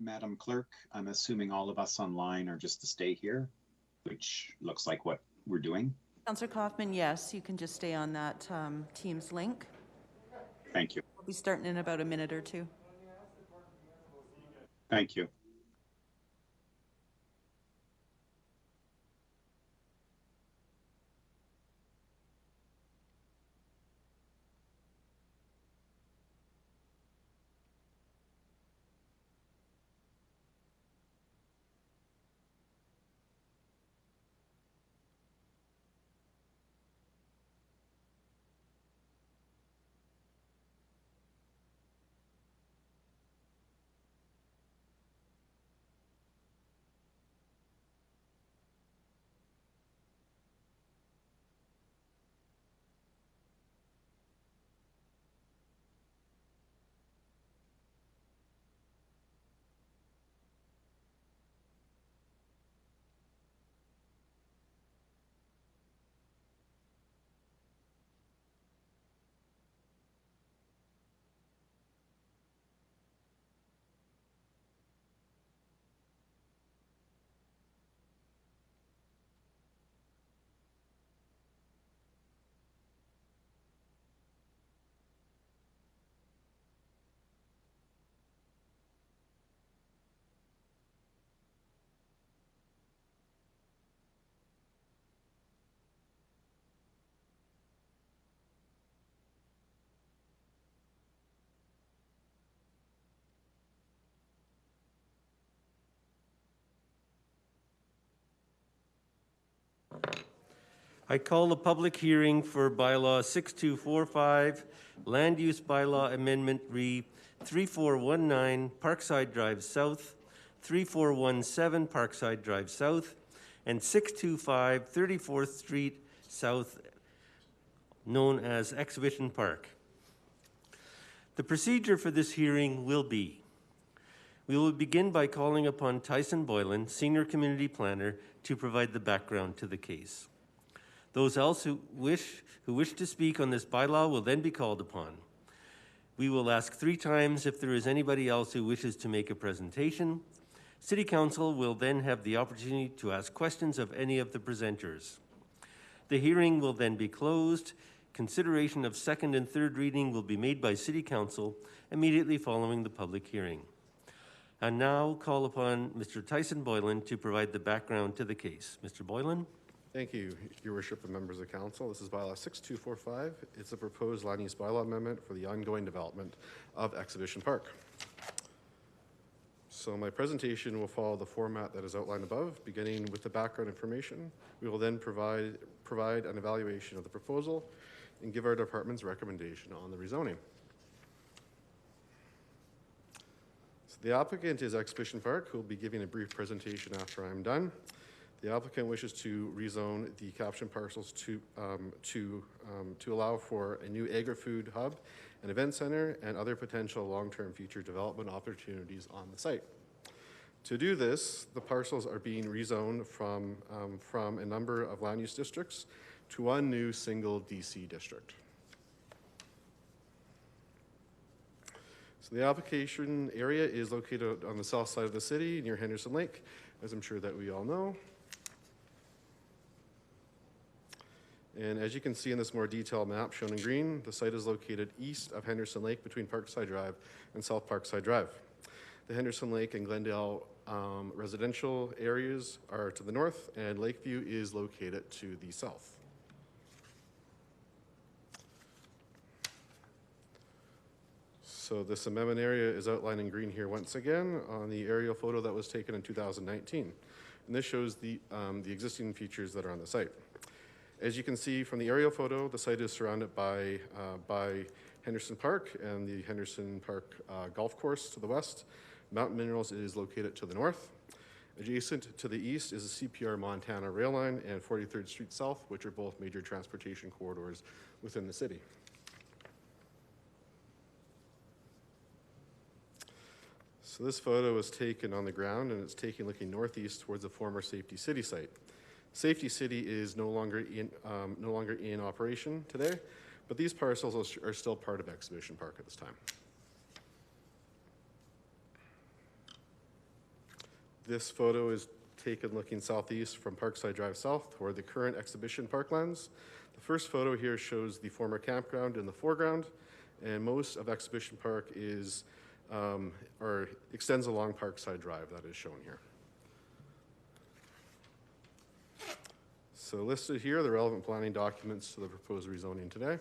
Madam Clerk, I'm assuming all of us online are just to stay here, which looks like what we're doing. Councillor Coffman, yes, you can just stay on that Teams link. Thank you. We'll be starting in about a minute or two. Thank you. I call a public hearing for bylaw 6245, land use bylaw amendment re 3419 Parkside Drive South, 3417 Parkside Drive South, and 625 34th Street South, known as Exhibition Park. The procedure for this hearing will be: we will begin by calling upon Tyson Boylan, Senior Community Planner, to provide the background to the case. Those else who wish to speak on this bylaw will then be called upon. We will ask 3 times if there is anybody else who wishes to make a presentation. City Council will then have the opportunity to ask questions of any of the presenters. The hearing will then be closed. Consideration of second and third reading will be made by City Council immediately following the public hearing. I now call upon Mr. Tyson Boylan to provide the background to the case. Mr. Boylan? Thank you, Your Worship and members of Council. This is bylaw 6245. It's a proposed land use bylaw amendment for the ongoing development of Exhibition Park. So my presentation will follow the format that is outlined above, beginning with the background information. We will then provide an evaluation of the proposal and give our department's recommendation on the rezoning. So the applicant is Exhibition Park, who will be giving a brief presentation after I'm done. The applicant wishes to rezone the caption parcels to allow for a new agri-food hub, an event center, and other potential long-term future development opportunities on the site. To do this, the parcels are being rezoned from a number of land use districts to one new single DC district. So the application area is located on the south side of the city near Henderson Lake, as I'm sure that we all know. And as you can see in this more detailed map shown in green, the site is located east of Henderson Lake between Parkside Drive and South Parkside Drive. The Henderson Lake and Glendale residential areas are to the north, and Lakeview is located to the south. So this amendment area is outlined in green here once again on the aerial photo that was taken in 2019. And this shows the existing features that are on the site. As you can see from the aerial photo, the site is surrounded by Henderson Park and the Henderson Park golf course to the west. Mountain Minerals is located to the north. Adjacent to the east is the CPR Montana rail line and 43rd Street South, which are both major transportation corridors within the city. So this photo was taken on the ground, and it's taken looking northeast towards the former Safety City site. Safety City is no longer in operation today, but these parcels are still part of Exhibition Park at this time. This photo is taken looking southeast from Parkside Drive South toward the current Exhibition Park lands. The first photo here shows the former campground in the foreground, and most of Exhibition Park is or extends along Parkside Drive, that is shown here. So listed here are the relevant planning documents to the proposed rezoning today.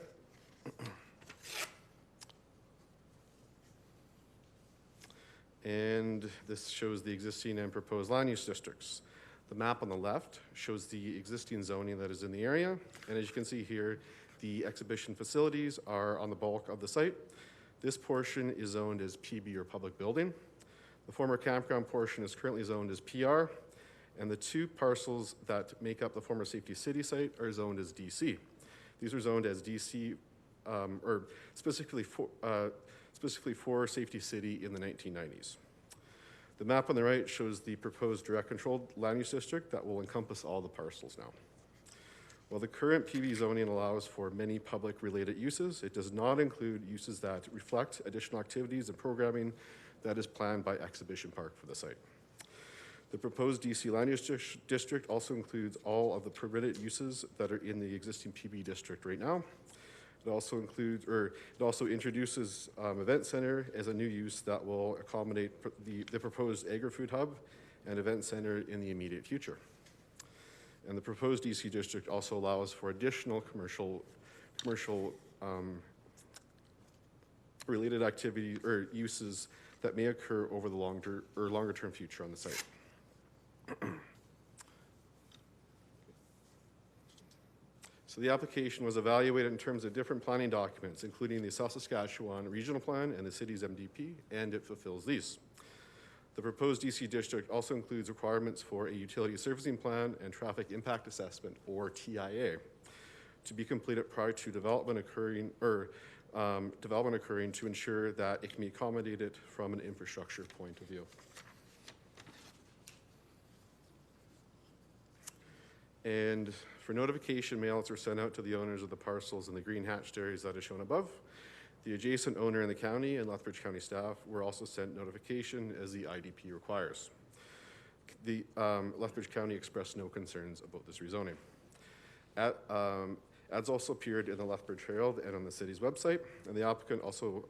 And this shows the existing and proposed land use districts. The map on the left shows the existing zoning that is in the area. And as you can see here, the exhibition facilities are on the bulk of the site. This portion is zoned as PB or public building. The former campground portion is currently zoned as PR. And the 2 parcels that make up the former Safety City site are zoned as DC. These are zoned as DC, or specifically for Safety City in the 1990s. The map on the right shows the proposed direct controlled land use district that will encompass all the parcels now. While the current PB zoning allows for many public related uses, it does not include uses that reflect additional activities and programming that is planned by Exhibition Park for the site. The proposed DC land use district also includes all of the permitted uses that are in the existing PB district right now. It also includes, or it also introduces event center as a new use that will accommodate the proposed agri-food hub and event center in the immediate future. And the proposed DC district also allows for additional commercial related activity or uses that may occur over the longer term future on the site. So the application was evaluated in terms of different planning documents, including the South Saskatchewan Regional Plan and the city's MDP, and it fulfills these. The proposed DC district also includes requirements for a utility servicing plan and traffic impact assessment, or TIA, to be completed prior to development occurring to ensure that it can be accommodated from an infrastructure point of view. And for notification, mailers were sent out to the owners of the parcels in the green hatched areas that are shown above. The adjacent owner in the county and Lethbridge County staff were also sent notification as the IDP requires. The Lethbridge County expressed no concerns about this rezoning. Ads also appeared in the Lethbridge Herald and on the city's website, and the applicant also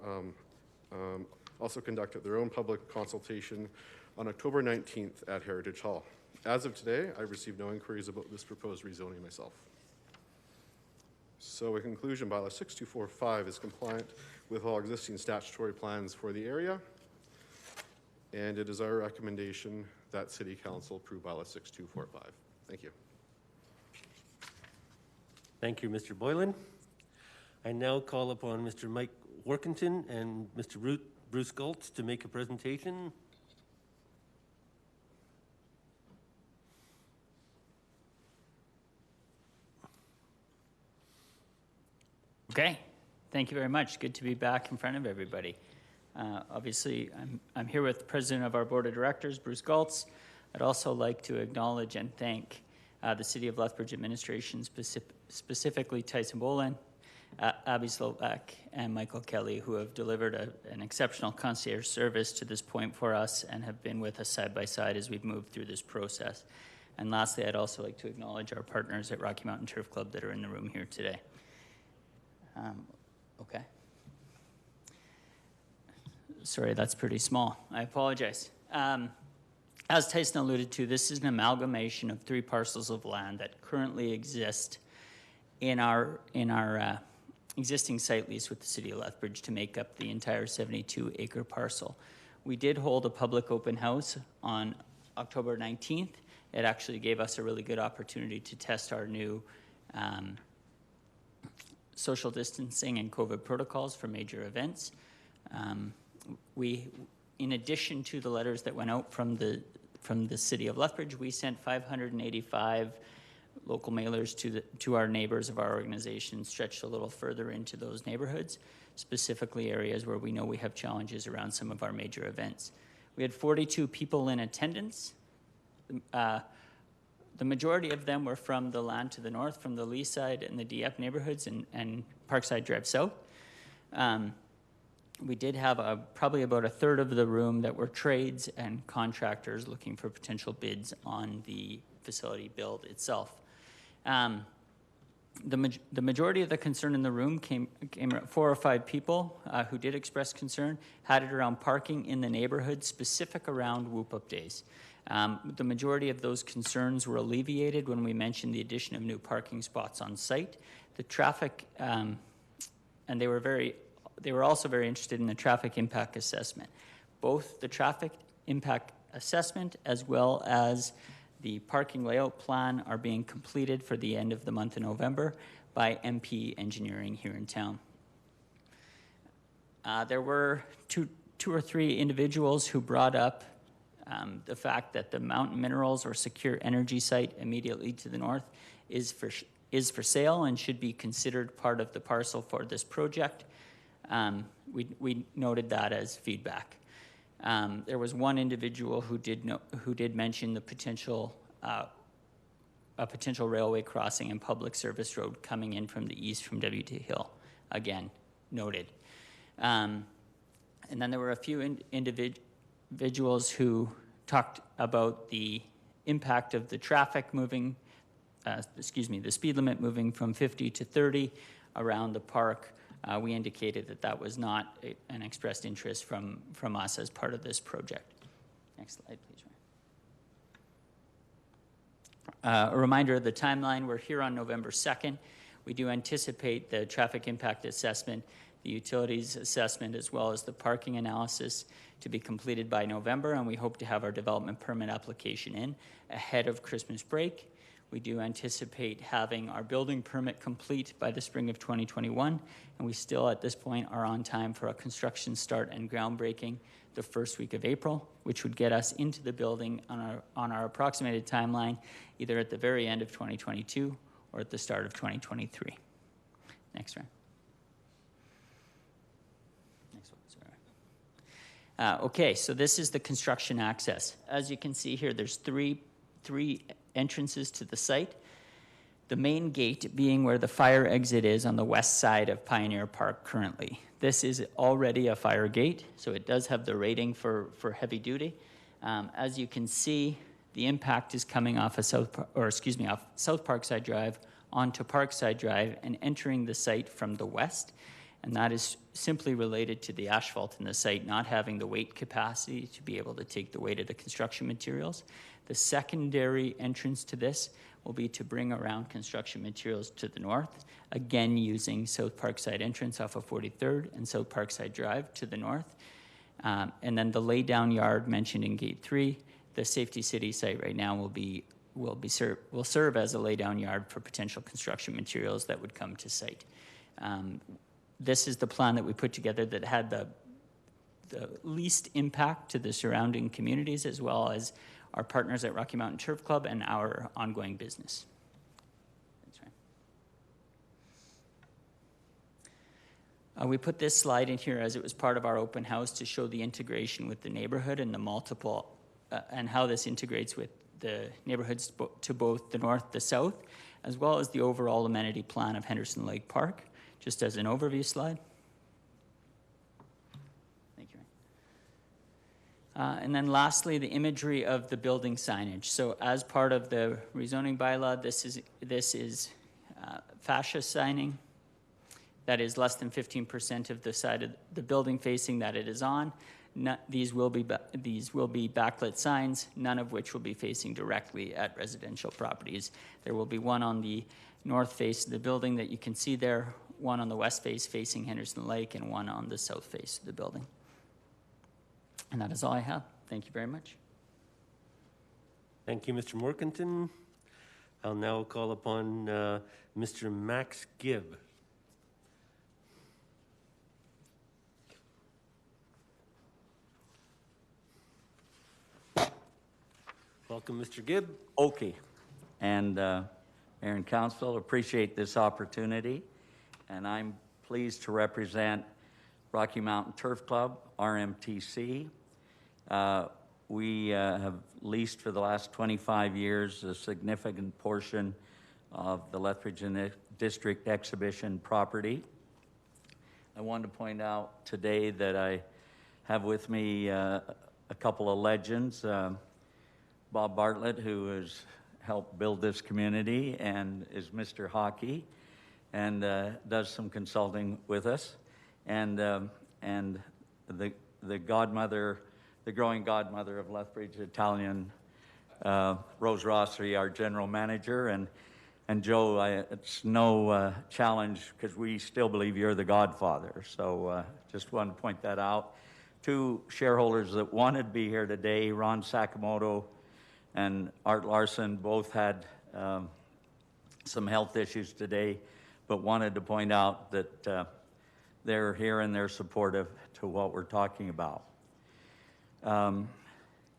conducted their own public consultation on October 19th at Heritage Hall. As of today, I've received no inquiries about this proposed rezoning myself. So in conclusion, bylaw 6245 is compliant with all existing statutory plans for the area, and it is our recommendation that City Council approve bylaw 6245. Thank you. Thank you, Mr. Boylan. I now call upon Mr. Mike Workington and Mr. Bruce Galtz to make a presentation. Okay, thank you very much. Good to be back in front of everybody. Obviously, I'm here with the president of our board of directors, Bruce Galtz. I'd also like to acknowledge and thank the City of Lethbridge administration, specifically Tyson Boland, Abby Slovak, and Michael Kelly, who have delivered an exceptional concierge service to this point for us and have been with us side by side as we've moved through this process. And lastly, I'd also like to acknowledge our partners at Rocky Mountain Turf Club that are in the room here today. Okay. Sorry, that's pretty small. I apologize. As Tyson alluded to, this is an amalgamation of 3 parcels of land that currently exist in our existing site lease with the City of Lethbridge to make up the entire 72-acre parcel. We did hold a public open house on October 19th. It actually gave us a really good opportunity to test our new social distancing and COVID protocols for major events. In addition to the letters that went out from the City of Lethbridge, we sent 585 local mailers to our neighbors of our organization, stretched a little further into those neighborhoods, specifically areas where we know we have challenges around some of our major events. We had 42 people in attendance. The majority of them were from the land to the north, from the Lee side and the Dieppe neighborhoods and Parkside Drive South. We did have probably about a third of the room that were trades and contractors looking for potential bids on the facility build itself. The majority of the concern in the room came 4 or 5 people who did express concern, had it around parking in the neighborhood, specific around whoop-up days. The majority of those concerns were alleviated when we mentioned the addition of new parking spots on site. The traffic, and they were also very interested in the traffic impact assessment. Both the traffic impact assessment as well as the parking layout plan are being completed for the end of the month of November by MP Engineering here in town. There were two or three individuals who brought up the fact that the Mountain Minerals or Secure Energy site immediately to the north is for sale and should be considered part of the parcel for this project. We noted that as feedback. There was one individual who did mention the potential a potential railway crossing and public service road coming in from the east from WT Hill. Again, noted. And then there were a few individuals who talked about the impact of the traffic moving, the speed limit moving from 50 to 30 around the park. We indicated that was not an expressed interest from us as part of this project. Next slide, please. A reminder of the timeline. We're here on November 2nd. We do anticipate the traffic impact assessment, the utilities assessment, as well as the parking analysis to be completed by November, and we hope to have our development permit application in ahead of Christmas break. We do anticipate having our building permit complete by the spring of 2021, and we still at this point are on time for a construction start and groundbreaking the first week of April, which would get us into the building on our approximated timeline, either at the very end of 2022 or at the start of 2023. Next one. Next one, sorry. Okay, so this is the construction access. As you can see here, there's three entrances to the site. The main gate being where the fire exit is on the west side of Pioneer Park currently. This is already a fire gate, so it does have the rating for heavy duty. As you can see, the impact is coming off of off South Parkside Drive onto Parkside Drive and entering the site from the west. And that is simply related to the asphalt in the site not having the weight capacity to be able to take the weight of the construction materials. The secondary entrance to this will be to bring around construction materials to the north, again using South Parkside entrance off of 43rd and South Parkside Drive to the north. And then the laydown yard mentioned in Gate 3, the Safety City site right now will serve as a laydown yard for potential construction materials that would come to site. This is the plan that we put together that had the least impact to the surrounding communities, as well as our partners at Rocky Mountain Turf Club and our ongoing business. That's right. We put this slide in here as it was part of our open house to show the integration with the neighborhood and the multiple, and how this integrates with the neighborhoods to both the north, the south, as well as the overall amenity plan of Henderson Lake Park, just as an overview slide. Thank you. And then lastly, the imagery of the building signage. So as part of the rezoning bylaw, this is fascia signing that is less than 15% of the side of the building facing that it is on. These will be backlit signs, none of which will be facing directly at residential properties. There will be one on the north face of the building that you can see there, one on the west face facing Henderson Lake, and one on the south face of the building. And that is all I have. Thank you very much. Thank you, Mr. Morkenton. I'll now call upon Mr. Max Gibb. Welcome, Mr. Gibb. Okay. And Mayor and Council, appreciate this opportunity. And I'm pleased to represent Rocky Mountain Turf Club, RMTC. We have leased for the last 25 years a significant portion of the Lethbridge District exhibition property. I wanted to point out today that I have with me a couple of legends. Bob Bartlett, who has helped build this community and is Mr. Hockey and does some consulting with us. And the godmother, the growing godmother of Lethbridge, Italian, Rose Rossi, our general manager. And Joe, it's no challenge because we still believe you're the godfather. So just wanted to point that out. Two shareholders that wanted to be here today, Ron Sakamoto and Art Larson, both had some health issues today, but wanted to point out that they're here and they're supportive to what we're talking about.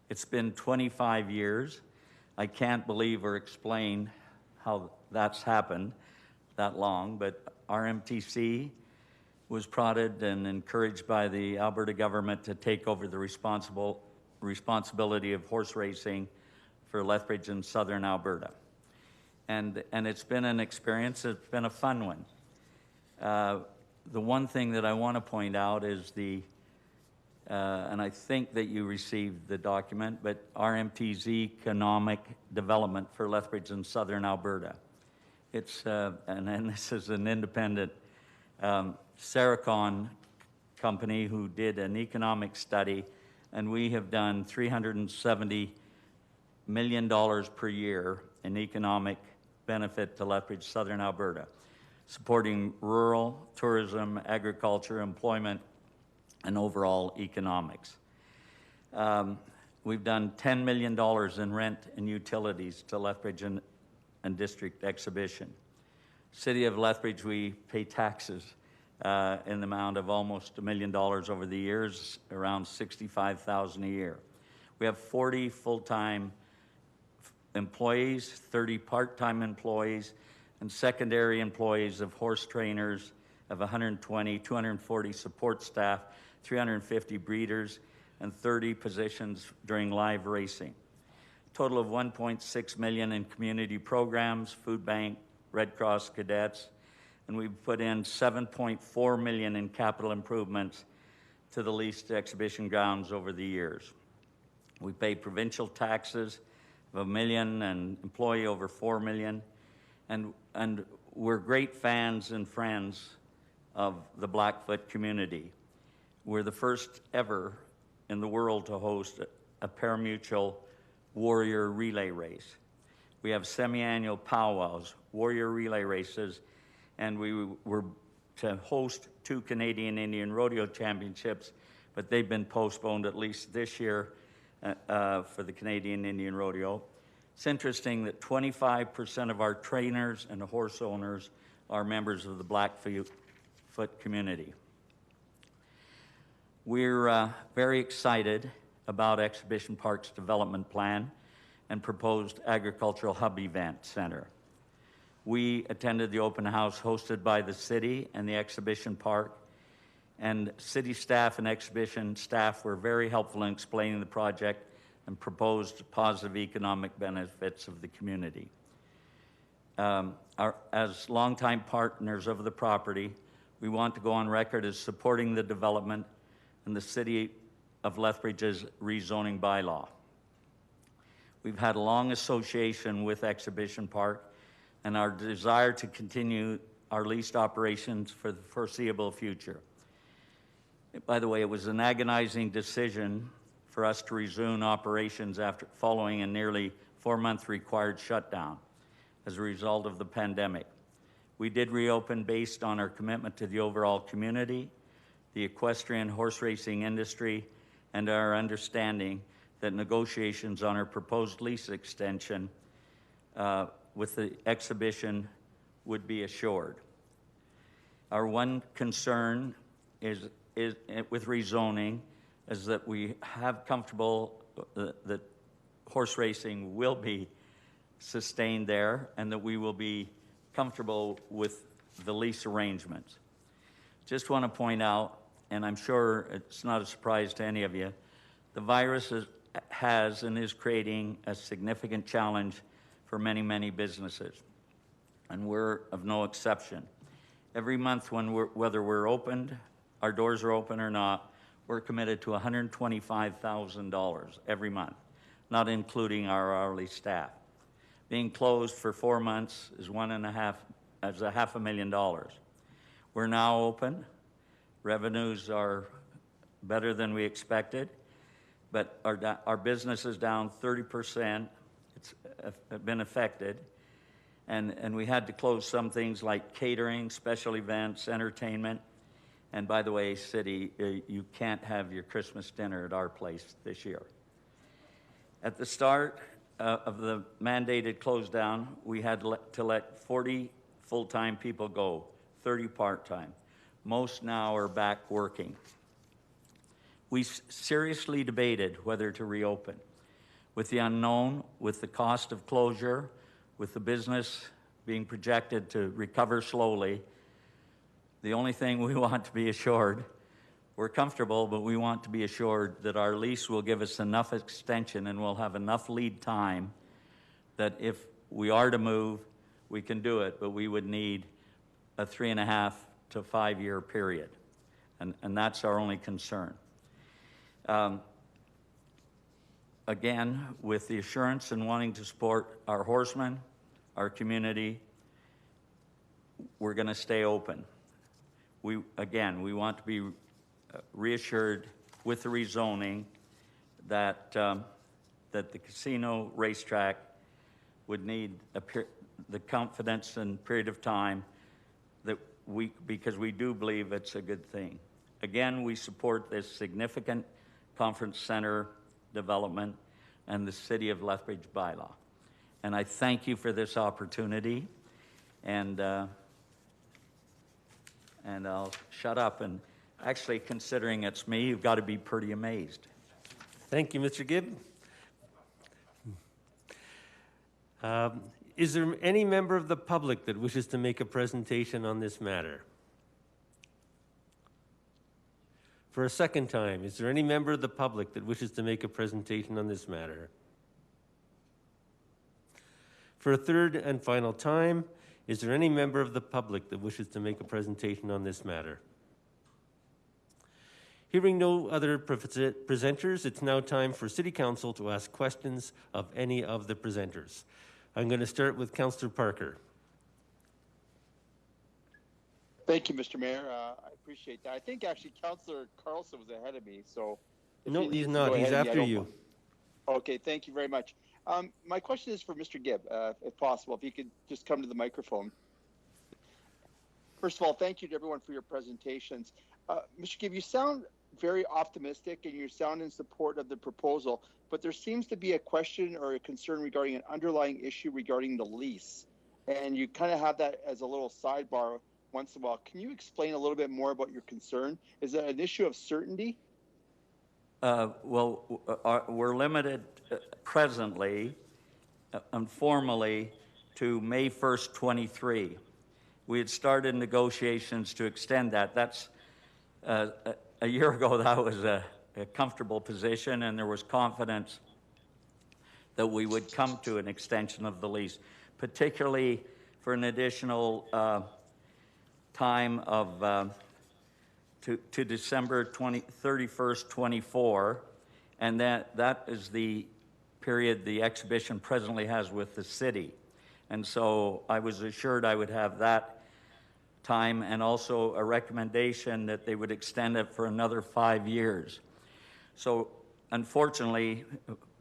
It's been 25 years. I can't believe or explain how that's happened that long, but RMTC was prodded and encouraged by the Alberta government to take over the responsibility of horse racing for Lethbridge in southern Alberta. And it's been an experience, it's been a fun one. The one thing that I want to point out is and I think that you received the document, but RMT's economic development for Lethbridge in southern Alberta. It's, and this is an independent Saracon company who did an economic study, and we have done $370 million per year in economic benefit to Lethbridge, southern Alberta, supporting rural, tourism, agriculture, employment, and overall economics. We've done $10 million in rent and utilities to Lethbridge and District exhibition. City of Lethbridge, we pay taxes in the amount of almost $1 million over the years, around $65,000 a year. We have 40 full-time employees, 30 part-time employees, and secondary employees of horse trainers of 120, 240 support staff, 350 breeders, and 30 positions during live racing. Total of $1.6 million in community programs, food bank, Red Cross cadets, and we've put in $7.4 million in capital improvements to the leased exhibition grounds over the years. We pay provincial taxes of $1 million and employee over $4 million, and we're great fans and friends of the Blackfoot community. We're the first ever in the world to host a parimutuel warrior relay race. We have semi-annual powwows, warrior relay races, and we were to host 2 Canadian Indian Rodeo Championships, but they've been postponed at least this year for the Canadian Indian Rodeo. It's interesting that 25% of our trainers and horse owners are members of the Blackfoot community. We're very excited about Exhibition Park's development plan and proposed agricultural hub event center. We attended the open house hosted by the city and the exhibition park, and city staff and exhibition staff were very helpful in explaining the project and proposed positive economic benefits of the community. As longtime partners of the property, we want to go on record as supporting the development and the City of Lethbridge's rezoning bylaw. We've had a long association with Exhibition Park and our desire to continue our leased operations for the foreseeable future. By the way, it was an agonizing decision for us to resume operations after following a nearly 4-month required shutdown as a result of the pandemic. We did reopen based on our commitment to the overall community, the equestrian horse racing industry, and our understanding that negotiations on our proposed lease extension with the exhibition would be assured. Our one concern is with rezoning is that we have comfortable that horse racing will be sustained there and that we will be comfortable with the lease arrangements. Just want to point out, and I'm sure it's not a surprise to any of you, the virus has and is creating a significant challenge for many, many businesses, and we're of no exception. Every month whether we're opened, our doors are open or not, we're committed to $125,000 every month, not including our hourly staff. Being closed for 4 months is $500,000. We're now open. Revenues are better than we expected, but our business is down 30%. It's been affected. And we had to close some things like catering, special events, entertainment. And by the way, City, you can't have your Christmas dinner at our place this year. At the start of the mandated close down, we had to let 40 full-time people go, 30 part-time. Most now are back working. We seriously debated whether to reopen. With the unknown, with the cost of closure, with the business being projected to recover slowly, the only thing we want to be assured, we're comfortable, but we want to be assured that our lease will give us enough extension and we'll have enough lead time that if we are to move, we can do it, but we would need a 3.5 to 5 year period. And that's our only concern. Again, with the assurance and wanting to support our horsemen, our community, we're going to stay open. We want to be reassured with the rezoning that that the casino racetrack would need the confidence and period of time because we do believe it's a good thing. Again, we support this significant conference center development and the City of Lethbridge bylaw. and I thank you for this opportunity. And I'll shut up. And actually, considering it's me, you've got to be pretty amazed. Thank you, Mr. Gibb. Is there any member of the public that wishes to make a presentation on this matter? For a second time, is there any member of the public that wishes to make a presentation on this matter? For a third and final time, is there any member of the public that wishes to make a presentation on this matter? Hearing no other presenters, it's now time for City Council to ask questions of any of the presenters. I'm going to start with Councillor Parker. Thank you, Mr. Mayor. I appreciate that. I think actually Councillor Carlson was ahead of me, so. No, he's not. He's after you. Okay, thank you very much. My question is for Mr. Gibb, if possible, if you could just come to the microphone. First of all, thank you to everyone for your presentations. Mr. Gibb, you sound very optimistic and you sound in support of the proposal, but there seems to be a question or a concern regarding an underlying issue regarding the lease. And you kind of have that as a little sidebar once in a while. Can you explain a little bit more about your concern? Is it an issue of certainty? We're limited presently, informally, to May 1st, 23. We had started negotiations to extend that. That's a year ago, that was a comfortable position, and there was confidence that we would come to an extension of the lease, particularly for an additional time of to December 31st, 24, and that is the period the exhibition presently has with the city. And so I was assured I would have that time, and also a recommendation that they would extend it for another 5 years. So unfortunately,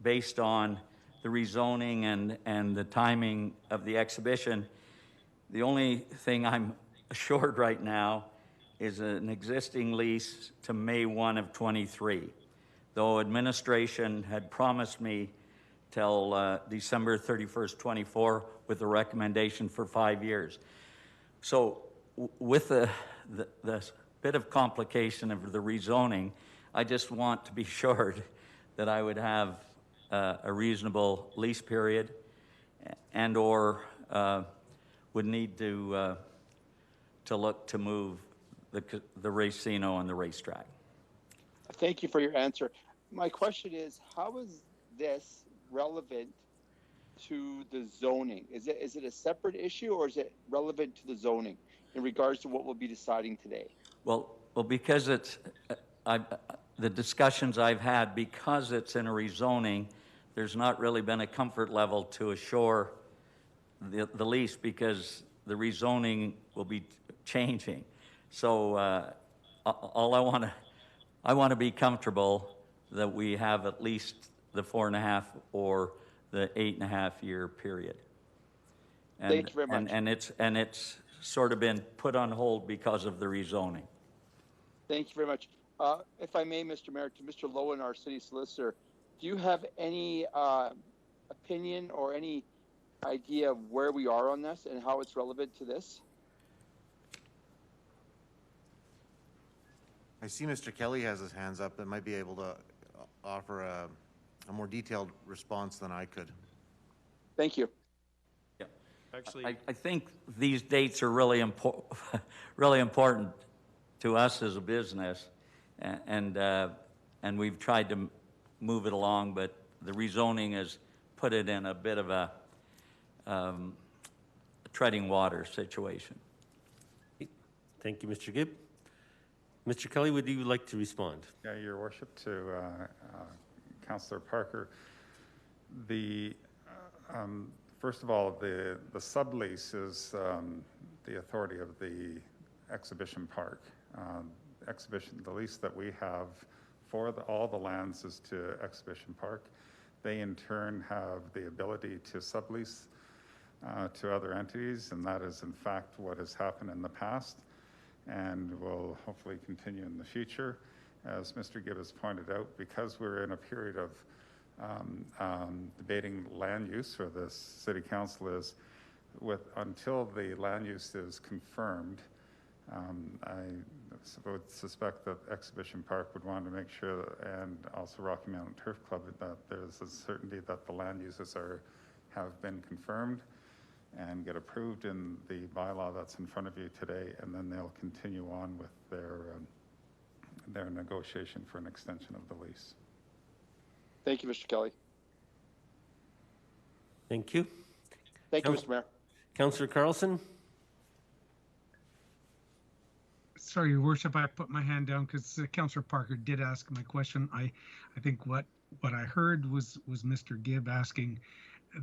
based on the rezoning and the timing of the exhibition, the only thing I'm assured right now is an existing lease to May 1 of 23, though administration had promised me till December 31st, 24 with a recommendation for 5 years. So with the bit of complication of the rezoning, I just want to be assured that I would have a reasonable lease period and or would need to look to move the racino and the racetrack. Thank you for your answer. My question is, how is this relevant to the zoning? Is it a separate issue, or is it relevant to the zoning in regards to what we'll be deciding today? Well, because it's the discussions I've had, because it's in a rezoning, there's not really been a comfort level to assure the lease, because the rezoning will be changing. So all I want to be comfortable that we have at least the 4.5 or the 8.5 year period. And, thank you very much. And it's sort of been put on hold because of the rezoning. Thank you very much. If I may, Mr. Mayor, to Mr. Lowen, our city solicitor, do you have any opinion or any idea of where we are on this and how it's relevant to this? I see Mr. Kelly has his hands up and might be able to offer a more detailed response than I could. Thank you. Yeah. Actually, I think these dates are really really important to us as a business, and we've tried to move it along, but the rezoning has put it in a bit of a treading water situation. Thank you, Mr. Gibb. Mr. Kelly, would you like to respond? Yeah, Your Worship, to Councillor Parker. First of all, the sublease is the authority of the exhibition park. The lease that we have for all the lands is to Exhibition Park. They in turn have the ability to sublease to other entities, and that is in fact what has happened in the past and will hopefully continue in the future. As Mr. Gibb has pointed out, because we're in a period of debating land use for this city council is until the land use is confirmed, I would suspect that Exhibition Park would want to make sure, and also Rocky Mountain Turf Club, that there's a certainty that the land uses have been confirmed and get approved in the bylaw that's in front of you today, and then they'll continue on with their negotiation for an extension of the lease. Thank you, Mr. Kelly. Thank you. Thank you, Mr. Mayor. Councillor Carlson? Sorry, Your Worship, I put my hand down because Councillor Parker did ask my question. I think what I heard was Mr. Gibb asking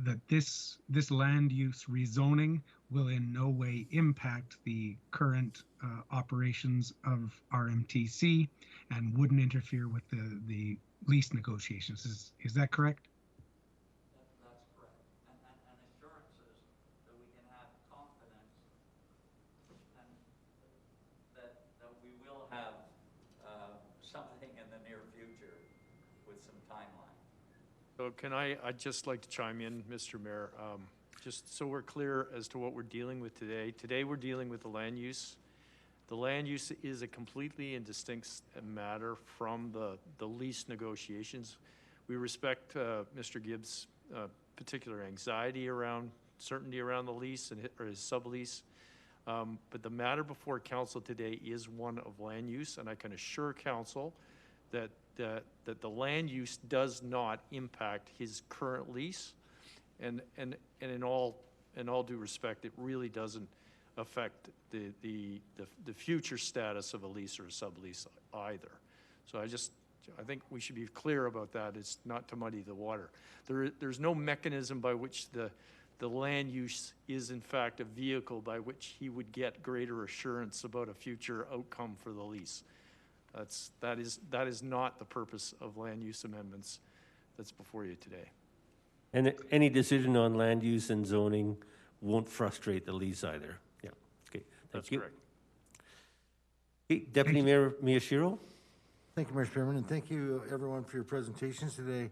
that this land use rezoning will in no way impact the current operations of RMTC and wouldn't interfere with the lease negotiations. Is that correct? That's correct. And assurances that we can have confidence and that we will have something in the near future with some timeline. So I'd just like to chime in, Mr. Mayor, just so we're clear as to what we're dealing with today. Today, we're dealing with the land use. The land use is a completely and distinct matter from the lease negotiations. We respect Mr. Gibbs' particular anxiety around certainty around the lease or his sublease. But the matter before council today is one of land use, and I can assure council that the land use does not impact his current lease, and in all due respect, it really doesn't affect the future status of a lease or a sublease either. So I think we should be clear about that. It's not to muddy the water. There's no mechanism by which the land use is in fact a vehicle by which he would get greater assurance about a future outcome for the lease. That is not the purpose of land use amendments that's before you today. And any decision on land use and zoning won't frustrate the lease either. Yeah. Okay. That's you. correct. Okay. Deputy Mayor Miyashiro. Thank you, Mr. Chairman, and thank you, everyone, for your presentations today.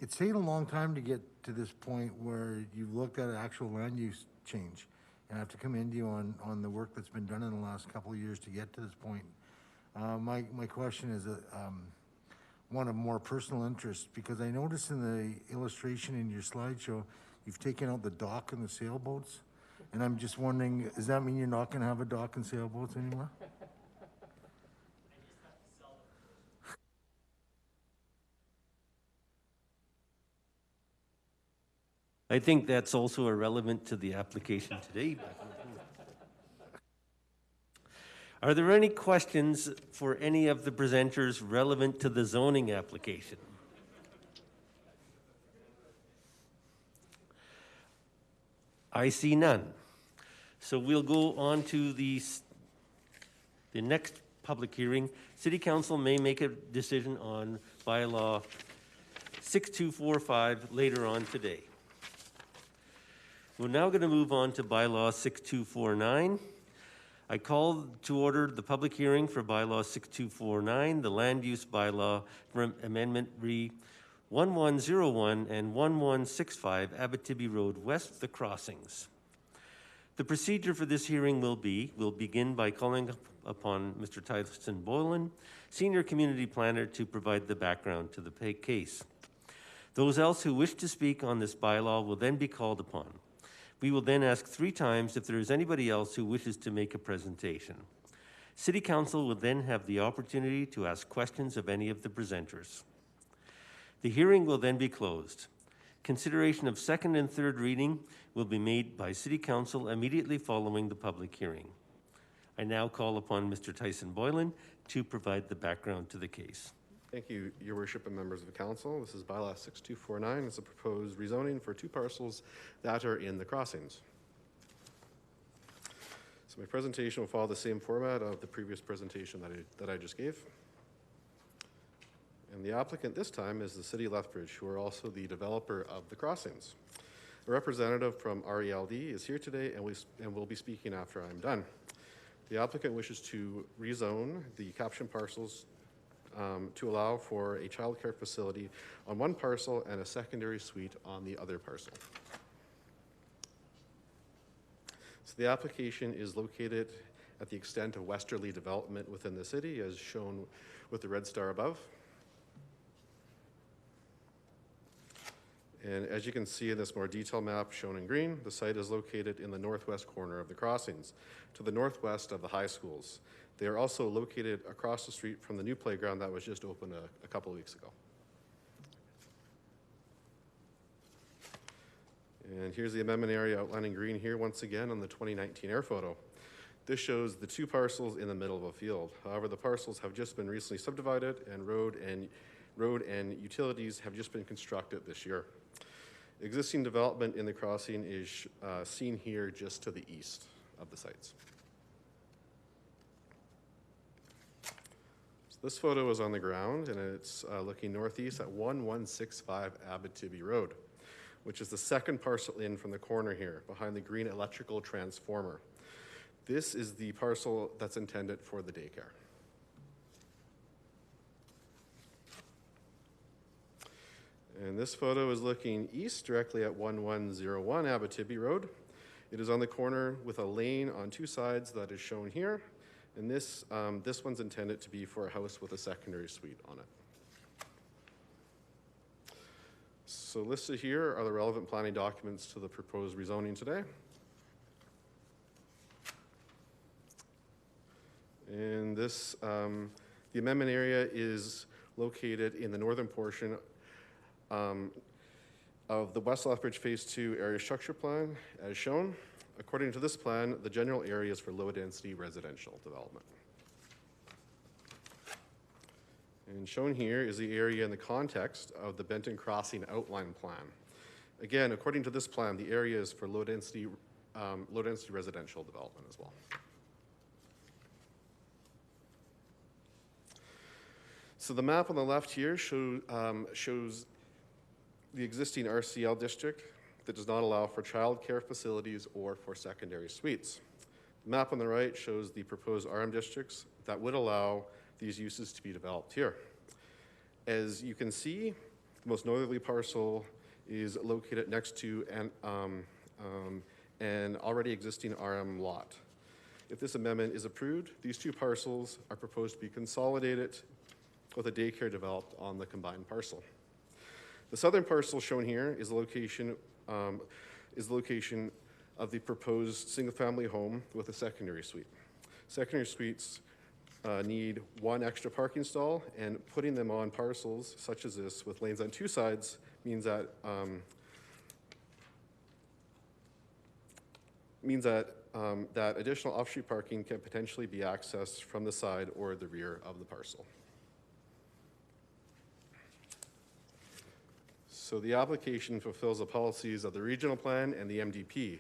It's taken a long time to get to this point where you've looked at actual land use change. And I have to commend you on the work that's been done in the last couple of years to get to this point. My question is one of more personal interest, because I noticed in the illustration in your slideshow, you've taken out the dock and the sailboats. And I'm just wondering, does that mean you're not going to have a dock and sailboats anymore? I think that's also irrelevant to the application today. Are there any questions for any of the presenters relevant to the zoning application? I see none. So we'll go on to the next public hearing. City Council may make a decision on bylaw 6245 later on today. We're now going to move on to bylaw 6249. I call to order the public hearing for bylaw 6249, the land use bylaw for amendment re 1101 and 1165 Abitibi Road West, the crossings. The procedure for this hearing will begin by calling upon Mr. Tyson Boylan, Senior Community Planner, to provide the background to the case. Those else who wish to speak on this bylaw will then be called upon. We will then ask 3 times if there is anybody else who wishes to make a presentation. City Council will then have the opportunity to ask questions of any of the presenters. The hearing will then be closed. Consideration of second and third reading will be made by City Council immediately following the public hearing. I now call upon Mr. Tyson Boylan to provide the background to the case. Thank you, Your Worship and members of the Council. This is bylaw 6249. It's a proposed rezoning for 2 parcels that are in the crossings. So my presentation will follow the same format of the previous presentation that I just gave. And the applicant this time is the City of Lethbridge, who are also the developer of the crossings. A representative from RELD is here today and will be speaking after I'm done. The applicant wishes to rezone the caption parcels to allow for a childcare facility on one parcel and a secondary suite on the other parcel. So the application is located at the extent of westerly development within the city, as shown with the red star above. And as you can see in this more detailed map shown in green, the site is located in the northwest corner of the crossings, to the northwest of the high schools. They are also located across the street from the new playground that was just opened a couple of weeks ago. And here's the amendment area outlined in green here once again on the 2019 air photo. This shows the two parcels in the middle of a field. However, the parcels have just been recently subdivided and road and utilities have just been constructed this year. Existing development in the crossing is seen here just to the east of the sites. So this photo is on the ground and it's looking northeast at 1165 Abitibi Road, which is the second parcel in from the corner here, behind the green electrical transformer. This is the parcel that's intended for the daycare. And this photo is looking east directly at 1101 Abitibi Road. It is on the corner with a lane on two sides that is shown here. And this one's intended to be for a house with a secondary suite on it. So listed here are the relevant planning documents to the proposed rezoning today. And this, the amendment area is located in the northern portion of the West Lethbridge Phase 2 area structure plan as shown. According to this plan, the general area is for low-density residential development. And shown here is the area in the context of the Benton Crossing outline plan. Again, according to this plan, the area is for low-density residential development as well. So the map on the left here shows the existing RCL district that does not allow for childcare facilities or for secondary suites. The map on the right shows the proposed RM districts that would allow these uses to be developed here. As you can see, the most northerly parcel is located next to an already existing RM lot. If this amendment is approved, these two parcels are proposed to be consolidated with a daycare developed on the combined parcel. The southern parcel shown here is the location of the proposed single-family home with a secondary suite. Secondary suites need one extra parking stall, and putting them on parcels such as this with lanes on two sides means that that additional off-street parking can potentially be accessed from the side or the rear of the parcel. So the application fulfills the policies of the regional plan and the MDP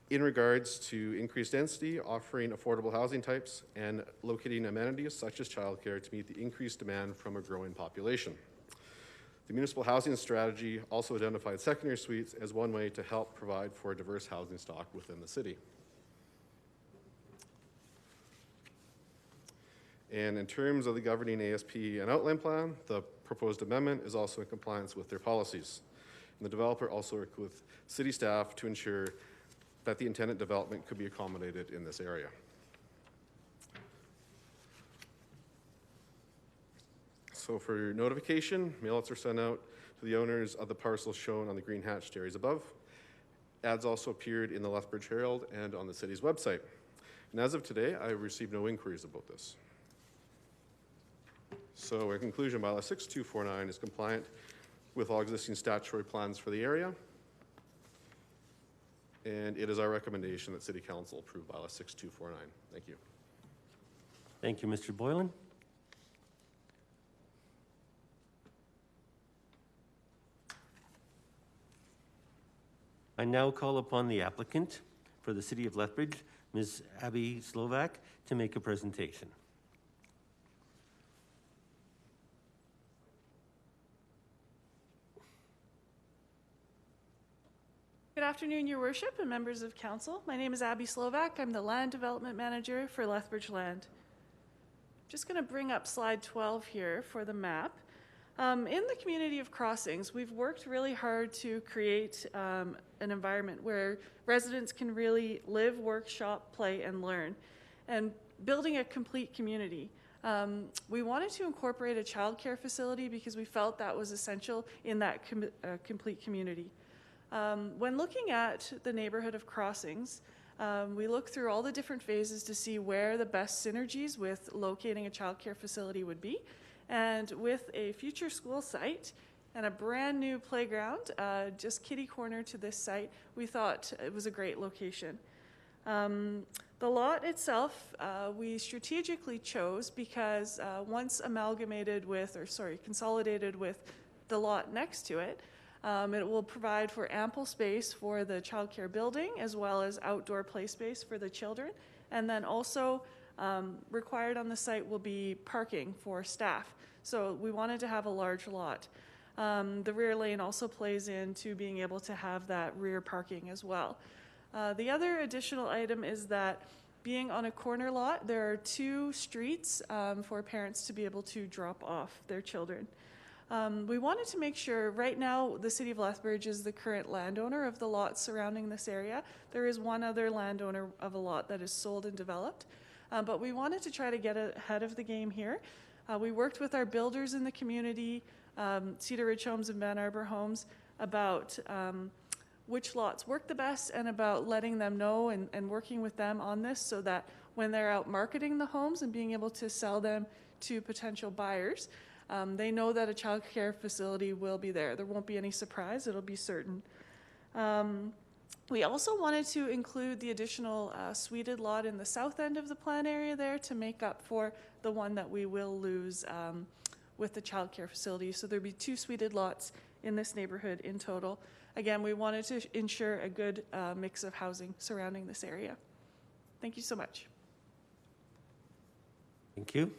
in regards to increased density, offering affordable housing types, and locating amenities such as childcare to meet the increased demand from a growing population. The municipal housing strategy also identified secondary suites as one way to help provide for a diverse housing stock within the city. And in terms of the governing ASP and outline plan, the proposed amendment is also in compliance with their policies. And the developer also worked with city staff to ensure that the intended development could be accommodated in this area. So for your notification, mailouts are sent out to the owners of the parcels shown on the green hatched areas above. Ads also appeared in the Lethbridge Herald and on the city's website. And as of today, I have received no inquiries about this. So in conclusion, bylaw 6249 is compliant with all existing statutory plans for the area. And it is our recommendation that City Council approve bylaw 6249. Thank you. Thank you, Mr. Boylan. I now call upon the applicant for the City of Lethbridge, Ms. Abby Slovak, to make a presentation. Good afternoon, Your Worship and members of Council. My name is Abby Slovak. I'm the Land Development Manager for Lethbridge Land. just going to bring up slide 12 here for the map. In the community of Crossings, we've worked really hard to create an environment where residents can really live, work, shop, play, and learn, and building a complete community. We wanted to incorporate a childcare facility because we felt that was essential in that complete community. When looking at the neighborhood of Crossings, we looked through all the different phases to see where the best synergies with locating a childcare facility would be. And with a future school site and a brand new playground, just kitty corner to this site, we thought it was a great location. The lot itself, we strategically chose because once consolidated with the lot next to it, it will provide for ample space for the childcare building as well as outdoor play space for the children. And then also required on the site will be parking for staff. So we wanted to have a large lot. The rear lane also plays into being able to have that rear parking as well. The other additional item is that being on a corner lot, there are 2 streets for parents to be able to drop off their children. We wanted to make sure, right now the City of Lethbridge is the current landowner of the lots surrounding this area. There is one other landowner of a lot that is sold and developed, but we wanted to try to get ahead of the game here. We worked with our builders in the community, Cedar Ridge Homes and Van Arbor Homes, about which lots work the best and about letting them know and working with them on this so that when they're out marketing the homes and being able to sell them to potential buyers, they know that a child care facility will be there. There won't be any surprise, it'll be certain. We also wanted to include the additional suited lot in the south end of the plan area there to make up for the one that we will lose with the child care facility. So there'll be 2 suited lots in this neighborhood in total. Again, we wanted to ensure a good mix of housing surrounding this area. Thank you so much. Thank you.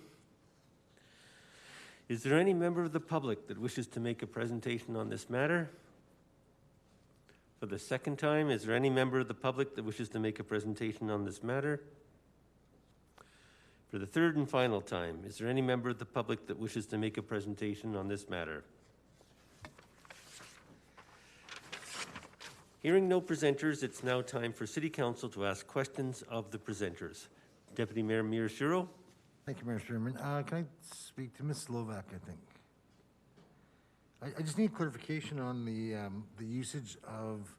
Is there any member of the public that wishes to make a presentation on this matter? For the second time, is there any member of the public that wishes to make a presentation on this matter? For the third and final time, is there any member of the public that wishes to make a presentation on this matter? Hearing no presenters, it's now time for City Council to ask questions of the presenters. Deputy Mayor Miyashiro. Thank you, Mayor Spearman. Can I speak to Ms. Slovak, I think? I just need clarification on the usage of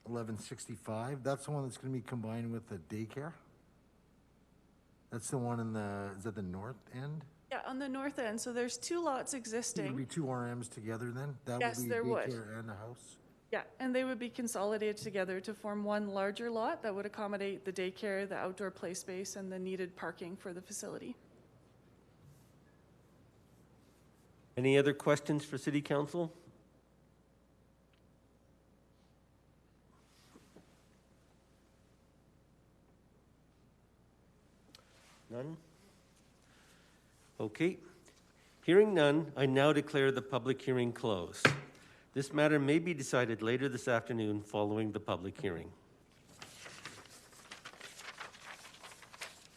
1165. That's the one that's going to be combined with the daycare? That's the one in the, is that the north end? Yeah, on the north end. So there's 2 lots existing. There would be 2 RMs together then? That Yes, would be there would. daycare and a house? Yeah, and they would be consolidated together to form one larger lot that would accommodate the daycare, the outdoor play space, and the needed parking for the facility. Any other questions for City Council? None? Okay. Hearing none, I now declare the public hearing closed. This matter may be decided later this afternoon following the public hearing.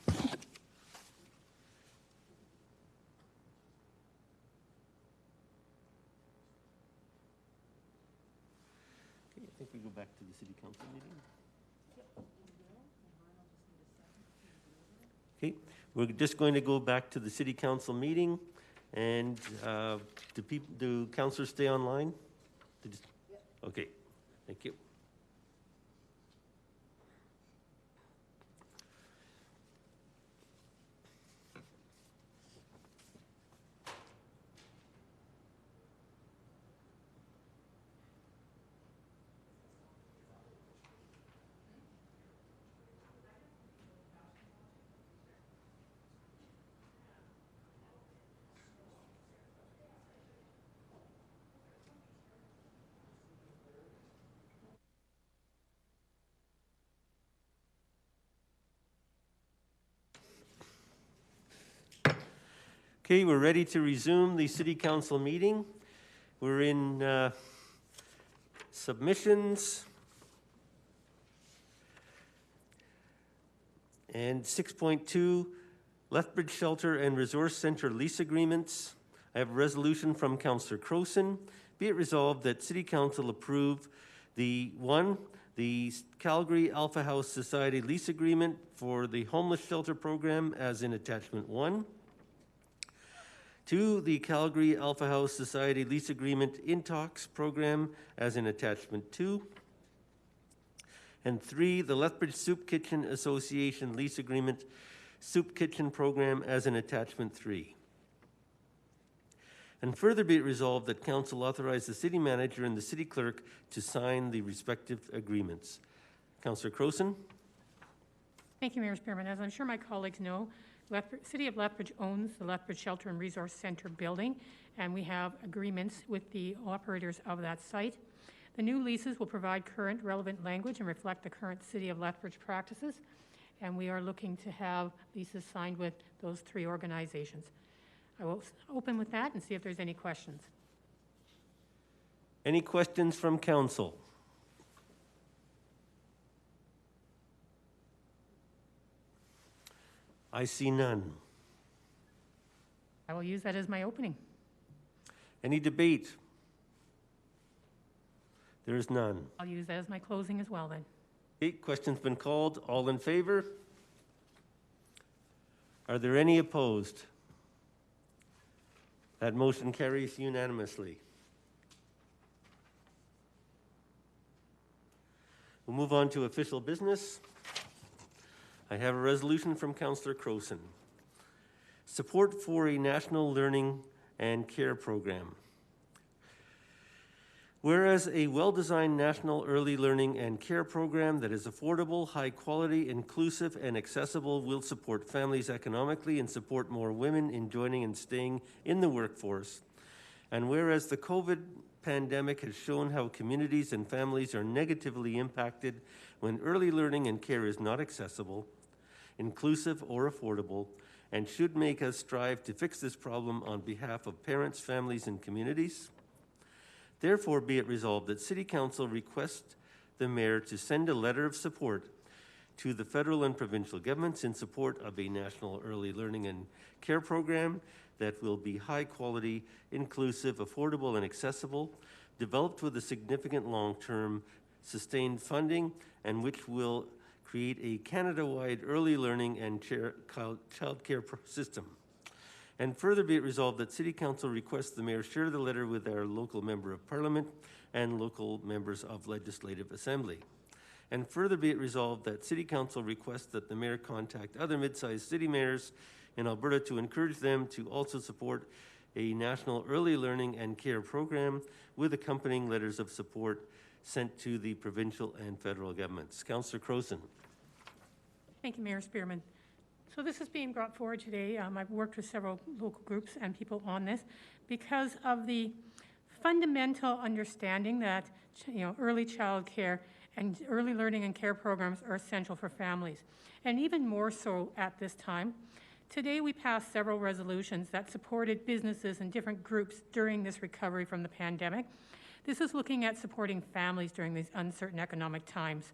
Okay, I think we go back to the City Council meeting. Okay, we're just going to go back to the City Council meeting, and do councillors stay online? Okay, thank you. Okay, we're ready to resume the City Council meeting. We're in submissions. And 6.2, Lethbridge Shelter and Resource Centre lease agreements. I have a resolution from Councillor Crowson. Be it resolved that City Council approve the Calgary Alpha House Society lease agreement for the homeless shelter program as in attachment 1. 2, the Calgary Alpha House Society lease agreement in talks program as in attachment 2. And 3, the Lethbridge Soup Kitchen Association lease agreement soup kitchen program as in attachment 3. And further be it resolved that Council authorize the city manager and the city clerk to sign the respective agreements. Councillor Crowson. Thank you, Mayor Spearman. As I'm sure my colleagues know, City of Lethbridge owns the Lethbridge Shelter and Resource Centre building, and we have agreements with the operators of that site. The new leases will provide current relevant language and reflect the current City of Lethbridge practices, and we are looking to have leases signed with those 3 organizations. I will open with that and see if there's any questions. Any questions from Council? I see none. I will use that as my opening. Any debate? There is none. I'll use that as my closing as well then. Okay, question's been called. All in favor? Are there any opposed? That motion carries unanimously. We'll move on to official business. I have a resolution from Councillor Crowson. Support for a national learning and care program. Whereas a well-designed national early learning and care program that is affordable, high quality, inclusive, and accessible will support families economically and support more women in joining and staying in the workforce. And whereas the COVID pandemic has shown how communities and families are negatively impacted when early learning and care is not accessible, inclusive, or affordable, and should make us strive to fix this problem on behalf of parents, families, and communities. Therefore, be it resolved that City Council request the Mayor to send a letter of support to the federal and provincial governments in support of a national early learning and care program that will be high quality, inclusive, affordable, and accessible, developed with a significant long-term sustained funding, and which will create a Canada-wide early learning and child care system. And further be it resolved that City Council requests the Mayor share the letter with our local Member of Parliament and local members of Legislative Assembly. And further be it resolved that City Council requests that the Mayor contact other mid-sized city mayors in Alberta to encourage them to also support a national early learning and care program with accompanying letters of support sent to the provincial and federal governments. Councillor Crowson. Thank you, Mayor Spearman. So this is being brought forward today. I've worked with several local groups and people on this because of the fundamental understanding that early child care and early learning and care programs are essential for families, and even more so at this time. Today we passed several resolutions that supported businesses and different groups during this recovery from the pandemic. This is looking at supporting families during these uncertain economic times.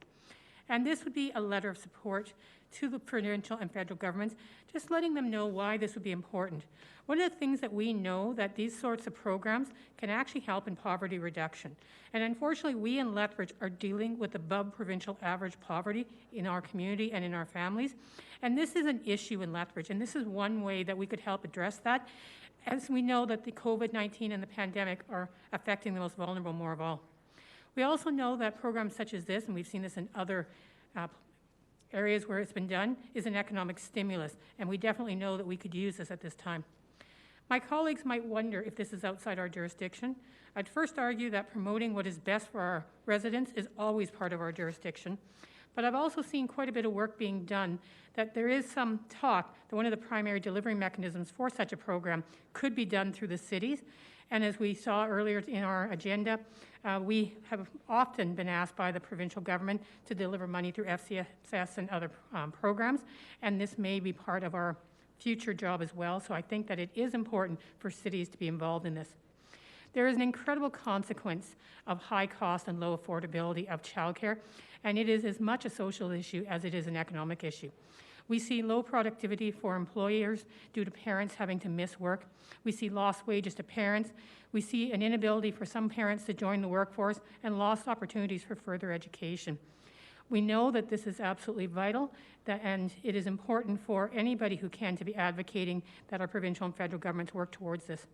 And this would be a letter of support to the provincial and federal governments, just letting them know why this would be important. One of the things that we know that these sorts of programs can actually help in poverty reduction. And unfortunately, we in Lethbridge are dealing with above provincial average poverty in our community and in our families. And this is an issue in Lethbridge, and this is one way that we could help address that, as we know that the COVID-19 and the pandemic are affecting the most vulnerable more of all. We also know that programs such as this, and we've seen this in other areas where it's been done, is an economic stimulus, and we definitely know that we could use this at this time. My colleagues might wonder if this is outside our jurisdiction. I'd first argue that promoting what is best for our residents is always part of our jurisdiction, but I've also seen quite a bit of work being done that there is some talk that one of the primary delivery mechanisms for such a program could be done through the cities. And as we saw earlier in our agenda, we have often been asked by the provincial government to deliver money through FCSS and other programs, and this may be part of our future job as well. So I think that it is important for cities to be involved in this. There is an incredible consequence of high cost and low affordability of childcare, and it is as much a social issue as it is an economic issue. We see low productivity for employers due to parents having to miss work. We see lost wages to parents. We see an inability for some parents to join the workforce and lost opportunities for further education. We know that this is absolutely vital, and it is important for anybody who can to be advocating that our provincial and federal governments work towards this.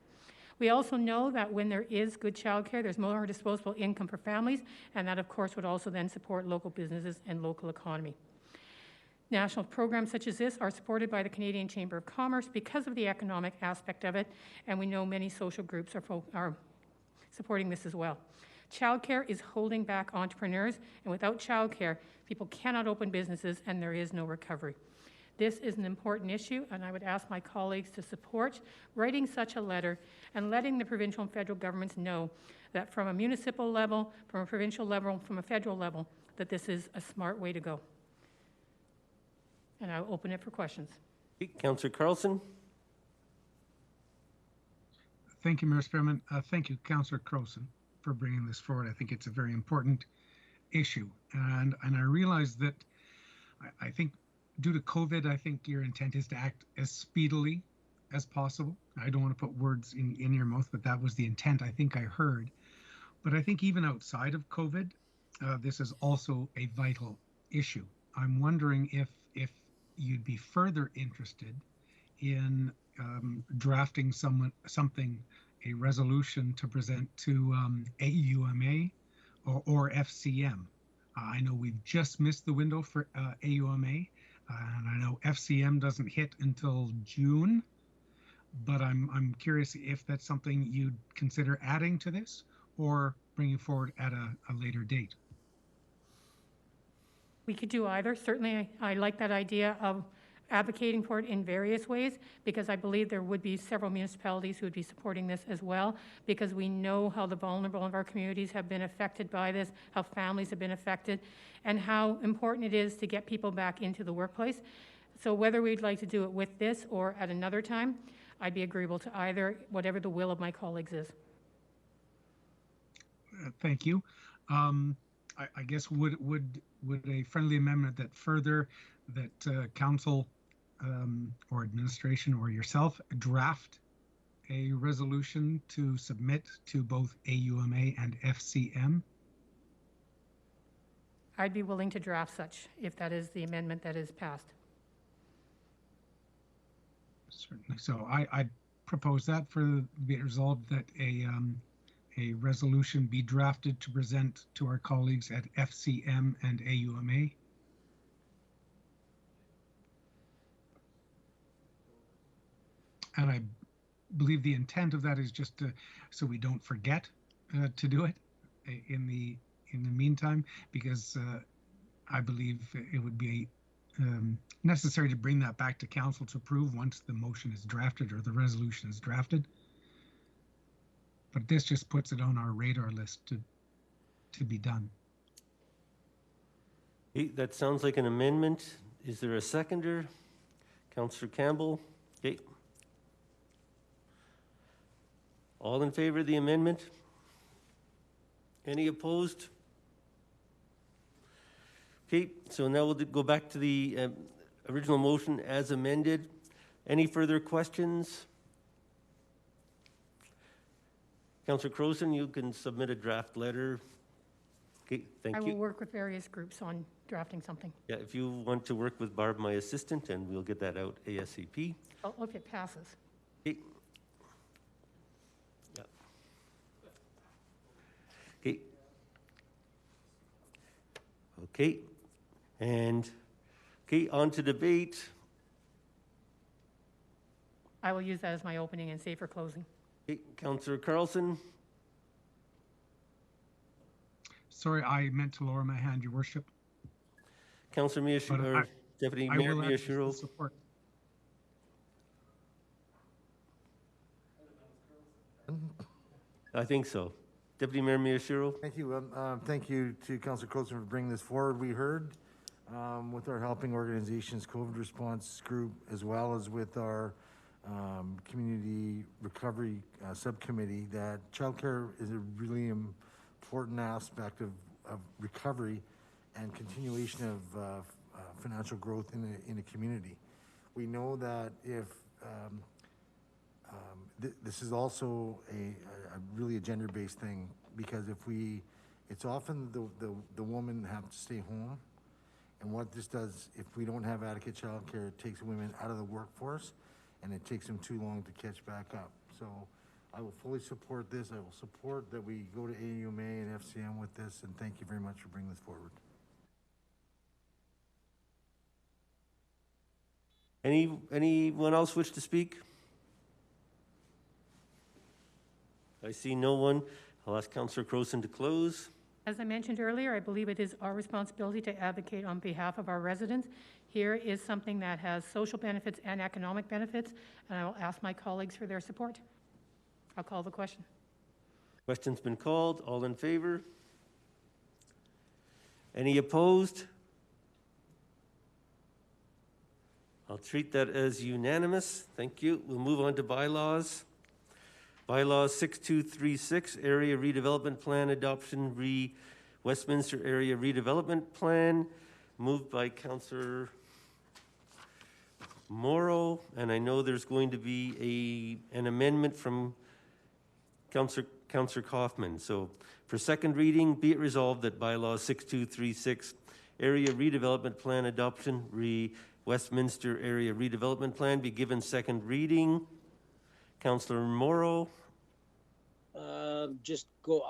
We also know that when there is good childcare, there's more disposable income for families, and that, of course, would also then support local businesses and local economy. National programs such as this are supported by the Canadian Chamber of Commerce because of the economic aspect of it, and we know many social groups are supporting this as well. Childcare is holding back entrepreneurs, and without childcare, people cannot open businesses and there is no recovery. This is an important issue, and I would ask my colleagues to support writing such a letter and letting the provincial and federal governments know that from a municipal level, from a provincial level, from a federal level, that this is a smart way to go. And I'll open it for questions. Councillor Crowson. Thank you, Mayor Spearman. Thank you, Councillor Crowson, for bringing this forward. I think it's a very important issue. And I realize that I think due to COVID, I think your intent is to act as speedily as possible. I don't want to put words in your mouth, but that was the intent I think I heard. But I think even outside of COVID, this is also a vital issue. I'm wondering if you'd be further interested in drafting a resolution to present to AUMA or FCM. I know we've just missed the window for AUMA, and I know FCM doesn't hit until June, but I'm curious if that's something you'd consider adding to this or bringing forward at a later date. We could do either. Certainly, I like that idea of advocating for it in various ways, because I believe there would be several municipalities who would be supporting this as well, because we know how the vulnerable of our communities have been affected by this, how families have been affected, and how important it is to get people back into the workplace. So whether we'd like to do it with this or at another time, I'd be agreeable to either, whatever the will of my colleagues is. Thank you. I guess would a friendly amendment that council or administration or yourself draft a resolution to submit to both AUMA and FCM? I'd be willing to draft such if that is the amendment that is passed. Certainly. So I propose that for be it resolved that a resolution be drafted to present to our colleagues at FCM and AUMA. And I believe the intent of that is just so we don't forget to do it in the meantime, because I believe it would be necessary to bring that back to council to approve once the motion is drafted or the resolution is drafted. But this just puts it on our radar list to be done. Okay, that sounds like an amendment. Is there a seconder? Councillor Campbell. Okay. All in favor of the amendment? Any opposed? Okay, so now we'll go back to the original motion as amended. Any further questions? Councillor Crowson, you can submit a draft letter. Okay, thank you. I will work with various groups on drafting something. Yeah, if you want to work with Barb, my assistant, and we'll get that out ASAP. Oh, if it passes. Okay. Yeah. Okay. Okay. And, okay, on to debate. I will use that as my opening and say for closing. Okay, Councillor Carlson. Sorry, I meant to lower my hand, Your Worship. Councillor Miyashiro, Deputy Mayor Miyashiro. Support. I think so. Deputy Mayor Miyashiro. Thank you. Thank you to Councillor Crowson for bringing this forward. We heard with our helping organizations, COVID response group, as well as with our community recovery subcommittee, that childcare is a really important aspect of recovery and continuation of financial growth in a community. We know that if this is also a really a gender-based thing, because it's often the woman have to stay home, and what this does, if we don't have adequate childcare, it takes women out of the workforce, and it takes them too long to catch back up. So I will fully support this. I will support that we go to AUMA and FCM with this, and thank you very much for bringing this forward. Anyone else wish to speak? I see no one. I'll ask Councillor Crowson to close. As I mentioned earlier, I believe it is our responsibility to advocate on behalf of our residents. Here is something that has social benefits and economic benefits, and I will ask my colleagues for their support. I'll call the question. Question's been called. All in favor? Any opposed? I'll treat that as unanimous. Thank you. We'll move on to bylaws. Bylaws 6236, Area Redevelopment Plan Adoption, Westminster Area Redevelopment Plan, moved by Councillor Morrow, and I know there's going to be an amendment from Councillor Coffman. So for second reading, be it resolved that bylaws 6236, Area Redevelopment Plan Adoption, Westminster Area Redevelopment Plan be given second reading. Councillor Morrow.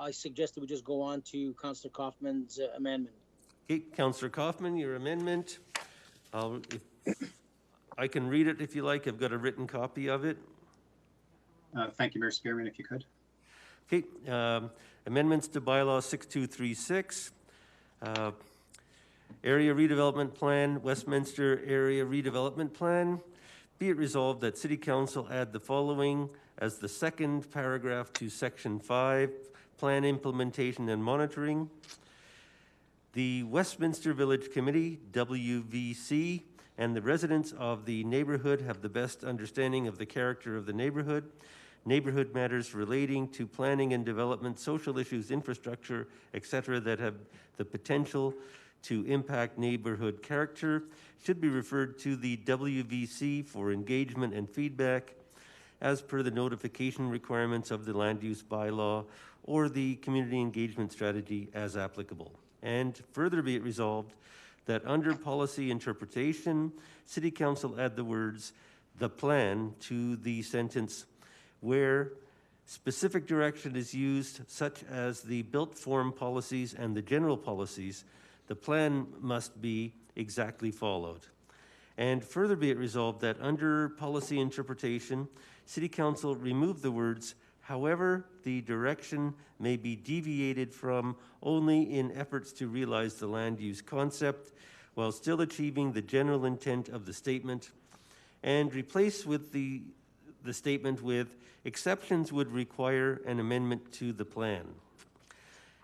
I suggest that we just go on to Councillor Coffman's amendment. Okay, Councillor Coffman, your amendment. I can read it if you like. I've got a written copy of it. Thank you, Mayor Spearman, if you could. Okay, amendments to bylaw 6236. Area Redevelopment Plan, Westminster Area Redevelopment Plan. Be it resolved that City Council add the following as the second paragraph to Section 5, Plan Implementation and Monitoring. The Westminster Village Committee, WVC, and the residents of the neighborhood have the best understanding of the character of the neighborhood matters relating to planning and development, social issues, infrastructure, etc., that have the potential to impact neighborhood character should be referred to the WVC for engagement and feedback as per the notification requirements of the land use bylaw or the community engagement strategy as applicable. And further be it resolved that under policy interpretation, City Council add the words "the plan" to the sentence where specific direction is used, such as the built form policies and the general policies. The plan must be exactly followed. And further be it resolved that under policy interpretation, City Council remove the words "however, the direction may be deviated from only in efforts to realize the land use concept while still achieving the general intent of the statement," and replace with the statement with "exceptions would require an amendment to the plan."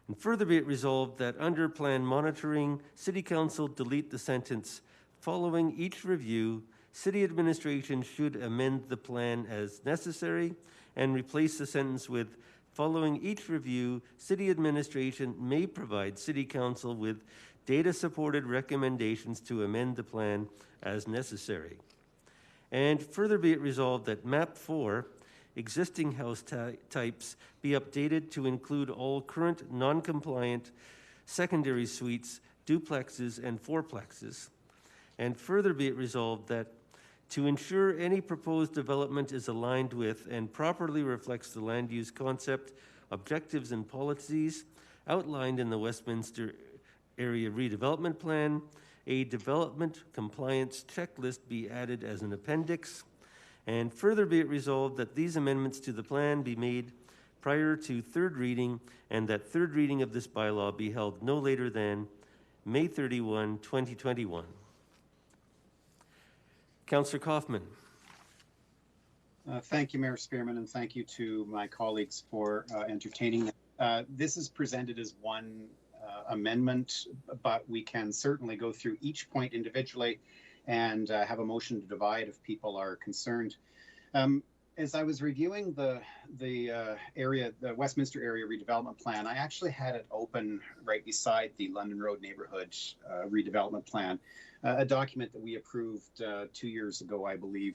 And further be it resolved that under plan monitoring, City Council delete the sentence "following each review, City Administration should amend the plan as necessary," and replace the sentence with "following each review, City Administration may provide City Council with data-supported recommendations to amend the plan as necessary." And further be it resolved that Map 4, existing house types, be updated to include all current non-compliant secondary suites, duplexes, and fourplexes. And further be it resolved that to ensure any proposed development is aligned with and properly reflects the land use concept, objectives, and policies outlined in the Westminster Area Redevelopment Plan, a development compliance checklist be added as an appendix. And further be it resolved that these amendments to the plan be made prior to third reading, and that third reading of this bylaw be held no later than May 31, 2021. Councillor Coffman. Thank you, Mayor Spearman, and thank you to my colleagues for entertaining. This is presented as one amendment, but we can certainly go through each point individually and have a motion to divide if people are concerned. as I was reviewing the Westminster area redevelopment plan, I actually had it open right beside the London Road neighborhood redevelopment plan, a document that we approved 2 years ago, I believe.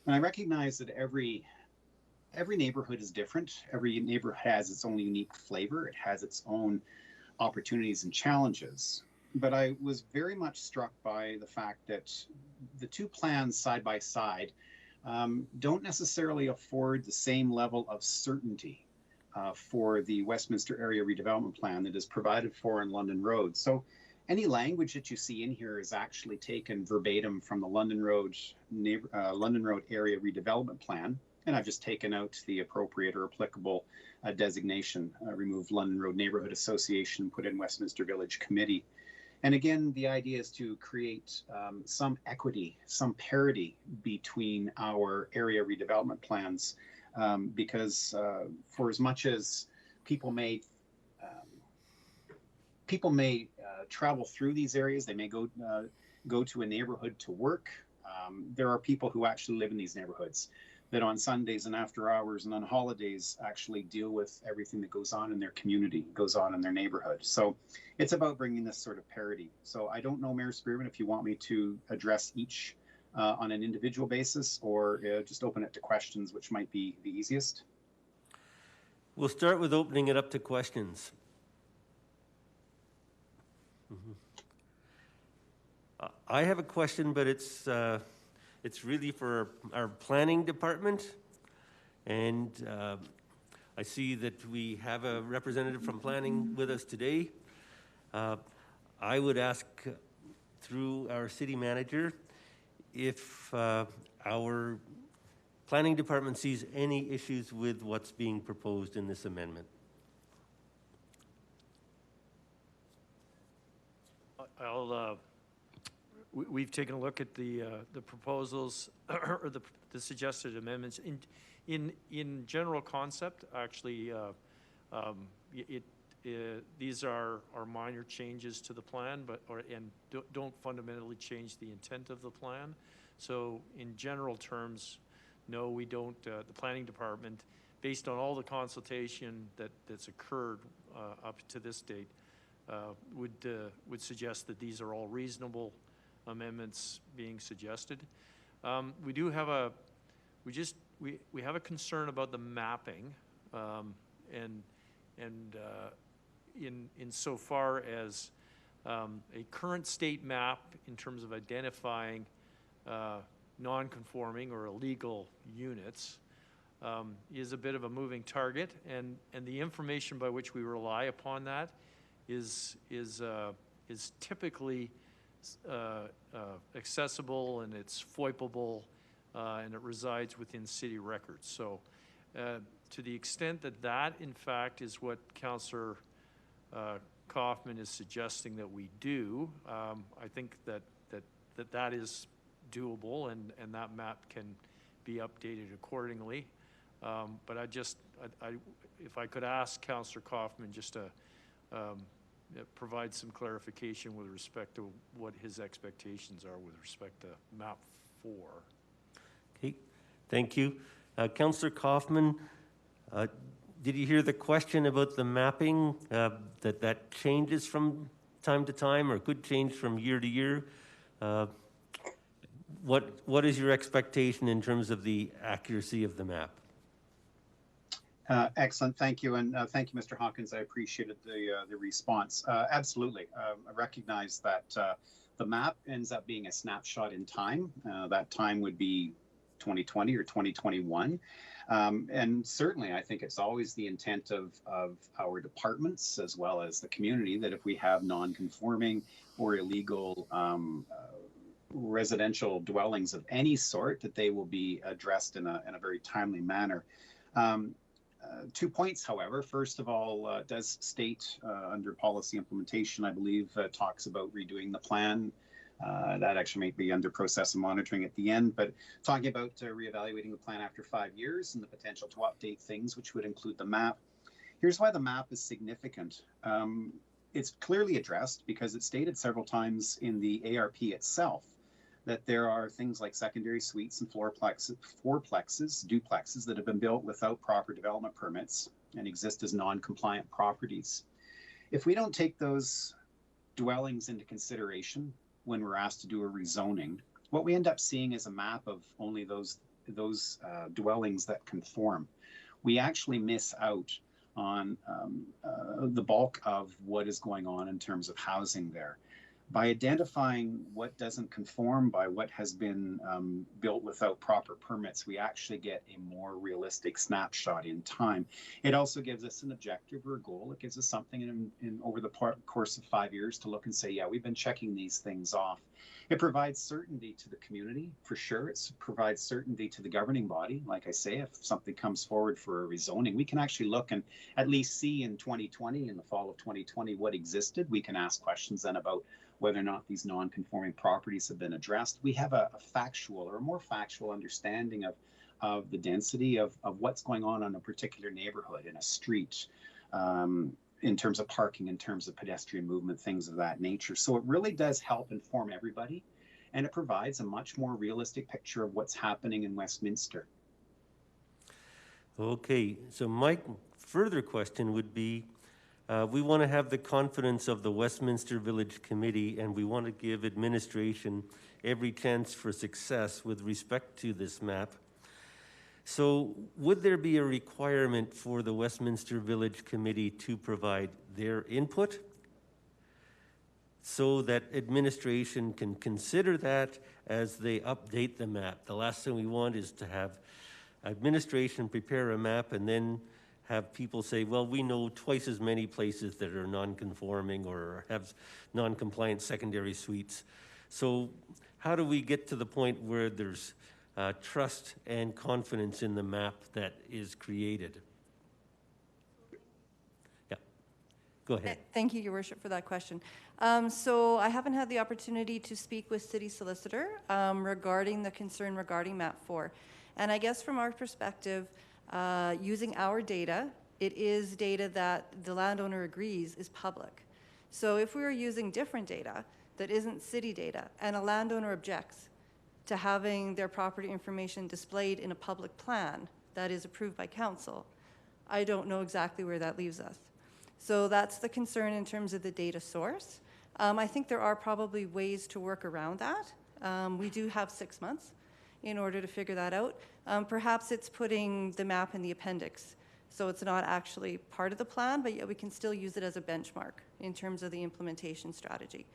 And I recognize that every neighborhood is different. Every neighborhood has its own unique flavor. It has its own opportunities and challenges. But I was very much struck by the fact that the two plans side by side don't necessarily afford the same level of certainty for the Westminster Area Redevelopment Plan that is provided for in London Road. So any language that you see in here is actually taken verbatim from the London Road Area Redevelopment Plan, and I've just taken out the appropriate or applicable designation, removed London Road Neighborhood Association, put in Westminster Village Committee. And again, the idea is to create some equity, some parity between our area redevelopment plans, because for as much as people may travel through these areas, they may go to a neighborhood to work. There are people who actually live in these neighborhoods that on Sundays and after hours and on holidays actually deal with everything that goes on in their community, goes on in their neighborhood. So it's about bringing this sort of parity. So I don't know, Mayor Spearman, if you want me to address each on an individual basis or just open it to questions, which might be the easiest. We'll start with opening it up to questions. I have a question, but it's really for our planning department. And I see that we have a representative from planning with us today. I would ask through our city manager if our planning department sees any issues with what's being proposed in this amendment. We've taken a look at the proposals or the suggested amendments. In general concept, actually, these are minor changes to the plan, and don't fundamentally change the intent of the plan. So, in general terms, no, we don't. The planning department, based on all the consultation that's occurred up to this date, would suggest that these are all reasonable amendments being suggested. We do have we have a concern about the mapping, and in so far as a current state map in terms of identifying non-conforming or illegal units is a bit of a moving target, and the information by which we rely upon that is typically accessible, and it's FOIPable, and it resides within city records. So to the extent that in fact is what Councillor Coffman is suggesting that we do, I think that is doable, and that map can be updated accordingly. But if I could ask Councillor Coffman just to provide some clarification with respect to what his expectations are with respect to map 4. Okay, thank you. Councillor Coffman, did you hear the question about the mapping, that changes from time to time or could change from year to year? What is your expectation in terms of the accuracy of the map? Excellent, thank you, and thank you, Mr. Hawkins. I appreciated the response. Absolutely, I recognize that the map ends up being a snapshot in time. That time would be 2020 or 2021, and certainly I think it's always the intent of our departments as well as the community that if we have non-conforming or illegal residential dwellings of any sort, that they will be addressed in a very timely manner. 2 points, however. First of all, does state under policy implementation, I believe, talks about redoing the plan. That actually might be under process and monitoring at the end, but talking about reevaluating the plan after 5 years and the potential to update things, which would include the map. Here's why the map is significant. It's clearly addressed because it's stated several times in the ARP itself that there are things like secondary suites and fourplexes, duplexes that have been built without proper development permits and exist as non-compliant properties. If we don't take those dwellings into consideration when we're asked to do a rezoning, what we end up seeing is a map of only those dwellings that conform. We actually miss out on the bulk of what is going on in terms of housing there. By identifying what doesn't conform by what has been built without proper permits, we actually get a more realistic snapshot in time. It also gives us an objective or a goal. It gives us something in over the course of 5 years to look and say, yeah, we've been checking these things off. It provides certainty to the community, for sure. It provides certainty to the governing body. Like I say, if something comes forward for a rezoning, we can actually look and at least see in 2020, in the fall of 2020, what existed. We can ask questions then about whether or not these non-conforming properties have been addressed. We have a factual or a more factual understanding of the density of what's going on a particular neighborhood, in a street, in terms of parking, in terms of pedestrian movement, things of that nature. So it really does help inform everybody, and it provides a much more realistic picture of what's happening in Westminster. Okay, so my further question would be, we want to have the confidence of the Westminster Village Committee, and we want to give administration every chance for success with respect to this map. So would there be a requirement for the Westminster Village Committee to provide their input so that administration can consider that as they update the map? The last thing we want is to have administration prepare a map and then have people say, well, we know twice as many places that are non-conforming or have non-compliant secondary suites. So how do we get to the point where there's trust and confidence in the map that is created? Yeah, go ahead. Thank you, Your Worship, for that question. So I haven't had the opportunity to speak with City Solicitor regarding the concern regarding Map 4. And I guess from our perspective, using our data, it is data that the landowner agrees is public. So if we were using different data that isn't city data and a landowner objects to having their property information displayed in a public plan that is approved by council, I don't know exactly where that leaves us. So that's the concern in terms of the data source. I think there are probably ways to work around that. We do have 6 months in order to figure that out. Perhaps it's putting the map in the appendix, so it's not actually part of the plan, but yet we can still use it as a benchmark in terms of the implementation strategy.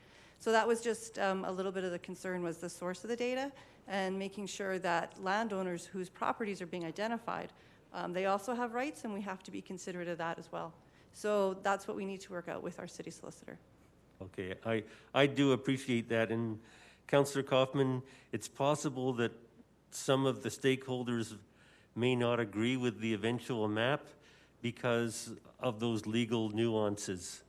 So that was just a little bit of the concern, was the source of the data and making sure that landowners whose properties are being identified, they also have rights, and we have to be considerate of that as well. So that's what we need to work out with our city solicitor. Okay, I do appreciate that. And Councillor Coffman, it's possible that some of the stakeholders may not agree with the eventual map because of those legal nuances.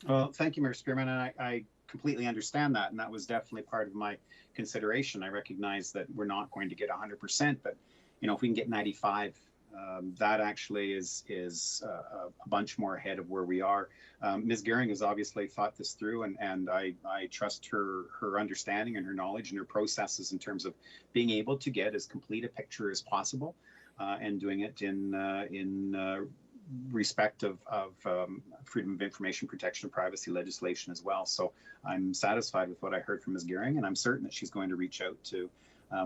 Well, thank you, Mayor Spearman, and I completely understand that, and that was definitely part of my consideration. I recognize that we're not going to get 100%, but you know, if we can get 95, that actually is a bunch more ahead of where we are. Ms. Gehring has obviously thought this through, and I trust her understanding and her knowledge and her processes in terms of being able to get as complete a picture as possible, and doing it in respect of freedom of information protection and privacy legislation as well. So I'm satisfied with what I heard from Ms. Gehring, and I'm certain that she's going to reach out to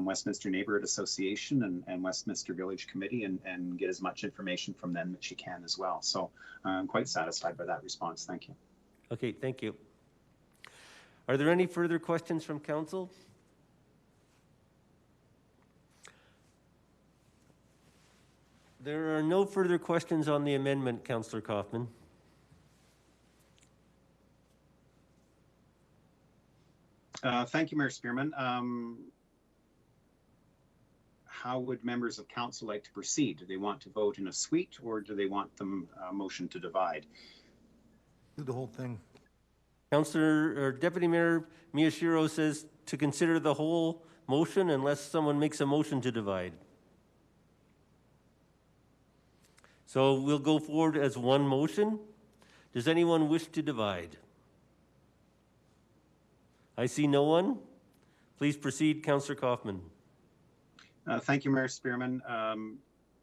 Westminster Neighbourhood Association and Westminster Village Committee and get as much information from them that she can as well. So I'm quite satisfied by that response. Thank you. Okay, thank you. Are there any further questions from council? There are no further questions on the amendment, Councillor Coffman. Thank you, Mayor Spearman. How would members of council like to proceed? Do they want to vote in a suite, or do they want them motion to divide? Do the whole thing. Councillor or Deputy Mayor Miyashiro says to consider the whole motion unless someone makes a motion to divide. So we'll go forward as one motion. Does anyone wish to divide? I see no one. Please proceed, Councillor Coffman. Thank you, Mayor Spearman.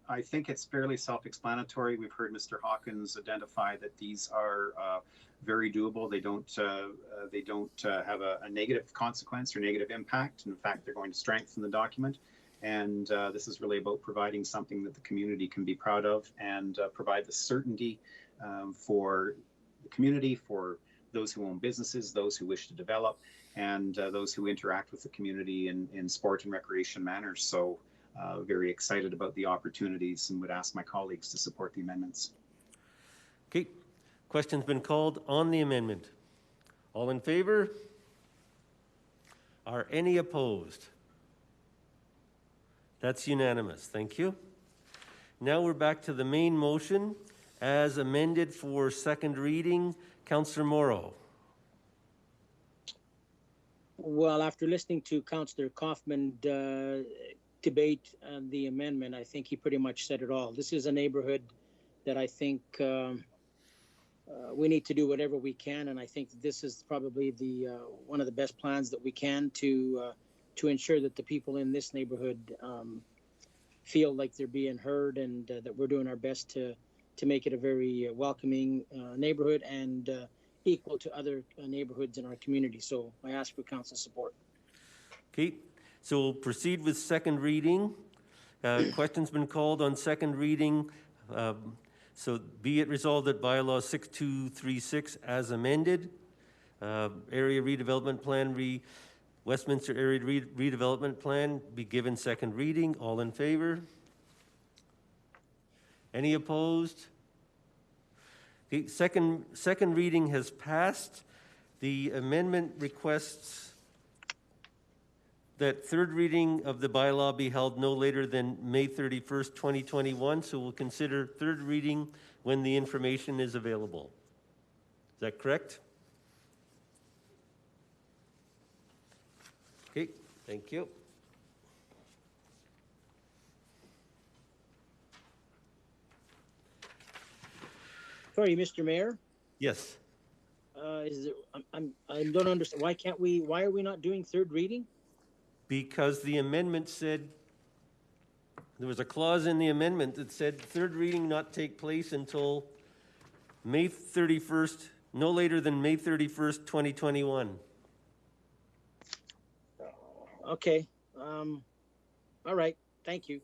I think it's fairly self-explanatory. We've heard Mr. Hawkins identify that these are very doable. They don't have a negative consequence or negative impact. In fact, they're going to strengthen the document. And this is really about providing something that the community can be proud of and provide the certainty for the community, for those who own businesses, those who wish to develop, and those who interact with the community in sport and recreation manners. So very excited about the opportunities and would ask my colleagues to support the amendments. Okay, question's been called on the amendment. All in favor? Are any opposed? That's unanimous. Thank you. Now we're back to the main motion as amended for second reading. Councillor Morrow. Well, after listening to Councillor Coffman debate the amendment, I think he pretty much said it all. This is a neighborhood that I think we need to do whatever we can, and I think this is probably the one of the best plans that we can to ensure that the people in this neighborhood feel like they're being heard, and that we're doing our best to make it a very welcoming neighborhood and equal to other neighborhoods in our community. So I ask for council support. Okay, so we'll proceed with second reading. Question's been called on second reading. So be it resolved that bylaw 6236 as amended, area redevelopment plan, Westminster area redevelopment plan be given second reading. All in favor? Any opposed? Okay, second reading has passed. The amendment requests that third reading of the bylaw be held no later than May 31st, 2021. So we'll consider third reading when the information is available. Is that correct? Okay, thank you. Sorry, Mr. Mayor. Yes. I don't understand. Why are we not doing third reading? Because the amendment said, there was a clause in the amendment that said third reading not take place until May 31st, no later than May 31st, 2021. Okay. All right. Thank you.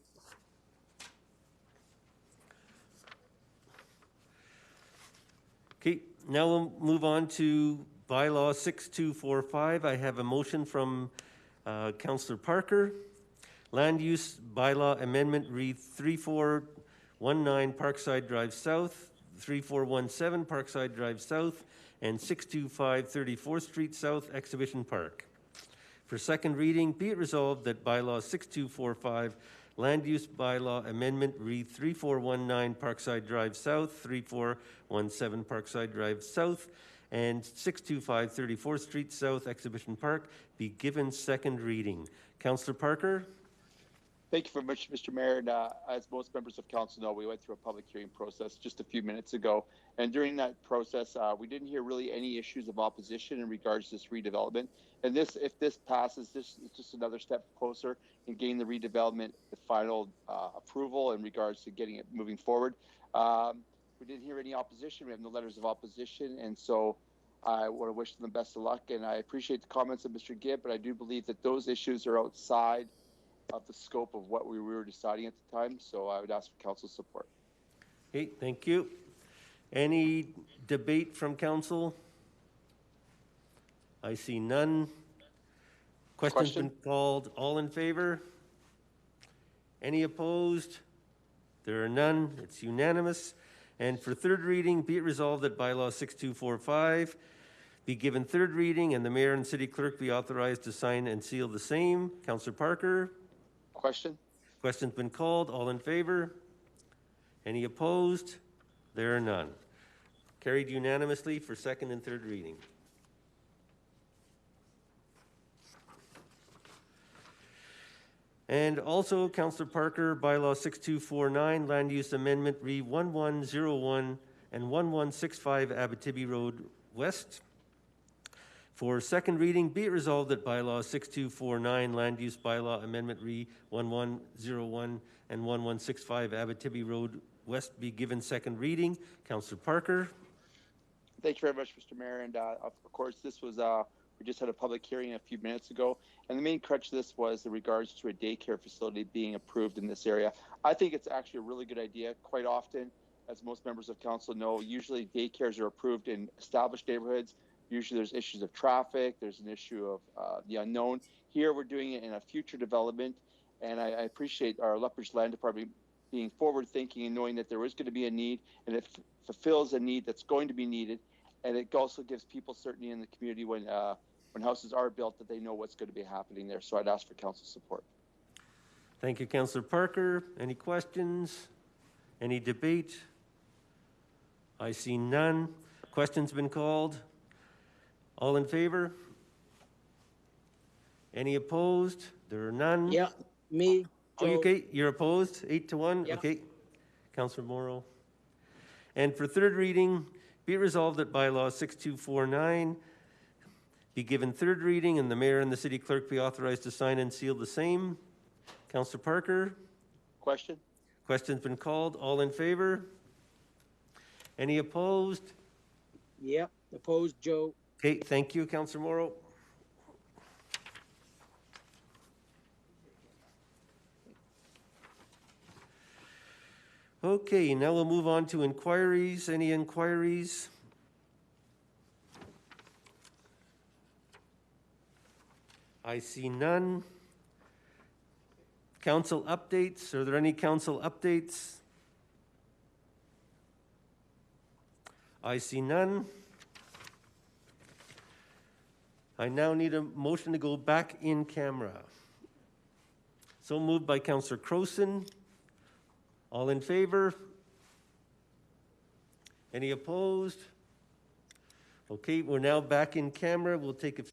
Okay, now we'll move on to bylaw 6245. I have a motion from Councillor Parker. Land use bylaw amendment read 3419 Parkside Drive South, 3417 Parkside Drive South, and 625 34th Street South, Exhibition Park. For second reading, be it resolved that bylaw 6245 Land Use Bylaw Amendment read 3419 Parkside Drive South, 3417 Parkside Drive South, and 625 34th Street South, Exhibition Park be given second reading. Councillor Parker? Thank you very much, Mr. Mayor. And as most members of council know, we went through a public hearing process just a few minutes ago. And during that process, we didn't hear really any issues of opposition in regards to this redevelopment. And this, if this passes, this is just another step closer in getting the redevelopment, the final approval in regards to getting it moving forward. We didn't hear any opposition. We have no letters of opposition. And so I want to wish them the best of luck. And I appreciate the comments of Mr. Gibb, but I do believe that those issues are outside of the scope of what we were deciding at the time. So I would ask for council support. Okay, thank you. Any debate from council? I see none. Question's been called. All in favor? Any opposed? There are none. It's unanimous. And for third reading, be it resolved that bylaw 6245 be given third reading and the mayor and city clerk be authorized to sign and seal the same. Councillor Parker? Question? Question's been called. All in favor? Any opposed? There are none. Carried unanimously for second and third reading. And also, Councillor Parker, bylaw 6249, land use amendment re 1101 and 1165 Abitibi Road West. For second reading, be it resolved that bylaw 6249, land use bylaw amendment re 1101 and 1165 Abitibi Road West be given second reading. Councillor Parker. Thank you very much, Mr. Mayor. And of course, this was, we just had a public hearing a few minutes ago. And the main crutch of this was in regards to a daycare facility being approved in this area. I think it's actually a really good idea. Quite often, as most members of council know, usually daycares are approved in established neighborhoods. Usually there's issues of traffic, there's an issue of the unknown. Here we're doing it in a future development, and I appreciate our Lethbridge Land Department being forward thinking and knowing that there is going to be a need, and it fulfills a need that's going to be needed, and it also gives people certainty in the community when houses are built that they know what's going to be happening there. So I'd ask for council support. Thank you, Councillor Parker. Any questions? Any debate? I see none. Questions been called? All in favor? Any opposed? There are none. Yeah, me. Oh, Joe. okay, you're opposed, 8-1? Yeah. Okay. Councillor Morrow. And for third reading, be it resolved that bylaw 6249 be given third reading and the mayor and the city clerk be authorized to sign and seal the same. Councillor Parker? Question? Question's been called. All in favor? Any opposed? Yep, opposed, Joe. Okay, thank you, Councillor Morrow. Okay, now we'll move on to inquiries. Any inquiries? I see none. Council updates. Are there any council updates? I see none. I now need a motion to go back in camera. So moved by Councillor Crowson. All in favor? Any opposed? Okay, we're now back in camera. We'll take a